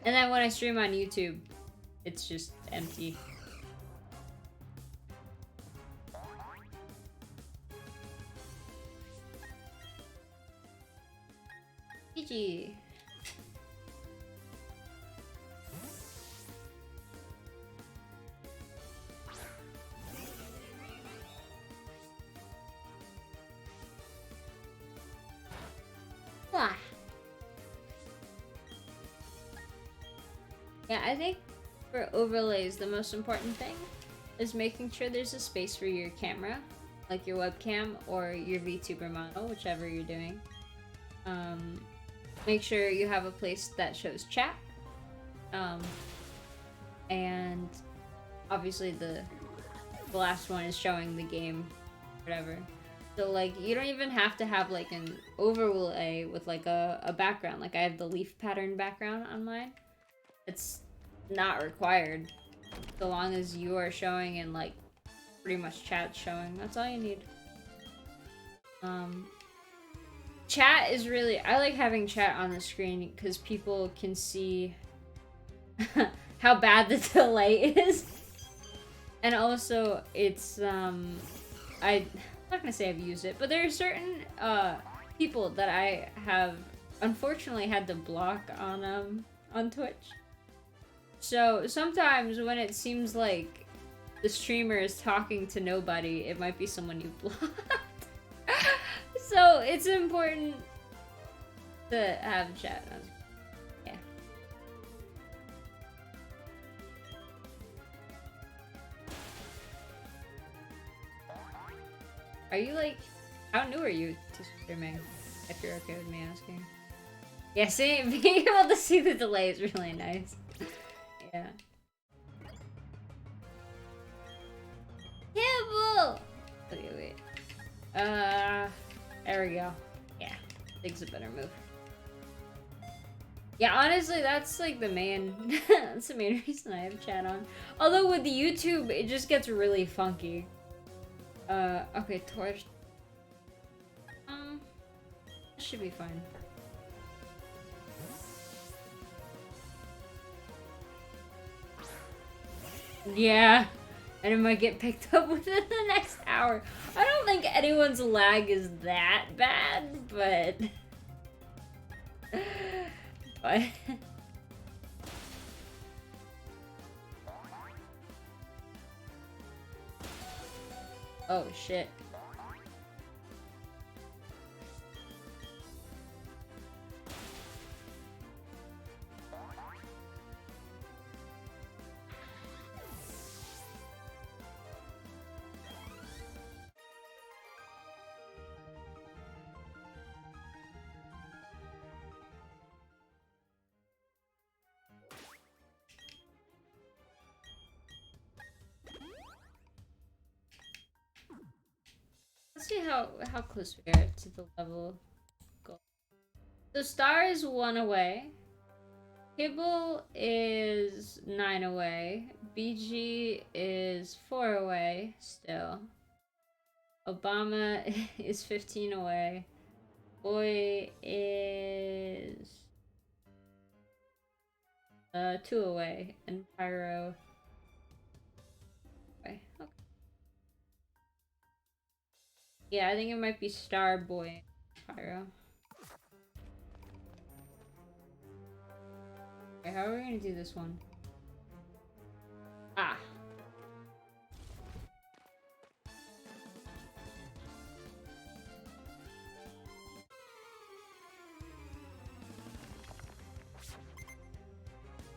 And then when I stream on YouTube, it's just empty. GG. Yeah, I think for overlays, the most important thing is making sure there's a space for your camera, like your webcam or your VTuber model, whichever you're doing. Make sure you have a place that shows chat. And obviously the last one is showing the game, whatever. So like, you don't even have to have like an overlay with like a background. Like I have the leaf pattern background on mine. It's not required. So long as you are showing and like pretty much chat showing. That's all you need. Chat is really... I like having chat on the screen because people can see how bad the delay is. And also, it's, I'm not gonna say I've used it, but there are certain, people that I have unfortunately had to block on Twitch. So, sometimes when it seems like the streamer is talking to nobody, it might be someone you blocked. So, it's important to have chat. Yeah. Are you like... How new are you to streaming? If you're okay with me asking. Yeah, see, being able to see the delay is really nice. Yeah. Kibble! Okay, wait. There we go. Yeah, I think it's a better move. Yeah, honestly, that's like the main, that's the main reason I have chat on. Although with the YouTube, it just gets really funky. Okay, torch. Should be fine. Yeah, and it might get picked up within the next hour. I don't think anyone's lag is that bad, but... but... oh, shit. Let's see how close we are to the level goal. So Star is 1 away. Kibble is 9 away. BG is 4 away still. Obama is 15 away. Boy is 2 away. And Pyro... okay. Yeah, I think it might be Star, Boy, and Pyro. Okay, how are we gonna do this one? Ah.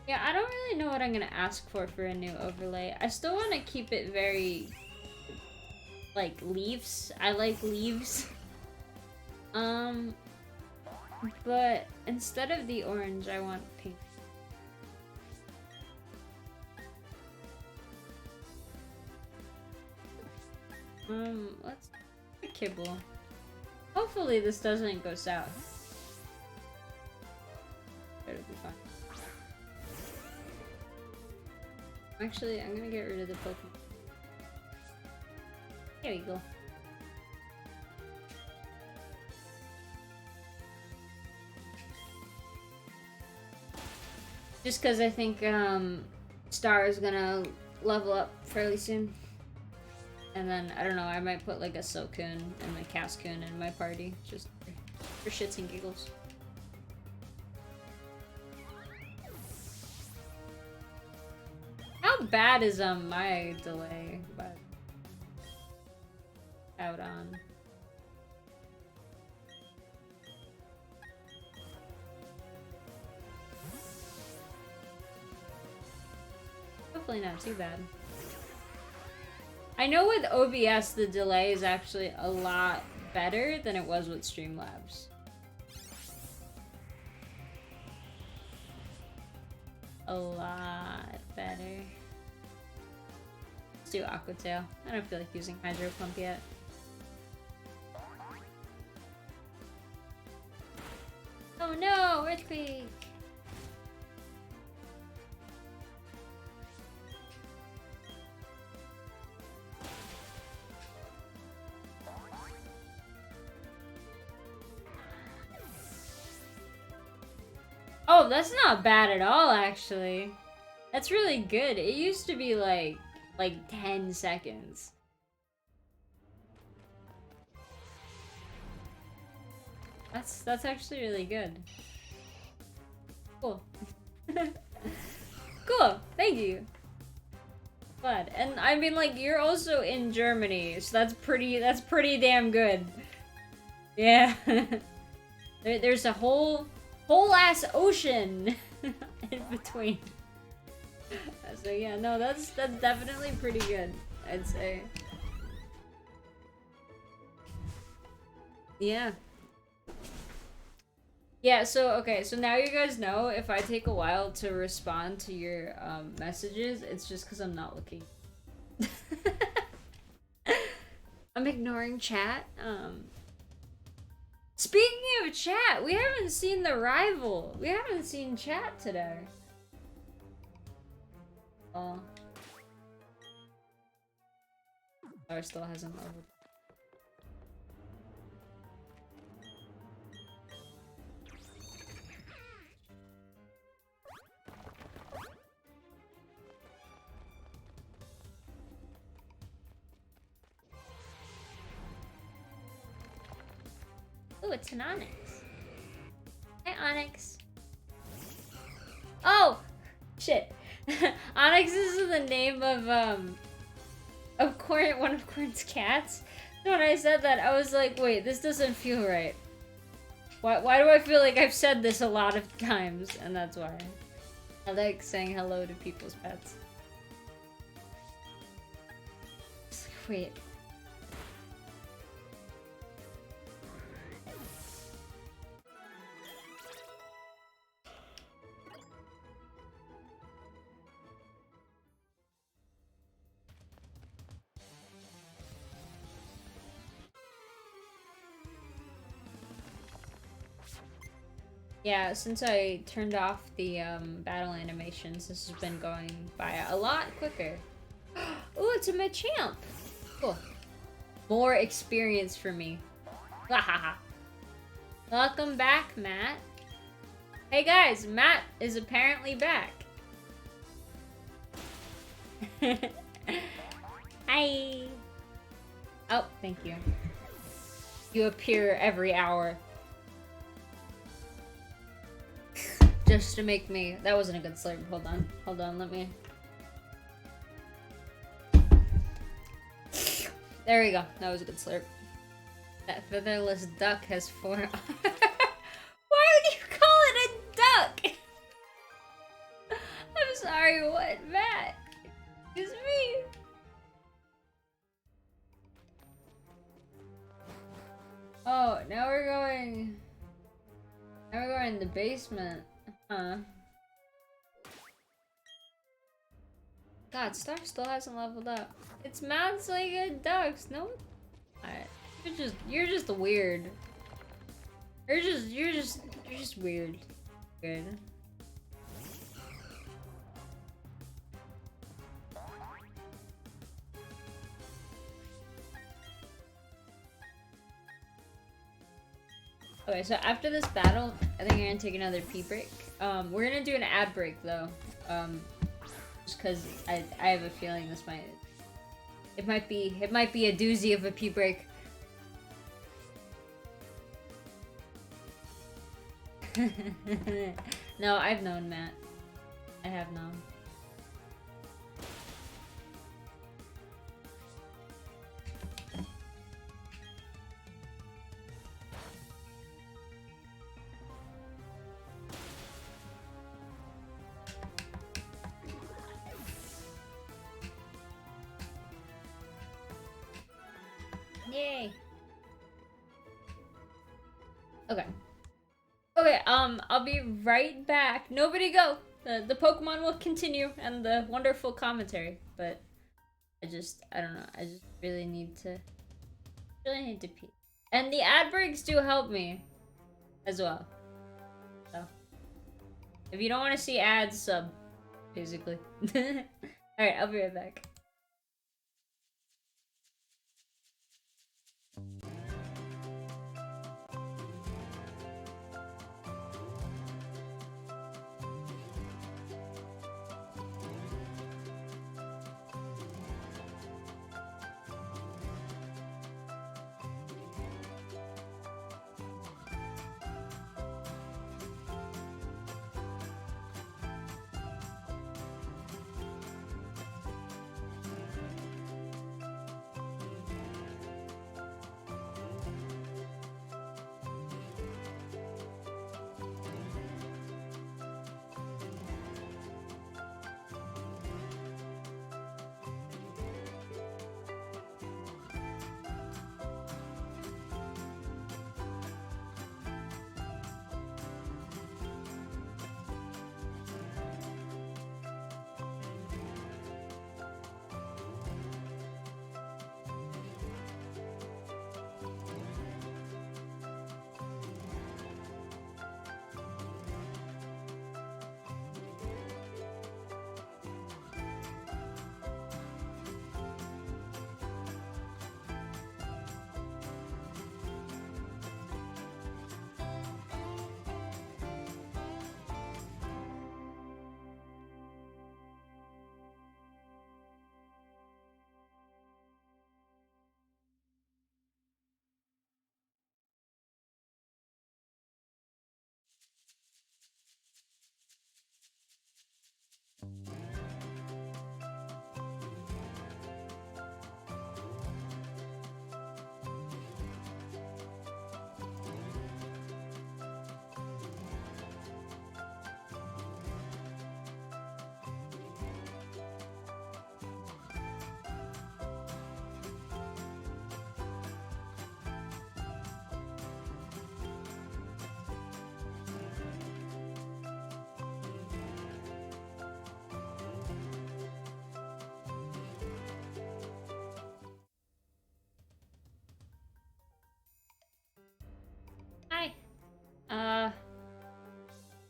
Yeah, I don't really know what I'm gonna ask for a new overlay. I still want to keep it very... like, leaves. I like leaves. But instead of the orange, I want pink. Let's kibble. Hopefully this doesn't go south. It'll be fine. Actually, I'm gonna get rid of the Pokemon. There we go. Just because I think Star is gonna level up fairly soon. And then, I don't know, I might put like a Silcoon and a Cascoon in my party. Just for shits and giggles. How bad is my delay? But out on. Hopefully not too bad. I know with OBS the delay is actually a lot better than it was with Streamlabs. A lot better. Let's do Aqua Tail. I don't feel like using Hydro Pump yet. Oh no, earthquake! Oh, that's not bad at all, actually. That's really good. It used to be like 10 seconds. That's actually really good. Cool. Cool. Thank you. Glad. And I mean, like, you're also in Germany, so that's pretty damn good. Yeah. There's a whole ass ocean in between. So yeah, no, that's definitely pretty good, I'd say. Yeah. Yeah, so okay, so now you guys know if I take a while to respond to your messages, it's just because I'm not looking. I'm ignoring chat. Speaking of chat, we haven't seen the rival. We haven't seen chat today. Oh. Or still hasn't leveled. Oh, it's an Onyx. Hi, Onyx. Oh! Shit. Onyx is the name of one of Corn's cats. So when I said that, I was like, wait, this doesn't feel right. Why do I feel like I've said this a lot of times? And that's why. I like saying hello to people's pets. Wait. Yeah, since I turned off the battle animations, this has been going by a lot quicker. Ooh, it's a Machamp! Cool. More experience for me. Wahaha. Welcome back, Matt. Hey guys, Matt is apparently back. Hi. Oh, thank you. You appear every hour. Just to make me... That wasn't a good slurp. Hold on, let me... There we go. That was a good slurp. That featherless duck has 4... Why would you call it a duck? I'm sorry, what? Matt? Excuse me? Oh, now we're going... Now we're going in the basement. Huh. God, Star still hasn't leveled up. It's Matt's like a ducks. No, you're just weird. You're just weird. Good. Okay, so after this battle, I think I'm gonna take another pee break. We're gonna do an ad break though. Just because I have a feeling this might be a doozy of a pee break. No, I've known Matt. I have known. Yay. Okay. Okay, I'll be right back. Nobody go! The Pokemon will continue and the wonderful commentary, but I don't know, I just really need to pee. And the ad breaks do help me as well. So, if you don't want to see ads, sub, basically. Alright, I'll be right back.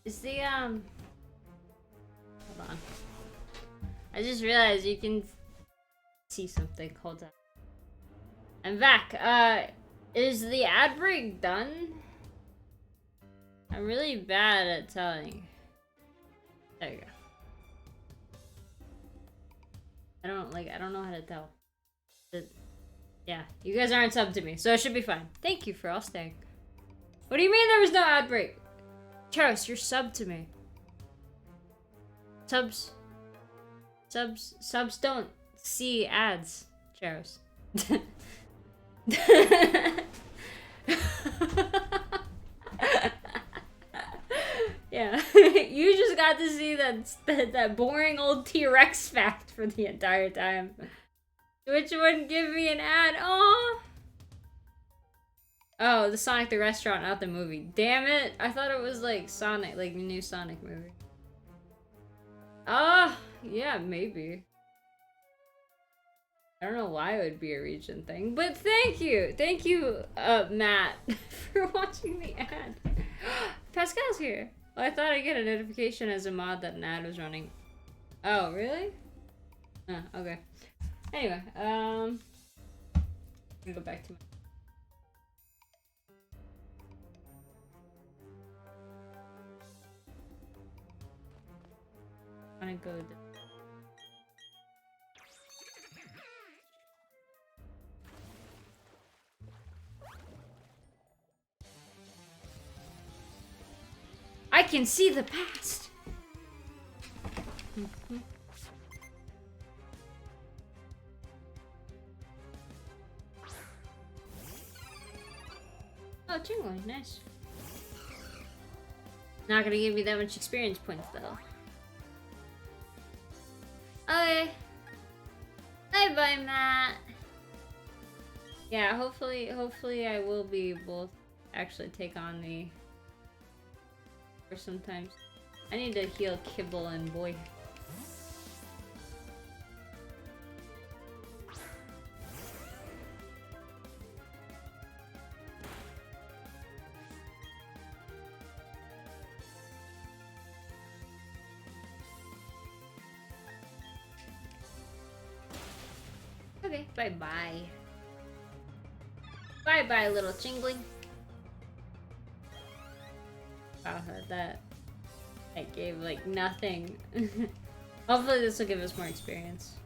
Is the, hold on. I just realized you can see something. Hold on. I'm back. Is the ad break done? I'm really bad at telling. There you go. I don't know how to tell. Yeah, you guys aren't subbed to me, so it should be fine. Thank you for all staying. What do you mean there was no ad break? Charos, you're subbed to me. Subs don't see ads, Charos. Yeah, you just got to see that boring old T-Rex fact for the entire time. Which wouldn't give me an ad. Oh, the Sonic the Restaurant, not the movie. Damn it! I thought it was like Sonic, like the new Sonic movie. Yeah, maybe. I don't know why it would be a region thing, but thank you, Matt, for watching the ad. Pascal's here. Well, I thought I'd get a notification as a mod that an ad was running. Oh, really? Oh, okay. Anyway, I'm gonna go back to my... I'm gonna go... I can see the past! Oh, Jingle, nice. Not gonna give me that much experience points, though. Okay. Bye-bye, Matt. Yeah, hopefully I will be able to actually take on the... Or sometimes. I need to heal Kibble and Boy. Okay, bye-bye. Bye-bye, little Chingling. Wow, that gave, like, nothing. Hopefully this will give us more experience.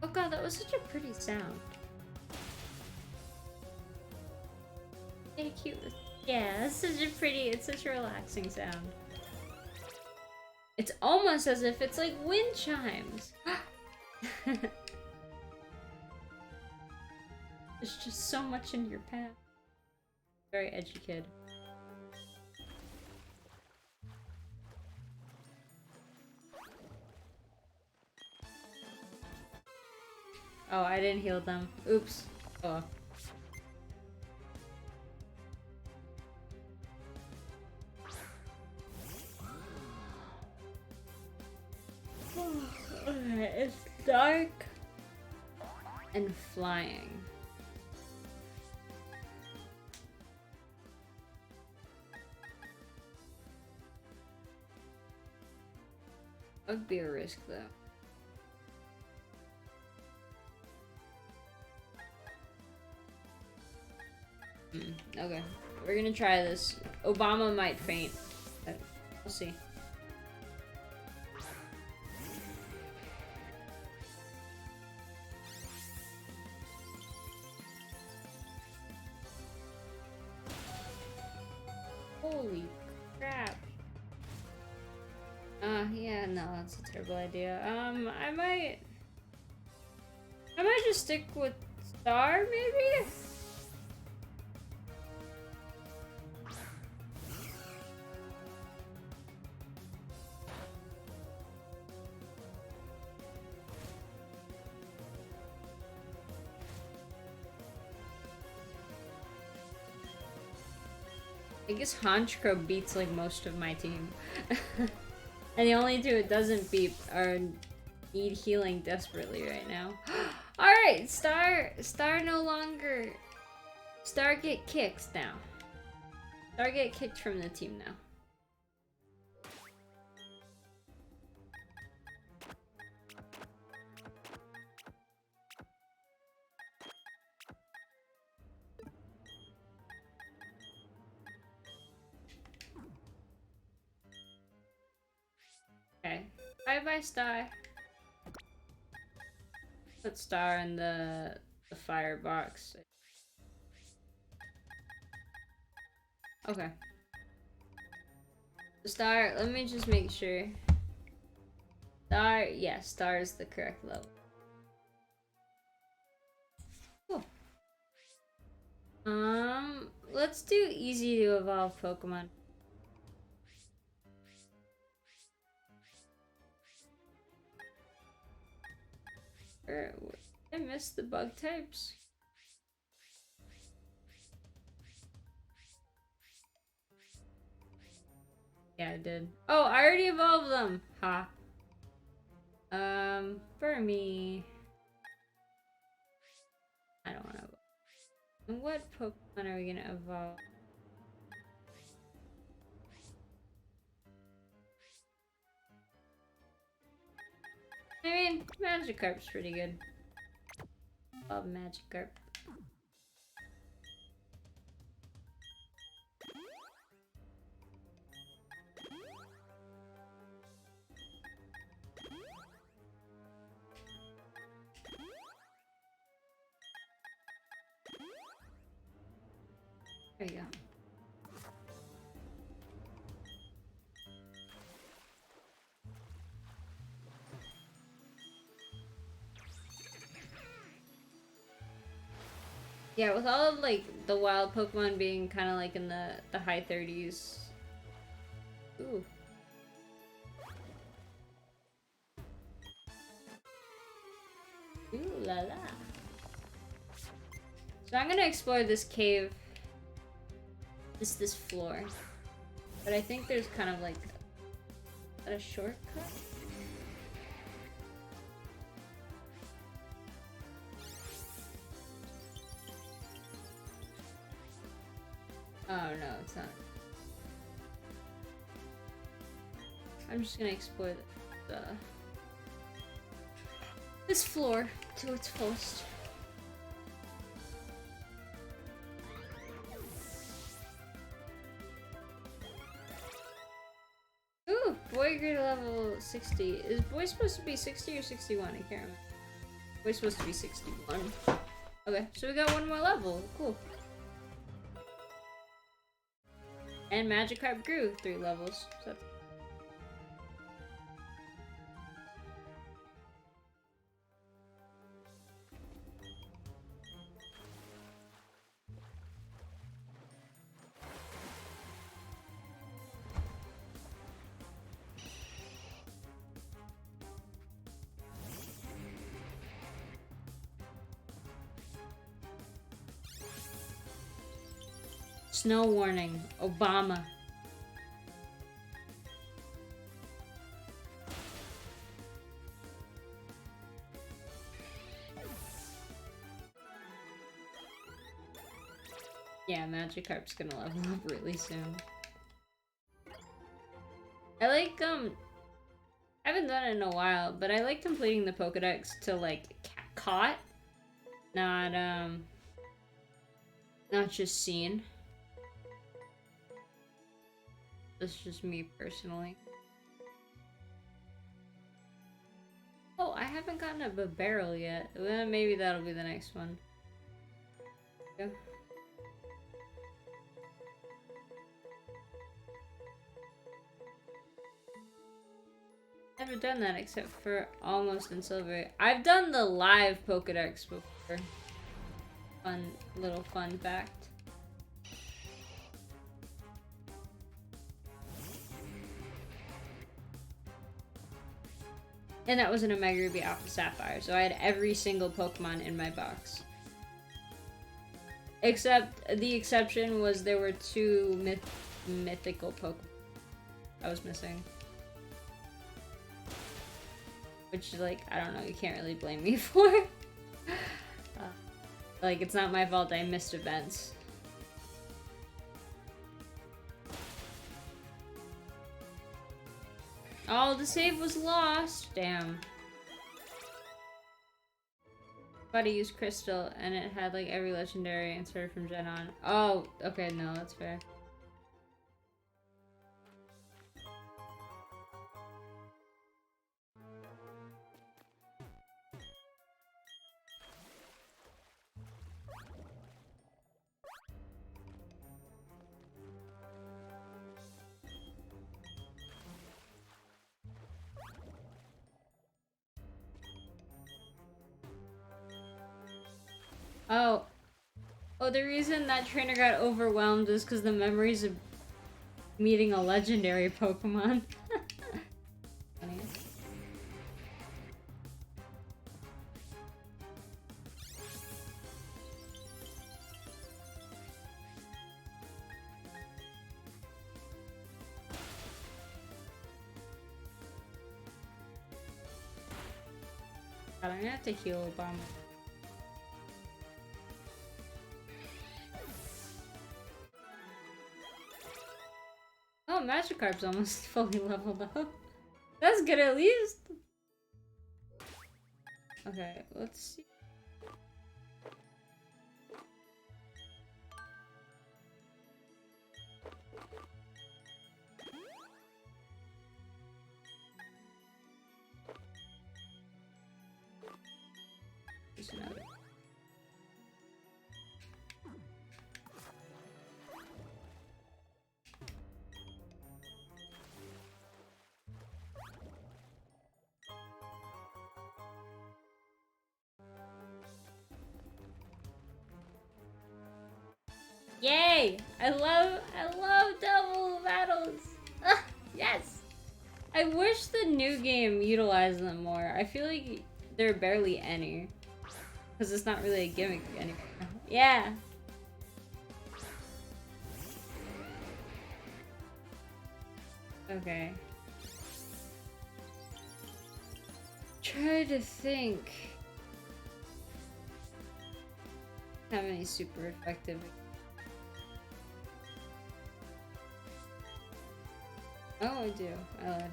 Oh god, that was such a pretty sound. Thank you. Yeah, it's such a relaxing sound. It's almost as if it's like wind chimes. There's just so much in your path. Very edgy kid. Oh, I didn't heal them. Oops. Oh. Okay, it's dark and flying. That would be a risk, though. Okay, we're gonna try this. Obama might faint, but we'll see. Holy crap. Yeah, no, that's a terrible idea. I might just stick with Star, maybe? I guess Honchcrow beats like most of my team. And the only two it doesn't beat are need healing desperately right now. Alright, Star no longer... Star get kicks now. Star get kicked from the team now. Okay. Bye-bye, Star. Put Star in the firebox. Okay. Star, let me just make sure. Star, yeah, Star is the correct level. Cool. Let's do easy to evolve Pokemon. I missed the bug types. Yeah, I did. Oh, I already evolved them. Ha. For me, I don't want to evolve. And what Pokemon are we gonna evolve? I mean, Magikarp's pretty good. Love Magikarp. There you go. Yeah, with all of, like, the wild Pokemon being kind of like in the high 30s. Ooh. Ooh la la. So I'm gonna explore this cave. This floor. But I think there's kind of like a shortcut. Oh no, it's not. I'm just gonna explore this floor to its fullest. Ooh, boy grew to level 60. Is boy supposed to be 60 or 61? I can't remember. Boy's supposed to be 61. Okay, so we got one more level. Cool. And Magikarp grew 3 levels. So that's snow warning. Obama. Yeah, Magikarp's gonna level up really soon. I like, I haven't done it in a while, but I like completing the Pokedex to, like, caught. Not just seen. That's just me personally. Oh, I haven't gotten a barrel yet. Well, maybe that'll be the next one. Yeah. Never done that except for almost in silver. I've done the live Pokedex before. Little fun fact. And that was an Omega Ruby Alpha Sapphire, so I had every single Pokemon in my box. Except, the exception was there were 2 mythical Pokemon I was missing. Which, like, I don't know, you can't really blame me for. Like, it's not my fault I missed events. Oh, the save was lost. Damn. But I used Crystal, and it had like every legendary inserted from Gen on. Oh, okay, no, that's fair. Oh. Oh, the reason that trainer got overwhelmed is because the memories of meeting a legendary Pokemon. Funny. God, I'm gonna have to heal Obama. Oh, Magikarp's almost fully leveled up. That's good at least. Okay, let's see. Just another. Yay! I love double battles. Ugh, yes. I wish the new game utilized them more. I feel like there are barely any, because it's not really a gimmick anymore. Yeah. Okay. Try to think. How many super effective? Oh, I do. I lied.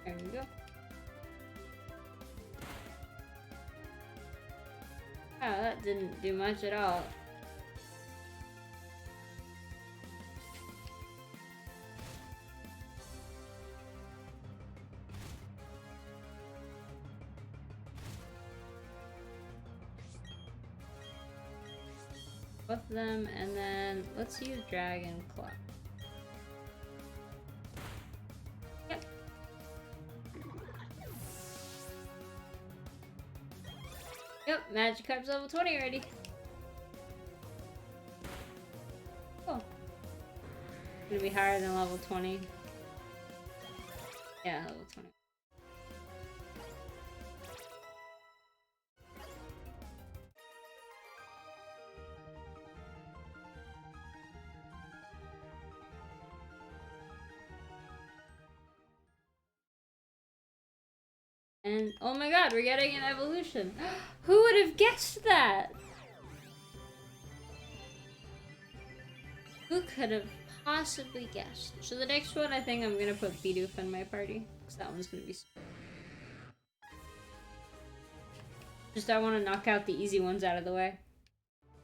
There we go. Oh, that didn't do much at all. Both of them, and then let's use Dragon Claw. Yep. Yep, Magikarp's level 20 already. Cool. Gonna be higher than level 20. Yeah, level 20. And oh my god, we're getting an evolution. Who would have guessed that? Who could have possibly guessed? So the next one, I think I'm gonna put Bidoof in my party, because that one's gonna be... Just I want to knock out the easy ones out of the way.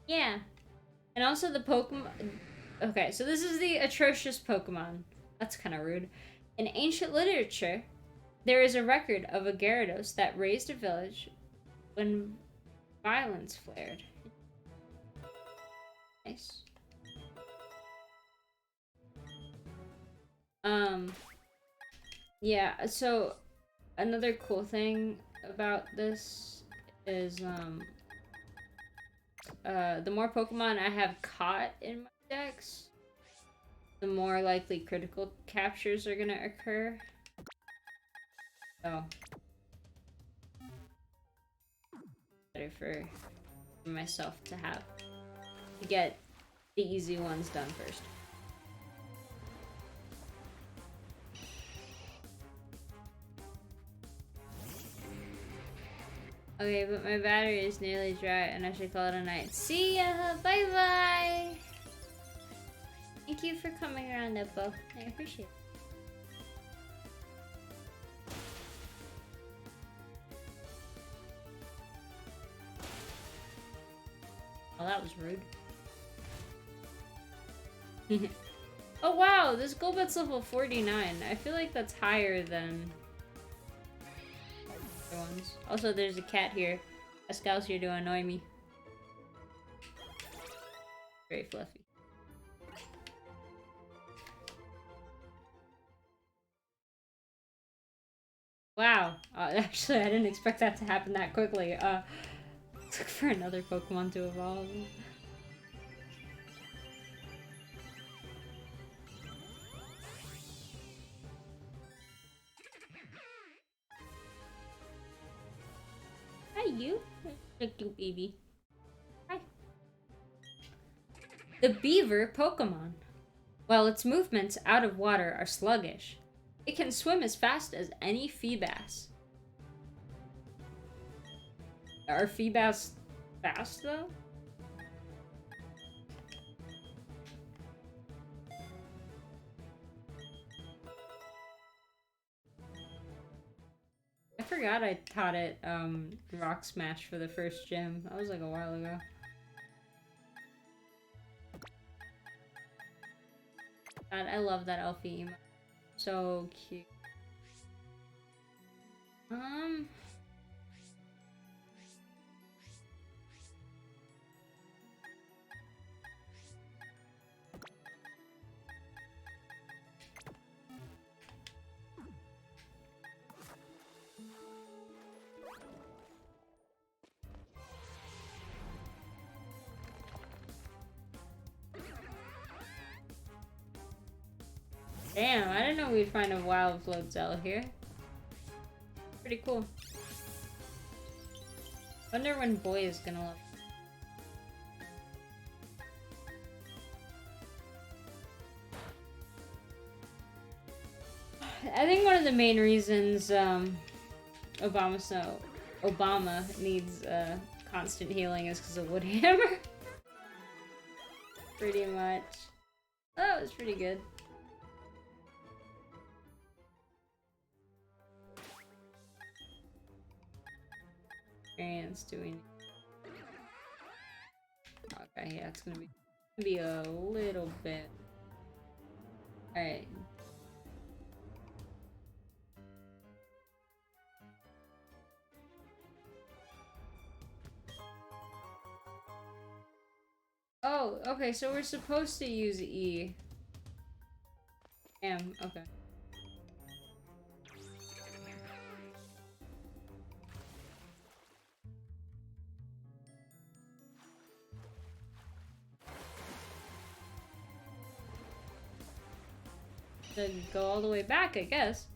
Yeah. And also the Pokemon... Okay, so this is the atrocious Pokemon. That's kind of rude. In ancient literature, there is a record of a Gyarados that raised a village when violence flared. Nice. Yeah, so another cool thing about this is, the more Pokemon I have caught in my decks, the more likely critical captures are gonna occur. So, better for myself to have, to get the easy ones done first. Okay, but my battery is nearly dry and I should call it a night. See ya! Bye bye! Thank you you for coming around, Nippo. I appreciate it. Oh, that was rude. Oh wow, this Golbat's level 49. I feel like that's higher than other ones. Also, there's a cat here. Pascal's here to annoy me. Very fluffy. Wow. Actually, I didn't expect that to happen that quickly. Let's look for another Pokemon to evolve. Hi, you. Look, you baby. Hi. The beaver Pokemon. While its movements out of water are sluggish, it can swim as fast as any Feebas. Are Feebas fast, though? I forgot I taught it Rock Smash for the first gym. That was like a while ago. God, I love that Elfie emote. So cute. Damn, I didn't know we'd find a wild Floatzel here. Pretty cool. Wonder when Boy is gonna look. I think one of the main reasons Obama needs constant healing is because of Woodhammer. Pretty much. Oh, that was pretty good. Experience doing. Okay, yeah, it's gonna be a little bit. All right. Oh, okay, so we're supposed to use E. Damn, okay. To go all the way back, I guess.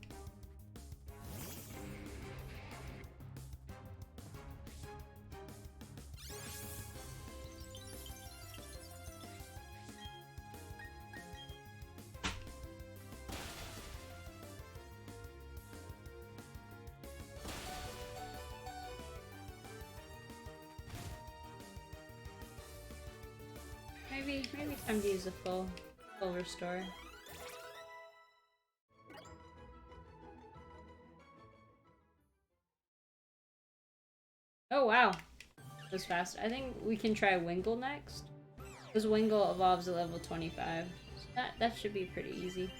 Maybe time to use a full restore. Oh wow, that was fast. I think we can try Wingull next, because Wingull evolves at level 25. So that should be pretty easy.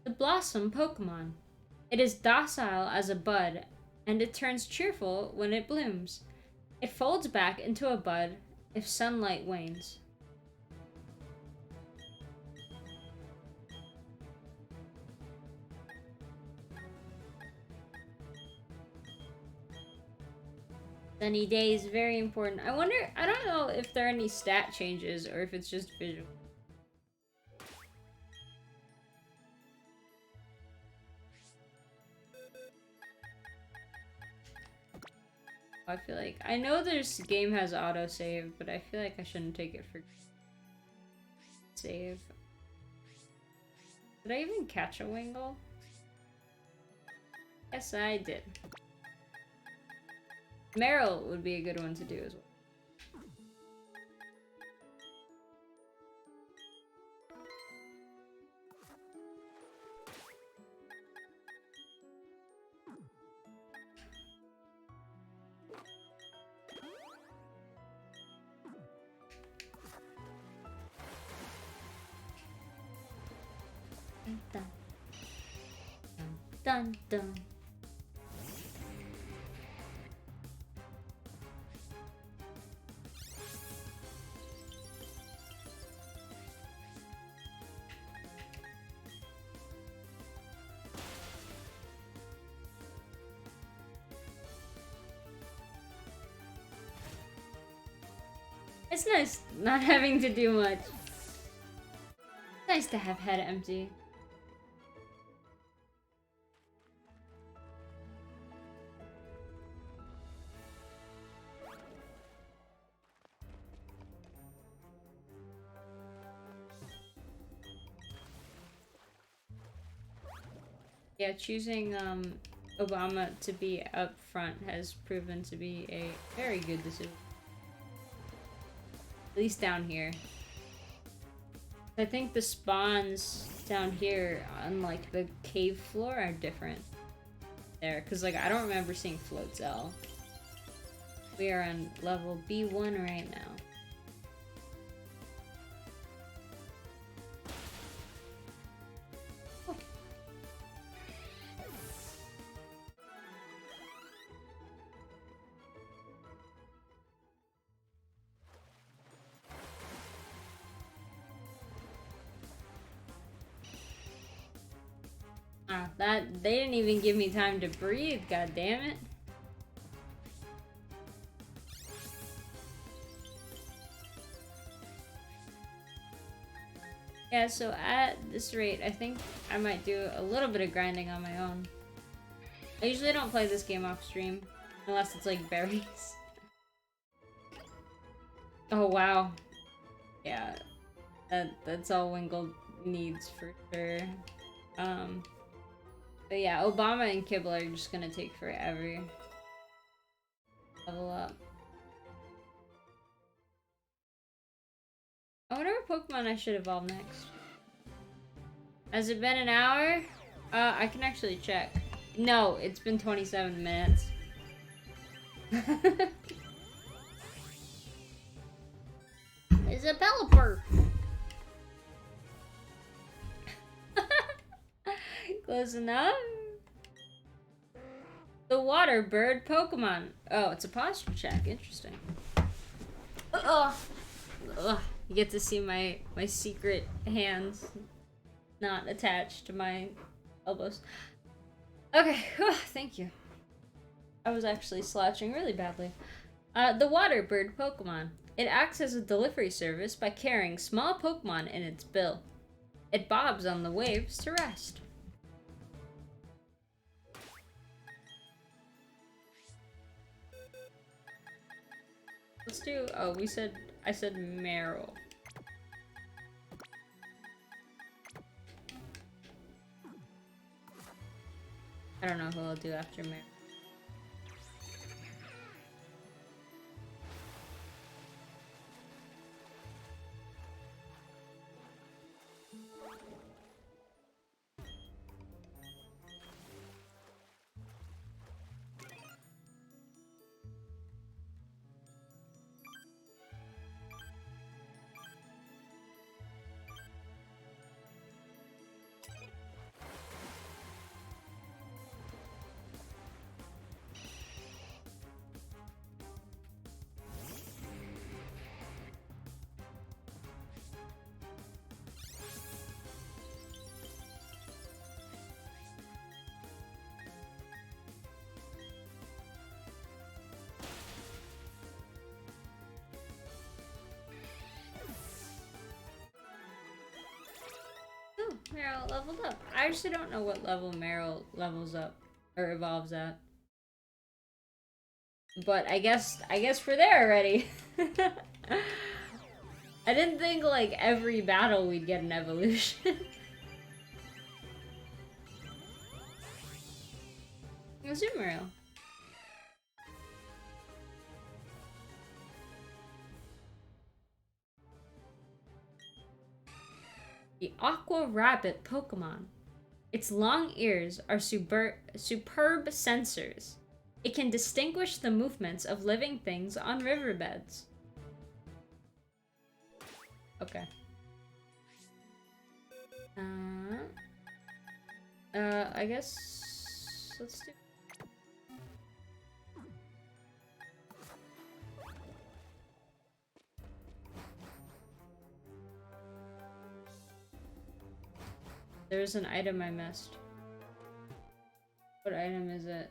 The Blossom Pokemon. It is docile as a bud, and it turns cheerful when it blooms. It folds back into a bud if sunlight wanes. Sunny days, very important. I don't know if there are any stat changes or if it's just visual. I feel like I know this game has autosave, but I feel like I shouldn't take it for save. Did I even catch a Wingull? Yes, I did. Meryl would be a good one to do as well. Dun, dun, dun, dun. It's nice not having to do much. Nice to have head empty. Yeah, choosing Obama to be up front has proven to be a very good decision. At least down here. I think the spawns down here on like the cave floor are different there, because like I don't remember seeing Floatzel. We are on level B1 right now. That they didn't even give me time to breathe, god damn it. Yeah, so at this rate, I think I might do a little bit of grinding on my own. I usually don't play this game off stream, unless it's like berries. Oh wow. Yeah, that's all Wingull needs for sure. But yeah, Obama and Kibble are just gonna take forever. Level up. I wonder what Pokemon I should evolve next. Has it been an hour? I can actually check. No, it's been 27 minutes. It's a Pelipper! Close enough. The water bird Pokemon. Oh, it's a posture check. Interesting. Ugh. Ugh. You get to see my secret hands not attached to my elbows. Okay. Thank you. I was actually slouching really badly. The water bird Pokemon. It acts as a delivery service by carrying small Pokemon in its bill. It bobs on the waves to rest. Let's do, oh, I said Meryl. I don't know who I'll do after Meryl. Oh, Meryl leveled up. I actually don't know what level Meryl levels up or evolves at. But I guess we're there already. I didn't think like every battle we'd get an evolution. Azumarill. The Aqua Rabbit Pokemon. Its long ears are superb sensors. It can distinguish the movements of living things on riverbeds. Okay. I guess let's do. There's an item I missed. What item is it?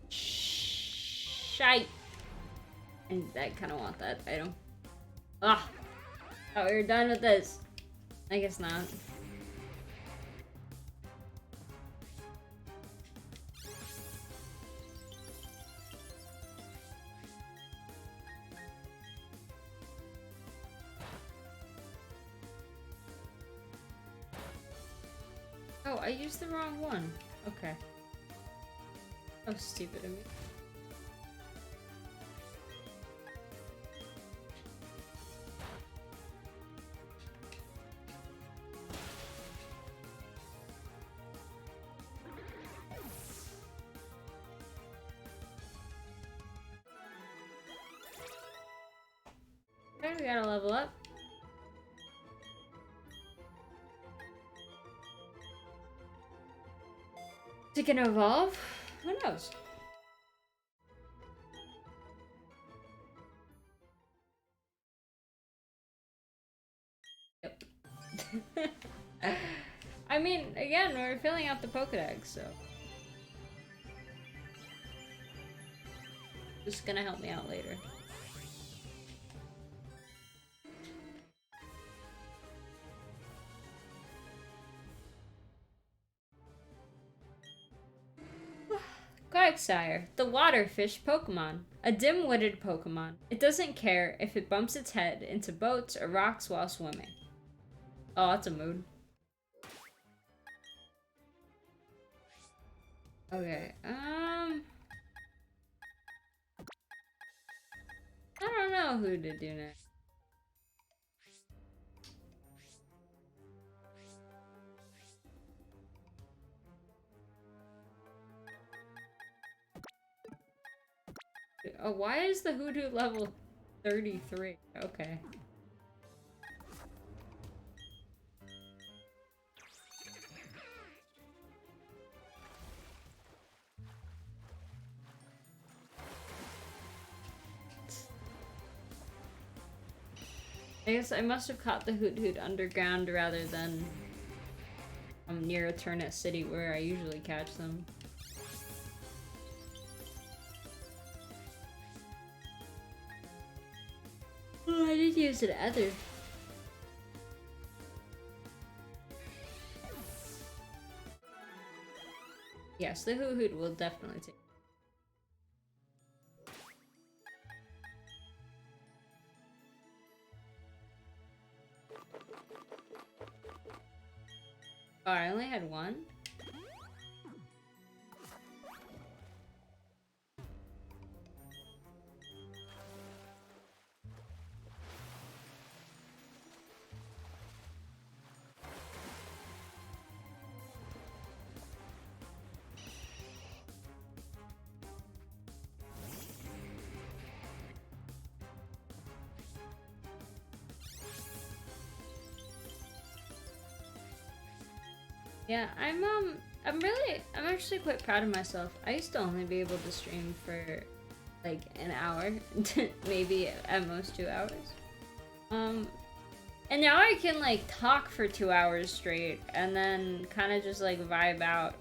Shite. And I kind of want that item. Ah! Oh, we're done with this. I guess not. Oh, I used the wrong one. Okay. How stupid of me. Okay, we gotta level up. Is it gonna evolve? Who knows? Yep. I mean, again, we're filling out the Pokédex, so. Just gonna help me out later. Quagsire, the waterfish Pokemon. A dim-witted Pokemon. It doesn't care if it bumps its head into boats or rocks while swimming. Oh, that's a mood. Okay, I don't know who to do next. Oh, why is the Hoodoo level 33? Okay. I guess I must have caught the Hoot underground rather than near Eternate City where I usually catch them. Oh, I did use it other. Yes, the Hoot will definitely take. Oh, I only had one? Yeah, I'm actually quite proud of myself. I used to only be able to stream for like an hour, maybe at most 2 hours. And now I can like talk for 2 hours straight and then kind of just like vibe out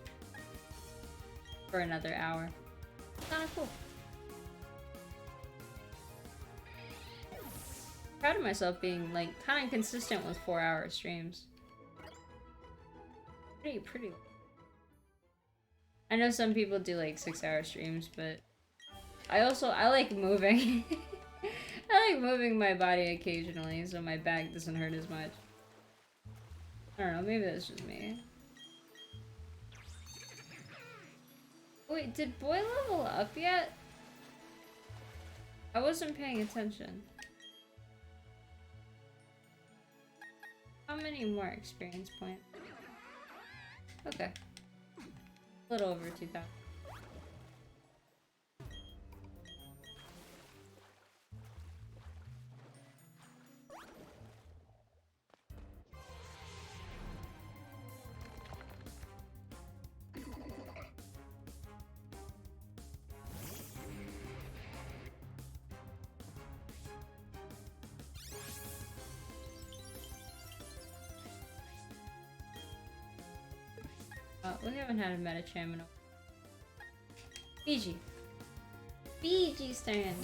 for another hour. Kind of cool. Proud of myself being like kind of consistent with 4-hour streams. Pretty. I know some people do like 6-hour streams, but I like moving. I like moving my body occasionally so my back doesn't hurt as much. I don't know, maybe that's just me. Wait, did boy level up yet? I wasn't paying attention. How many more experience points? Okay. A little over 2,000. We haven't had a Metacham in a Fiji. Fiji's turn.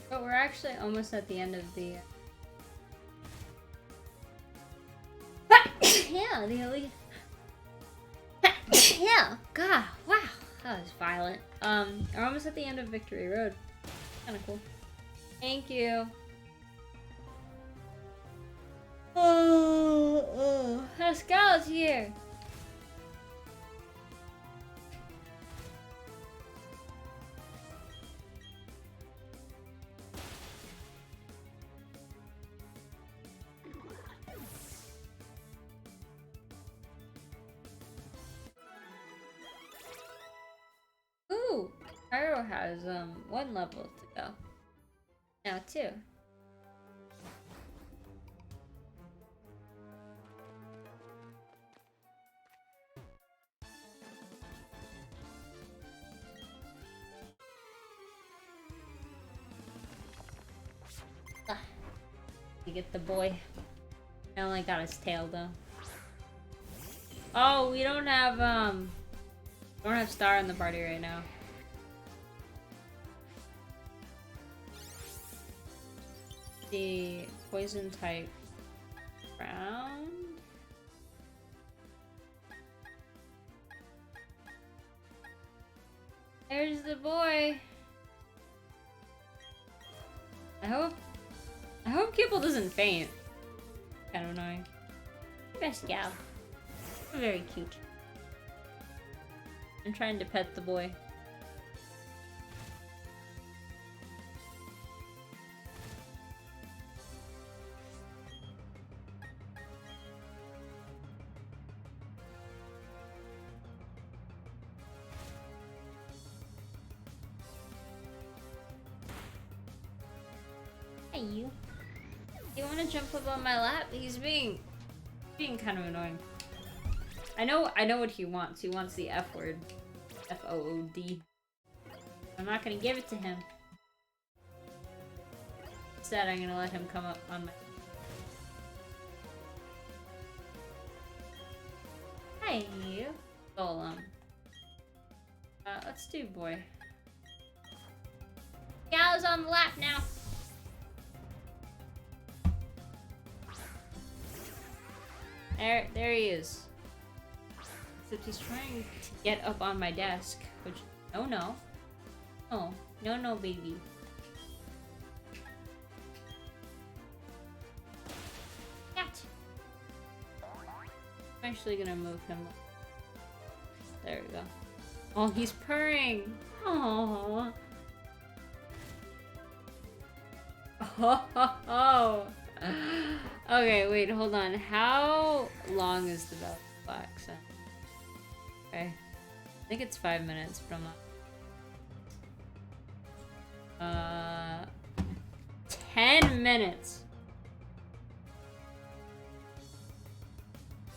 But we're actually almost at the end of the... yeah, the elite... yeah, God, wow. That was violent. We're almost at the end of Victory Road. Kinda cool. Thank you. Oh, Pascal's here. Ooh, Pyro has 1 level to go. Now 2. You get the boy. I only got his tail though. Oh, we don't have Star in the party right now. The poison type round. There's the boy. I hope Kibble doesn't faint. Kind of annoying. Best gal. Very cute. I'm trying to pet the boy. Hey, you. You want to jump up on my lap? He's being kind of annoying. I know what he wants. He wants the F word. F-O-O-D. I'm not gonna give it to him. Instead, I'm gonna let him come up on my... Hi, you. Golem. Let's do boy. Gal's on the lap now. There he is. Except he's trying to get up on my desk, which... No, baby. Cat! I'm actually gonna move him. There we go. Oh, he's purring! Aww. Oh. Okay, wait, hold on. How long is the bell accent? Okay. I think it's 5 minutes, but I'm not... 10 minutes!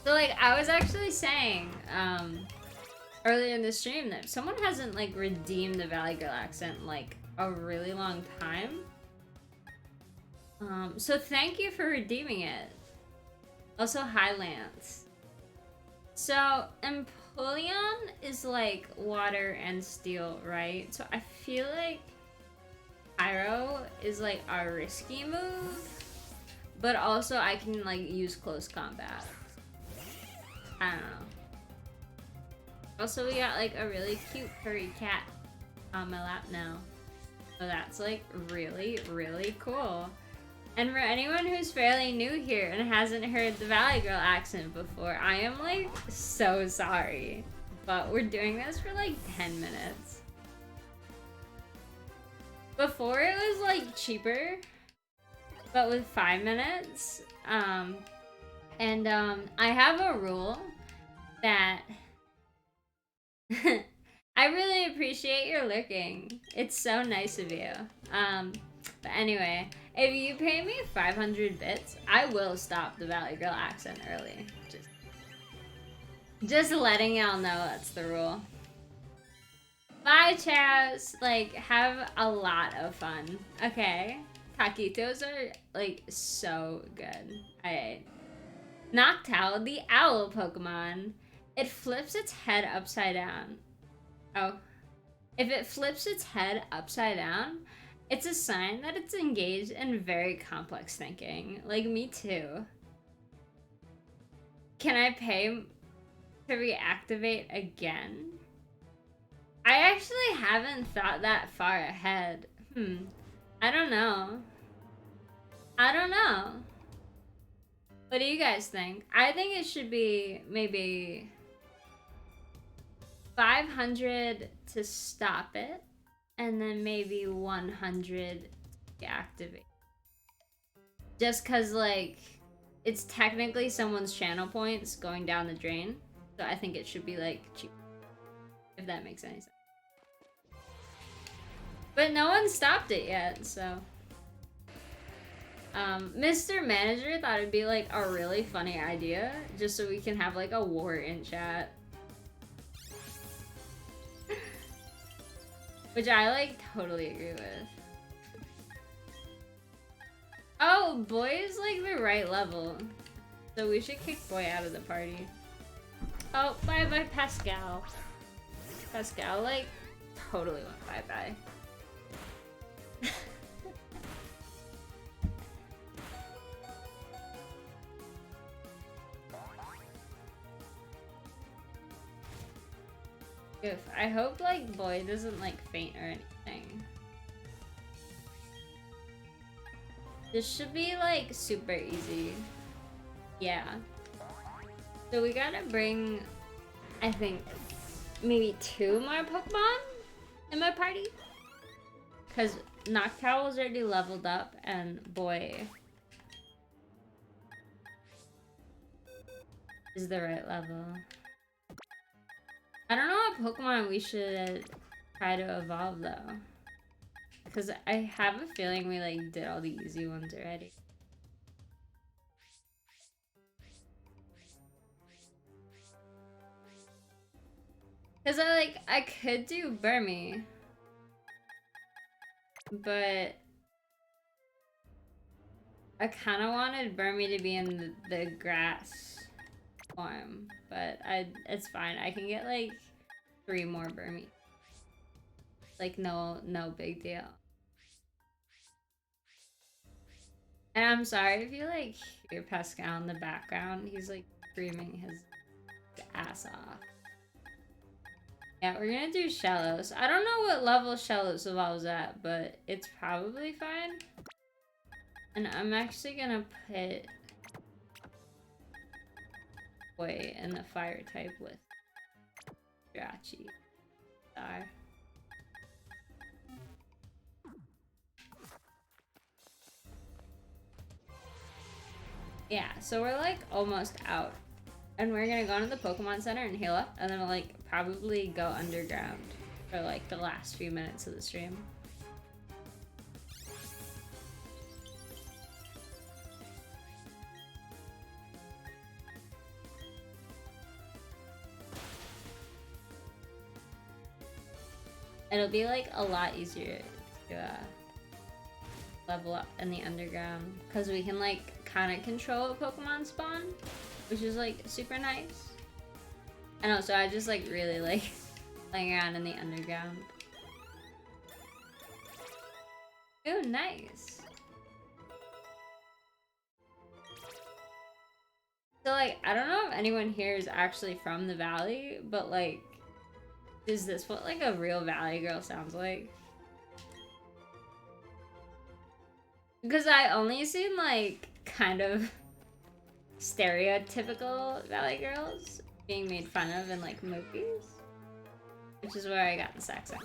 So, like, I was actually saying, earlier in the stream that someone hasn't, like, redeemed the Valley Girl accent in, like, a really long time. So thank you for redeeming it. Also, hi, Lance. So, Empoleon is like water and steel, right? So I feel like Pyro is like a risky move, but also I can like use close combat. I don't know. Also, we got like a really cute furry cat on my lap now. So that's like really, really cool. And for anyone who's fairly new here and hasn't heard the Valley Girl accent before, I am like so sorry. But we're doing this for like 10 minutes. Before it was like cheaper, but with 5 minutes. I have a rule that I really appreciate your lurking. It's so nice of you. But anyway, if you pay me 500 bits, I will stop the Valley Girl accent early. Just letting y'all know that's the rule. Bye, Chaz. Like, have a lot of fun. Okay? Taquitos are, like, so good. Alright. Noctowl, the owl Pokemon. It flips its head upside down. Oh. If it flips its head upside down, it's a sign that it's engaged in very complex thinking. Like, me too. Can I pay to reactivate again? I actually haven't thought that far ahead. I don't know. What do you guys think? I think it should be maybe 500 to stop it, and then maybe 100 to deactivate. Just cause like, it's technically someone's channel points going down the drain. So I think it should be like cheap. If that makes any sense. But no one stopped it yet, so. Mr. Manager thought it'd be like a really funny idea, just so we can have like a war in chat. Which I like totally agree with. Oh, Boy is like the right level. So we should kick Boy out of the party. Oh, bye-bye Pascal. Pascal like totally went bye-bye. I hope like Boy doesn't like faint or anything. This should be like super easy. Yeah. So we gotta bring, I think, maybe 2 more Pokemon in my party. Cause Noctowl was already leveled up and Boy is the right level. I don't know what Pokemon we should try to evolve though. Because I have a feeling we like did all the easy ones already. Because I could do Burmy. But I kind of wanted Burmy to be in the grass form. But it's fine. I can get like 3 more Burmy. Like no big deal. And I'm sorry if you like hear Pascal in the background. He's like screaming his ass off. Yeah, we're gonna do Shellos. I don't know what level Shellos evolves at, but it's probably fine. And I'm actually gonna put Boy in the fire type with Jirachi. Sorry. Yeah, so we're like almost out. And we're gonna go into the Pokemon Center and heal up, and then we'll like probably go underground for like the last few minutes of the stream. It'll be like a lot easier to level up in the underground because we can like kind of control a Pokemon spawn, which is like super nice. And also I just like really like playing around in the underground. Ooh, nice. So like, I don't know if anyone here is actually from the valley, but like, is this what like a real valley girl sounds like? Because I only seen, like, kind of stereotypical Valley girls being made fun of in, like, movies. Which is where I got this accent.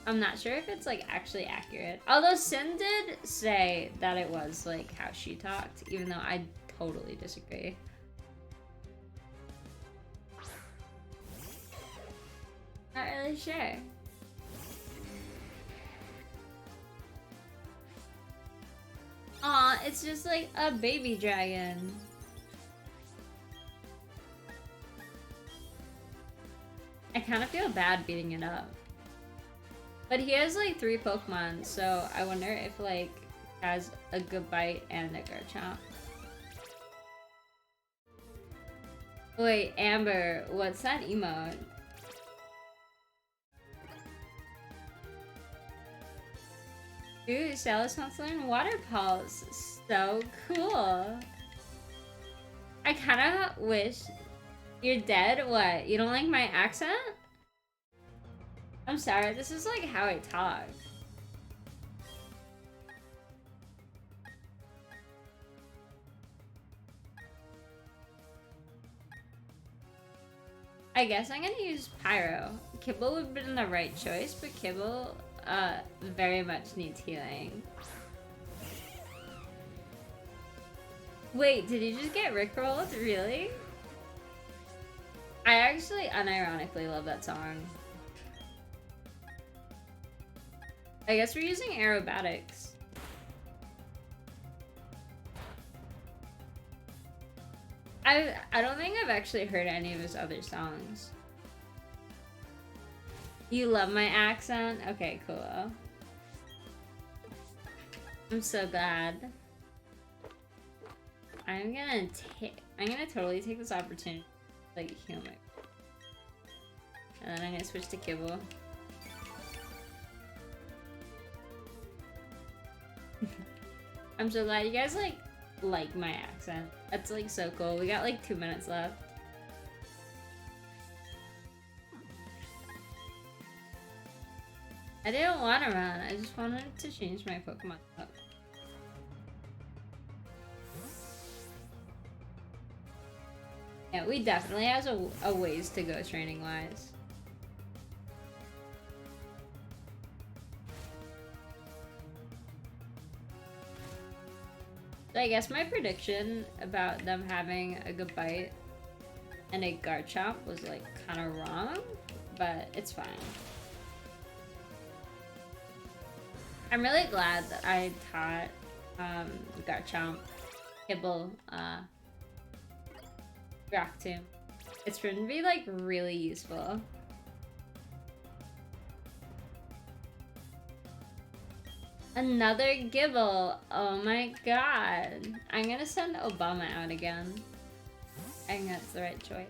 I'm not sure if it's, like, actually accurate. Although Sin did say that it was, like, how she talked, even though I totally disagree. Not really sure. Aw, it's just like a baby dragon. I kind of feel bad beating it up. But he has like 3 Pokemon, so I wonder if like he has a good bite and a Garchomp. Wait, Amber, what's that emote? Ooh, Salis wants to learn Water Pulse. So cool. I kind of wish... You're dead? What? You don't like my accent? I'm sorry, this is like how I talk. I guess I'm gonna use Pyro. Kibble would have been the right choice, but Kibble very much needs healing. Wait, did you just get rickrolled? Really? I actually unironically love that song. I guess we're using aerobatics. I don't think I've actually heard any of his other songs. You love my accent? Okay, cool. I'm so glad. I'm gonna totally take this opportunity to like heal my... And then I'm gonna switch to Kibble. I'm so glad you guys like my accent. That's like so cool. We got like 2 minutes left. I didn't want to run. I just wanted to change my Pokemon up. Yeah, we definitely have a ways to go training wise. So I guess my prediction about them having a good bite and a Garchomp was like kind of wrong, but it's fine. I'm really glad that I taught Garchomp, Kibble, Rock Tomb. It's proven to be like really useful. Another Gibble. Oh my god. I'm gonna send Obama out again. I think that's the right choice.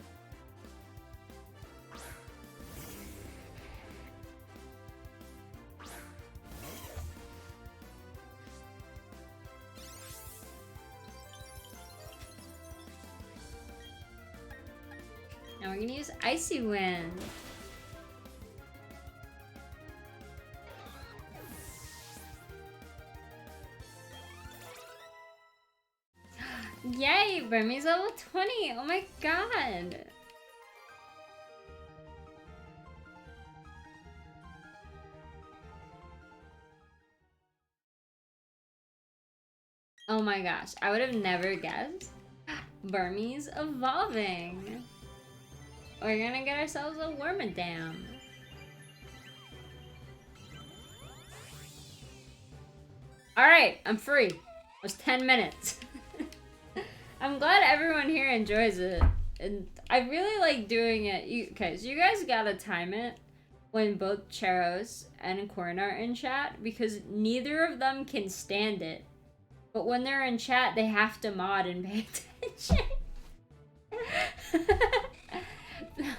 Now we're gonna use Icy Wind. Yay! Burmese level 20! Oh my god! Oh my gosh, I would have never guessed. Burmese evolving! We're gonna get ourselves a Wormadam. Alright, I'm free. It was 10 minutes. I'm glad everyone here enjoys it. And I really like doing it. Okay, so you guys gotta time it when both Cheros and Corn are in chat because neither of them can stand it. But when they're in chat, they have to mod and pay attention.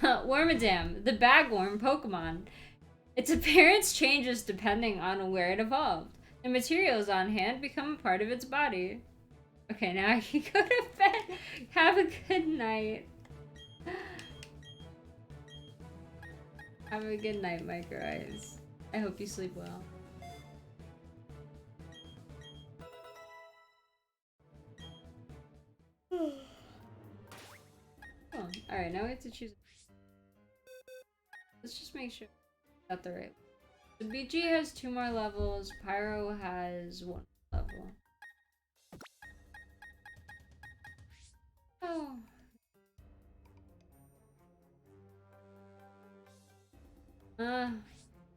Wormadam, the bagworm Pokemon. Its appearance changes depending on where it evolved. The materials on hand become a part of its body. Okay, now I can go to bed. Have a good night. Have a good night, Micro Eyes. I hope you sleep well. Oh, alright, now we have to choose. Let's just make sure we got the right. The BG has 2 more levels, Pyro has 1 level. Oh.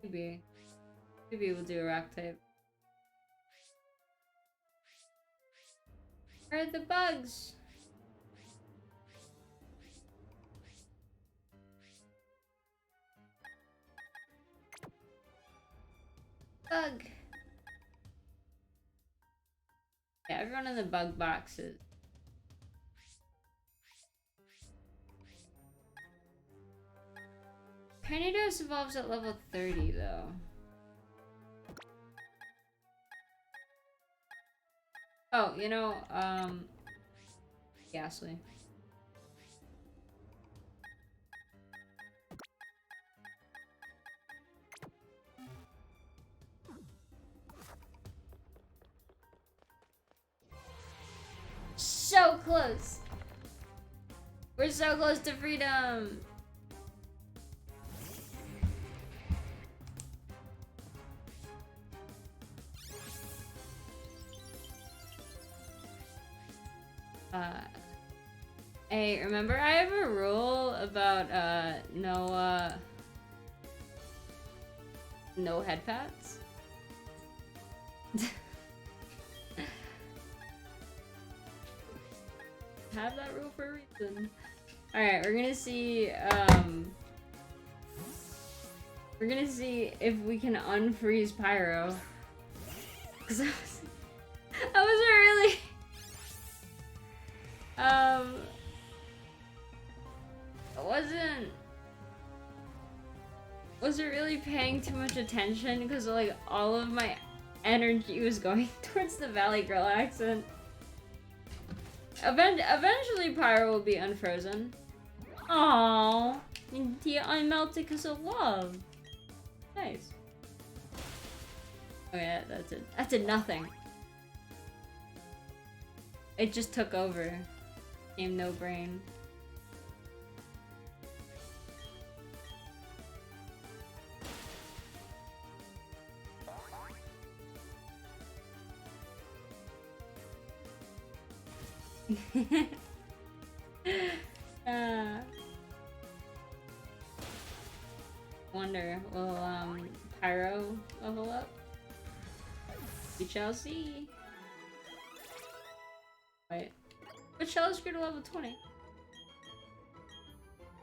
Maybe. Maybe we'll do a rock type. Where are the bugs? Bug. Yeah, everyone in the bug boxes. Carnidos evolves at level 30 though. Oh, you know, Ghastly. So close! We're so close to freedom! Hey, remember I have a rule about, no head pats? Have that rule for a reason. Alright, we're gonna see, we're gonna see if we can unfreeze Pyro. Cause I wasn't really... wasn't really paying too much attention because like all of my energy was going towards the Valley Girl accent. Eventually Pyro will be unfrozen. Aww, he unmelted because of love. Nice. Oh yeah, that did nothing. It just took over. Became no brain. Wonder, will Pyro level up? We shall see. Wait, but Shellos grew to level 20.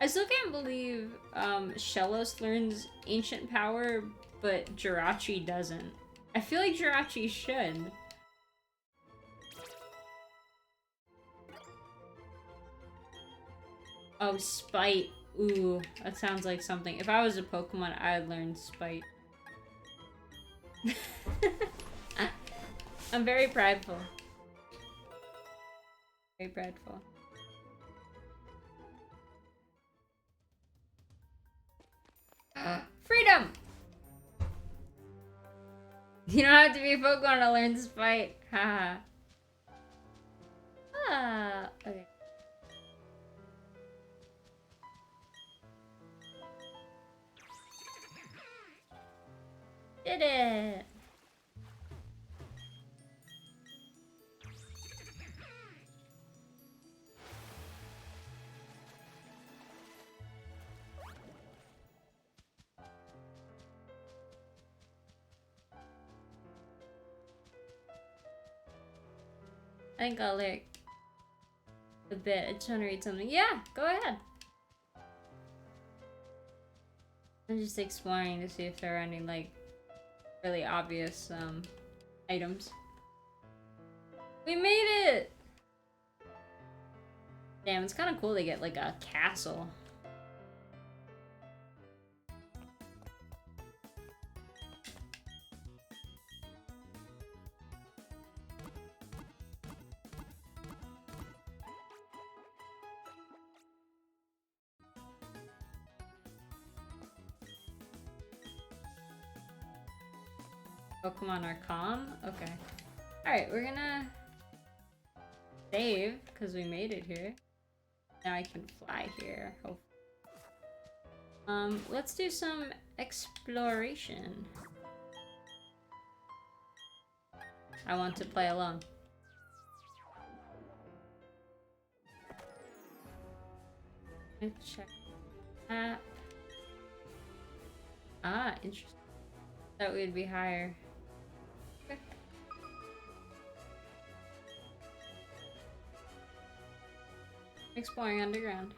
I still can't believe Shellos learns ancient power, but Jirachi doesn't. I feel like Jirachi should. Oh, Spite. Ooh, that sounds like something. If I was a Pokemon, I'd learn Spite. I'm very prideful. Very prideful. Freedom! You don't have to be a Pokemon to learn Spite. Haha. Okay. Did it! I think I'll lyric a bit. I just want to read something. Yeah, go ahead. I'm just exploring to see if there are any, like, really obvious, items. We made it! Damn, it's kind of cool to get, like, a castle. Pokemon are calm? Okay. Alright, we're gonna save, because we made it here. Now I can fly here, hopefully. Let's do some exploration. I want to play alone. Let's check map. Ah, interesting. Thought we'd be higher. Okay. Exploring underground.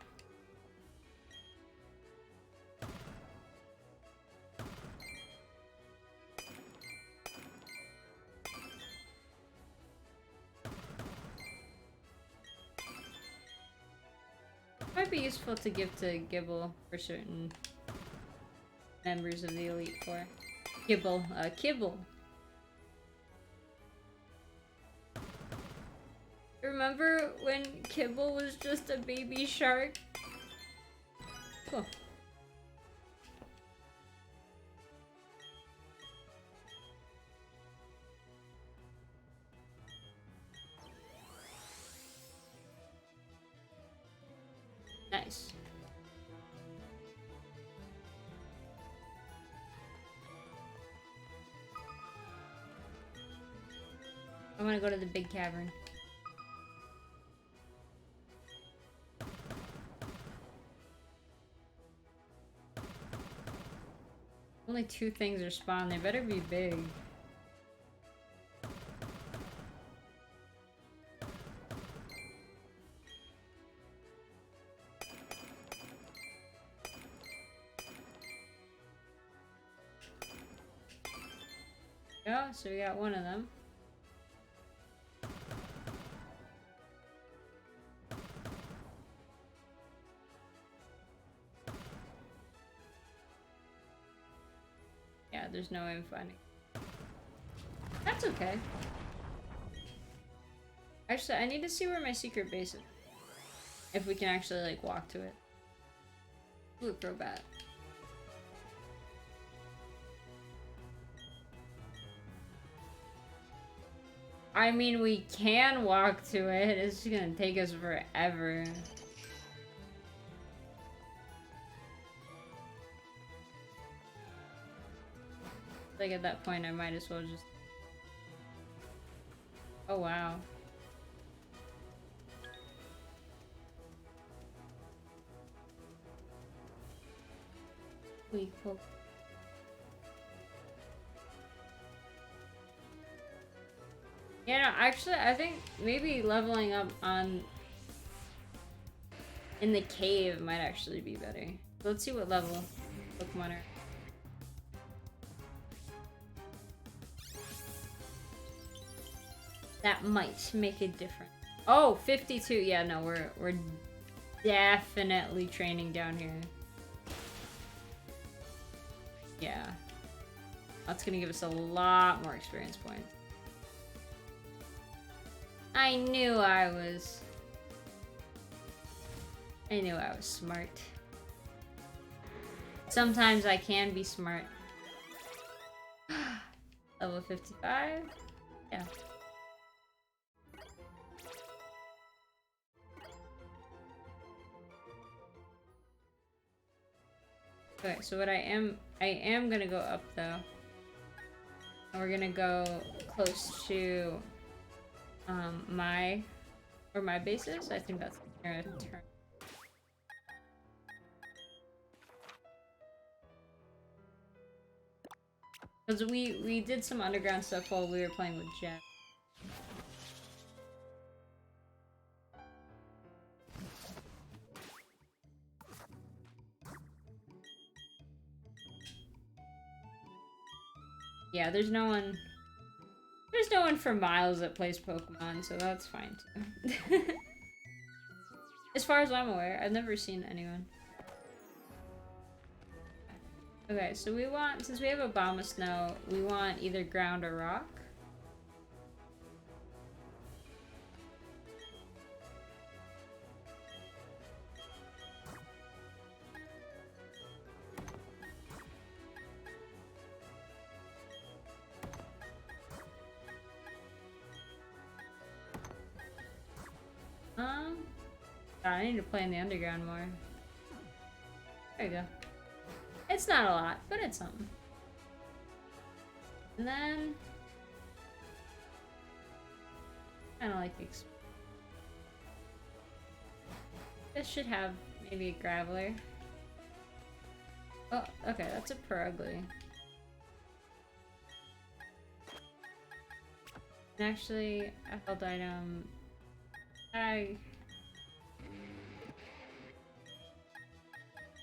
Might be useful to give to Gibble for certain members of the Elite Four. Kibble. Remember when Kibble was just a baby shark? Cool. Nice. I want to go to the big cavern. Only 2 things are spawned. They better be big. Yeah, so we got one of them. Yeah, there's no way I'm finding. That's okay. Actually, I need to see where my secret base is. If we can actually, like, walk to it. Ooh, Crobat. I mean, we can walk to it. It's just gonna take us forever. Like, at that point, I might as well just... Oh, wow. Weak poke. Yeah, no, actually, I think maybe leveling up on... in the cave might actually be better. Let's see what level Pokemon are. That might make a difference. Oh, 52. Yeah, no, we're definitely training down here. Yeah. That's gonna give us a lot more experience points. I knew I was smart. Sometimes I can be smart. Level 55? Yeah. Okay, so what I am gonna go up though. And we're gonna go close to my bases. I think that's gonna turn. Because we did some underground stuff while we were playing with Jen. Yeah, there's no one for miles that plays Pokemon, so that's fine too. As far as I'm aware, I've never seen anyone. Okay, so we want, since we have a Bomb of Snow, we want either ground or rock. God, I need to play in the underground more. There you go. It's not a lot, but it's something. And then... kind of like this should have maybe a graveler. Oh, okay, that's a perugly. And actually, I held item tag.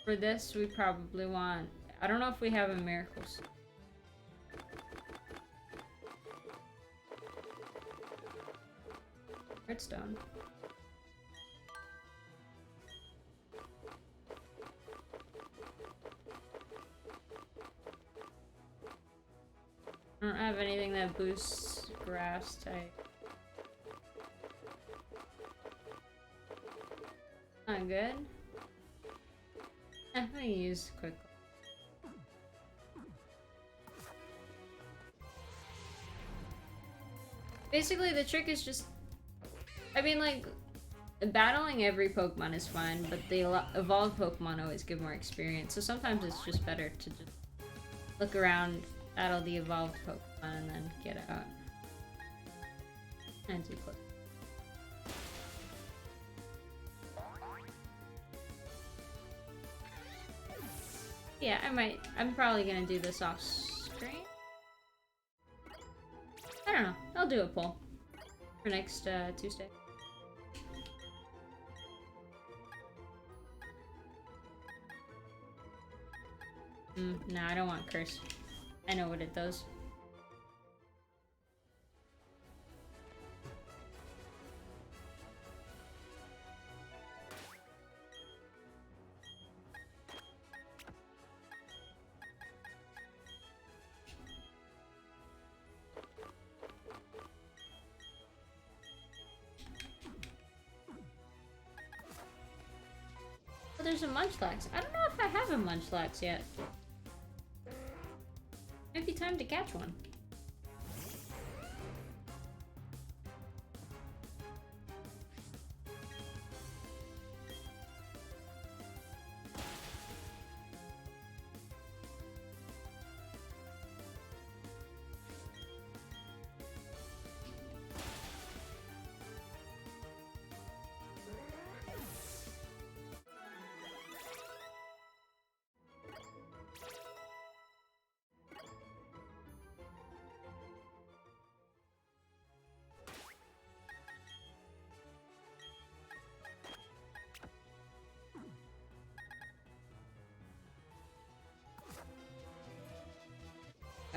For this, we probably want... I don't know if we have a miracles. Redstone. I don't have anything that boosts grass type. Not good. Let me use quickly. Basically, the trick is just... I mean, like, battling every Pokemon is fine, but the evolved Pokemon always give more experience, so sometimes it's just better to just look around, battle the evolved Pokemon, and then get out. And too close. Yeah, I'm probably gonna do this off screen. I don't know, I'll do a poll for next Tuesday. No, I don't want curse. I know what it does. Oh, there's a Munchlax. I don't know if I have a Munchlax yet. Might be time to catch one.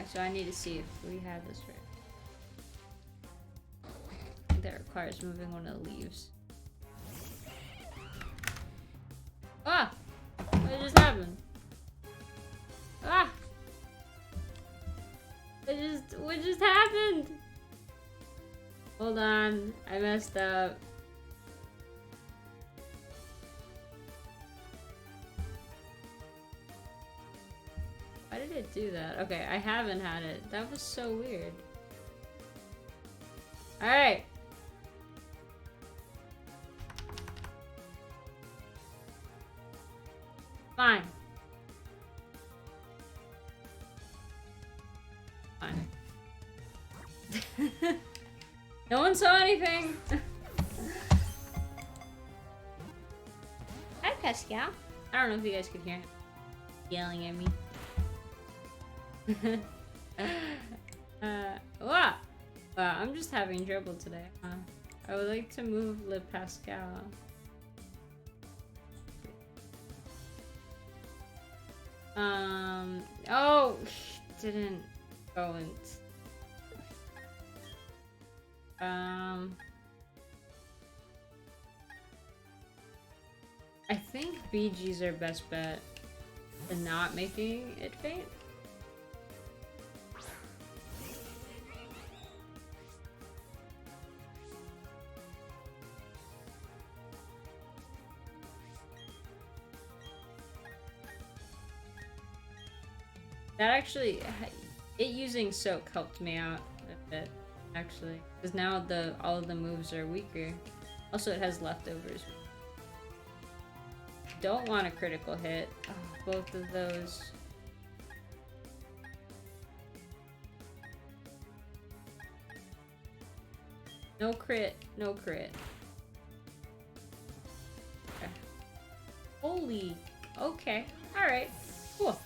So I need to see if we have this right. That requires moving one of the leaves. Ah! What just happened? Ah! What just happened? Hold on, I messed up. Why did it do that? Okay, I haven't had it. That was so weird. Alright. Fine. Fine. No one saw anything. Hi, Pascal. I don't know if you guys could hear him yelling at me. Wow. Wow, I'm just having trouble today. I would like to move Le Pascal. Oh, didn't go in. I think BG's our best bet in not making it faint. That actually, it using soak helped me out a bit, actually, because now all of the moves are weaker. Also, it has leftovers. don't want a critical hit. Oh, both of those. No crit, no crit. Okay. Holy. Okay. Alright. Cool.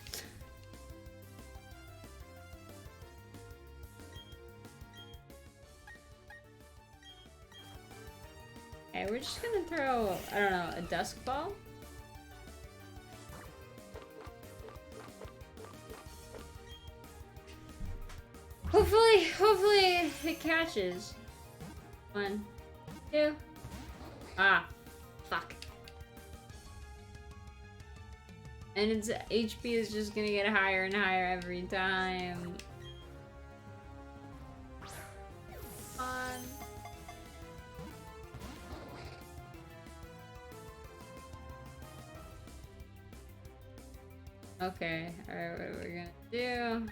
Okay, we're just gonna throw, I don't know, a dusk ball? Hopefully it catches. 1, 2. Ah, fuck. And its HP is just gonna get higher and higher every time. Fun. Okay, alright, what are we gonna do?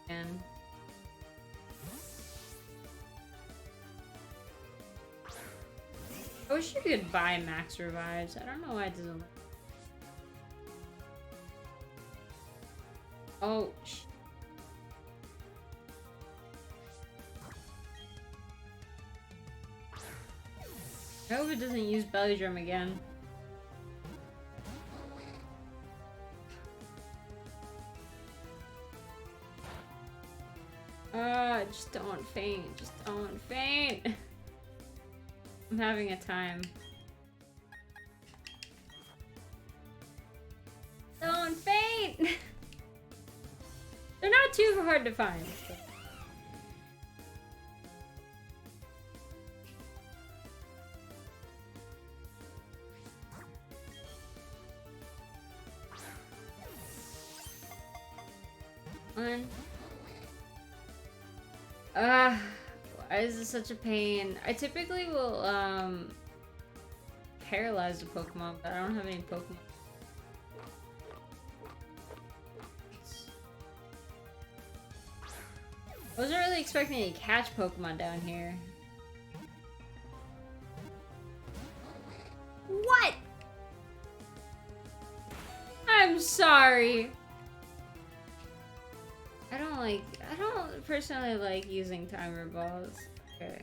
And I wish you could buy max revives. I don't know why it doesn't. Oh, I hope it doesn't use belly drum again. Just don't faint. Just don't faint. I'm having a time. Don't faint! They're not too hard to find. One. Why is this such a pain? I typically will, paralyze the Pokemon, but I don't have any Pokemon. I wasn't really expecting to catch Pokemon down here. What? I'm sorry. I don't personally like using timer balls. Okay.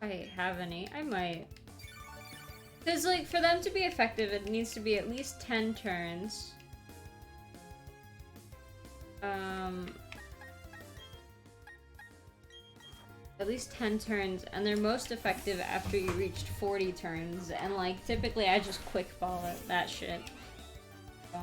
If I have any, I might. Because, like, for them to be effective, it needs to be at least 10 turns. At least 10 turns, and they're most effective after you reached 40 turns, and, like, typically I just quick ball it, that shit. So.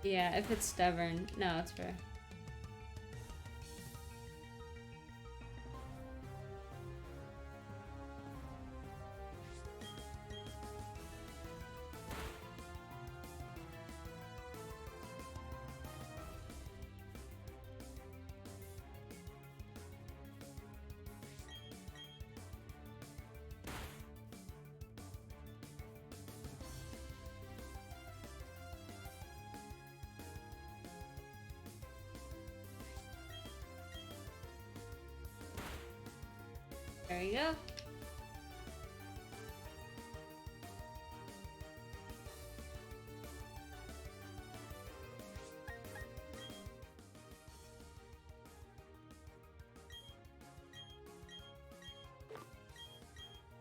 Yeah, if it's stubborn. No, it's fair. There you go.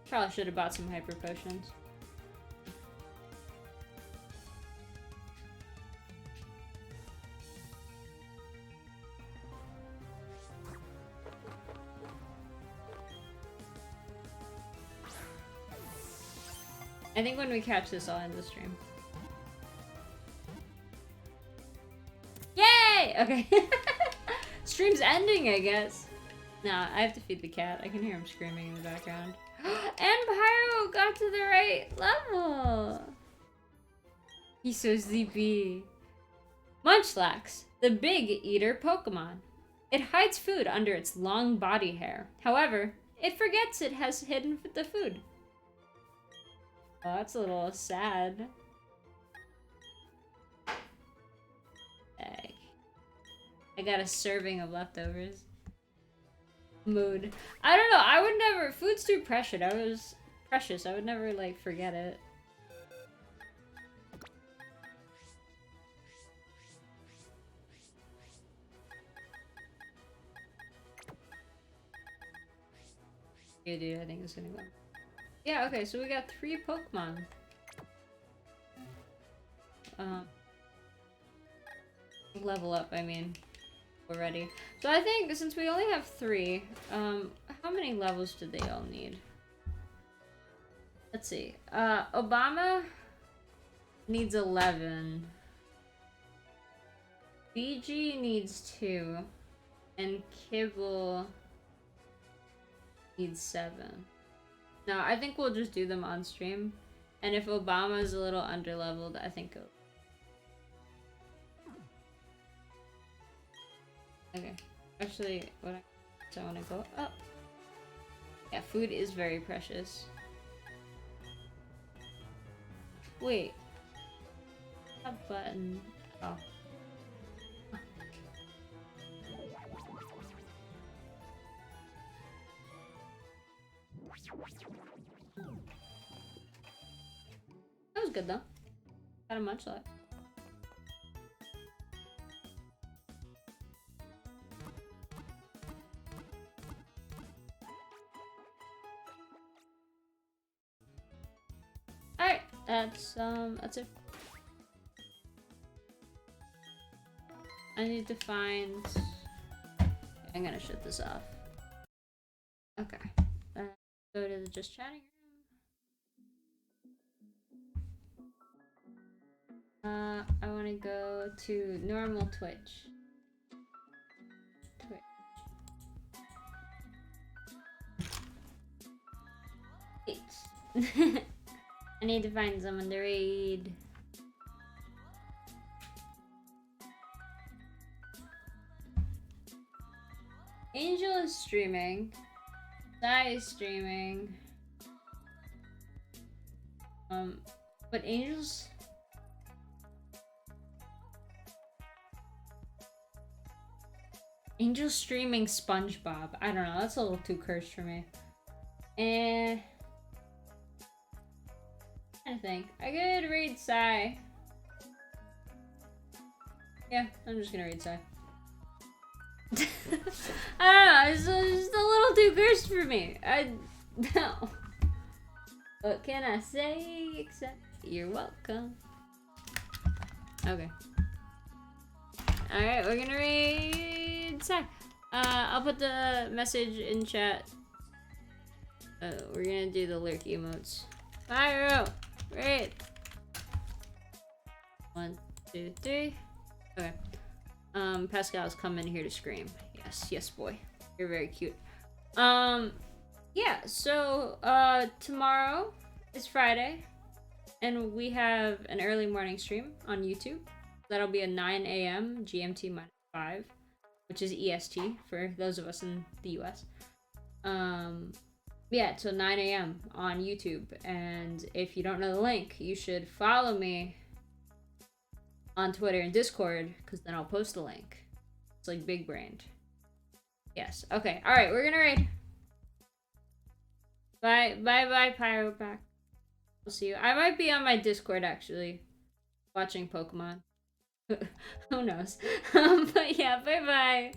Probably should have bought some hyper potions. I think when we catch this, I'll end the stream. Yay! Okay. Stream's ending, I guess. No, I have to feed the cat. I can hear him screaming in the background. And Pyro got to the right level. He's so sleepy. Munchlax, the big eater Pokemon. It hides food under its long body hair. However, it forgets it has hidden the food. Oh, that's a little sad. Dang. I got a serving of leftovers. Mood. I don't know. I would never. Food's too precious. I would never like forget it. Yeah, dude. I think it's gonna go. Yeah. Okay. So we got 3 Pokemon. Level up. I mean. Already. So I think since we only have 3, how many levels do they all need? Let's see. Obama needs 11. BG needs 2. And Kibble needs 7. No, I think we'll just do them on stream. And if Obama's a little underleveled, I think it'll... Okay, actually, so I want to go up. Yeah, food is very precious. Wait. A button. Oh. That was good though. Got a Munchlax. Alright, that's it. I need to find... Okay, I'm gonna shut this off. Okay. Go to the just chatting room. I wanna go to normal Twitch. Wait. I need to find someone to raid. Angel is streaming. Sai is streaming. But Angel's... Angel's streaming SpongeBob. I don't know, that's a little too cursed for me. I think I could raid Sai. Yeah, I'm just gonna raid Sai. I don't know, it's just a little too cursed for me. No. What can I say except you're welcome? Okay. Alright, we're gonna raid Sai. I'll put the message in chat. We're gonna do the lurky emotes. Pyro! Raid! 1, 2, 3. Okay. Pascal's coming here to scream. Yes, yes, boy. You're very cute. Yeah, so, tomorrow is Friday, and we have an early morning stream on YouTube. That'll be at 9 a.m. GMT minus 5, which is EST for those of us in the US. Yeah, till 9 a.m. on YouTube, and if you don't know the link, you should follow me on Twitter and Discord, because then I'll post the link. It's like big brained. Yes. Okay. Alright, we're gonna raid. Bye, Pyro Pack. We'll see you. I might be on my Discord, actually. Watching Pokemon. Who knows? But yeah, bye-bye.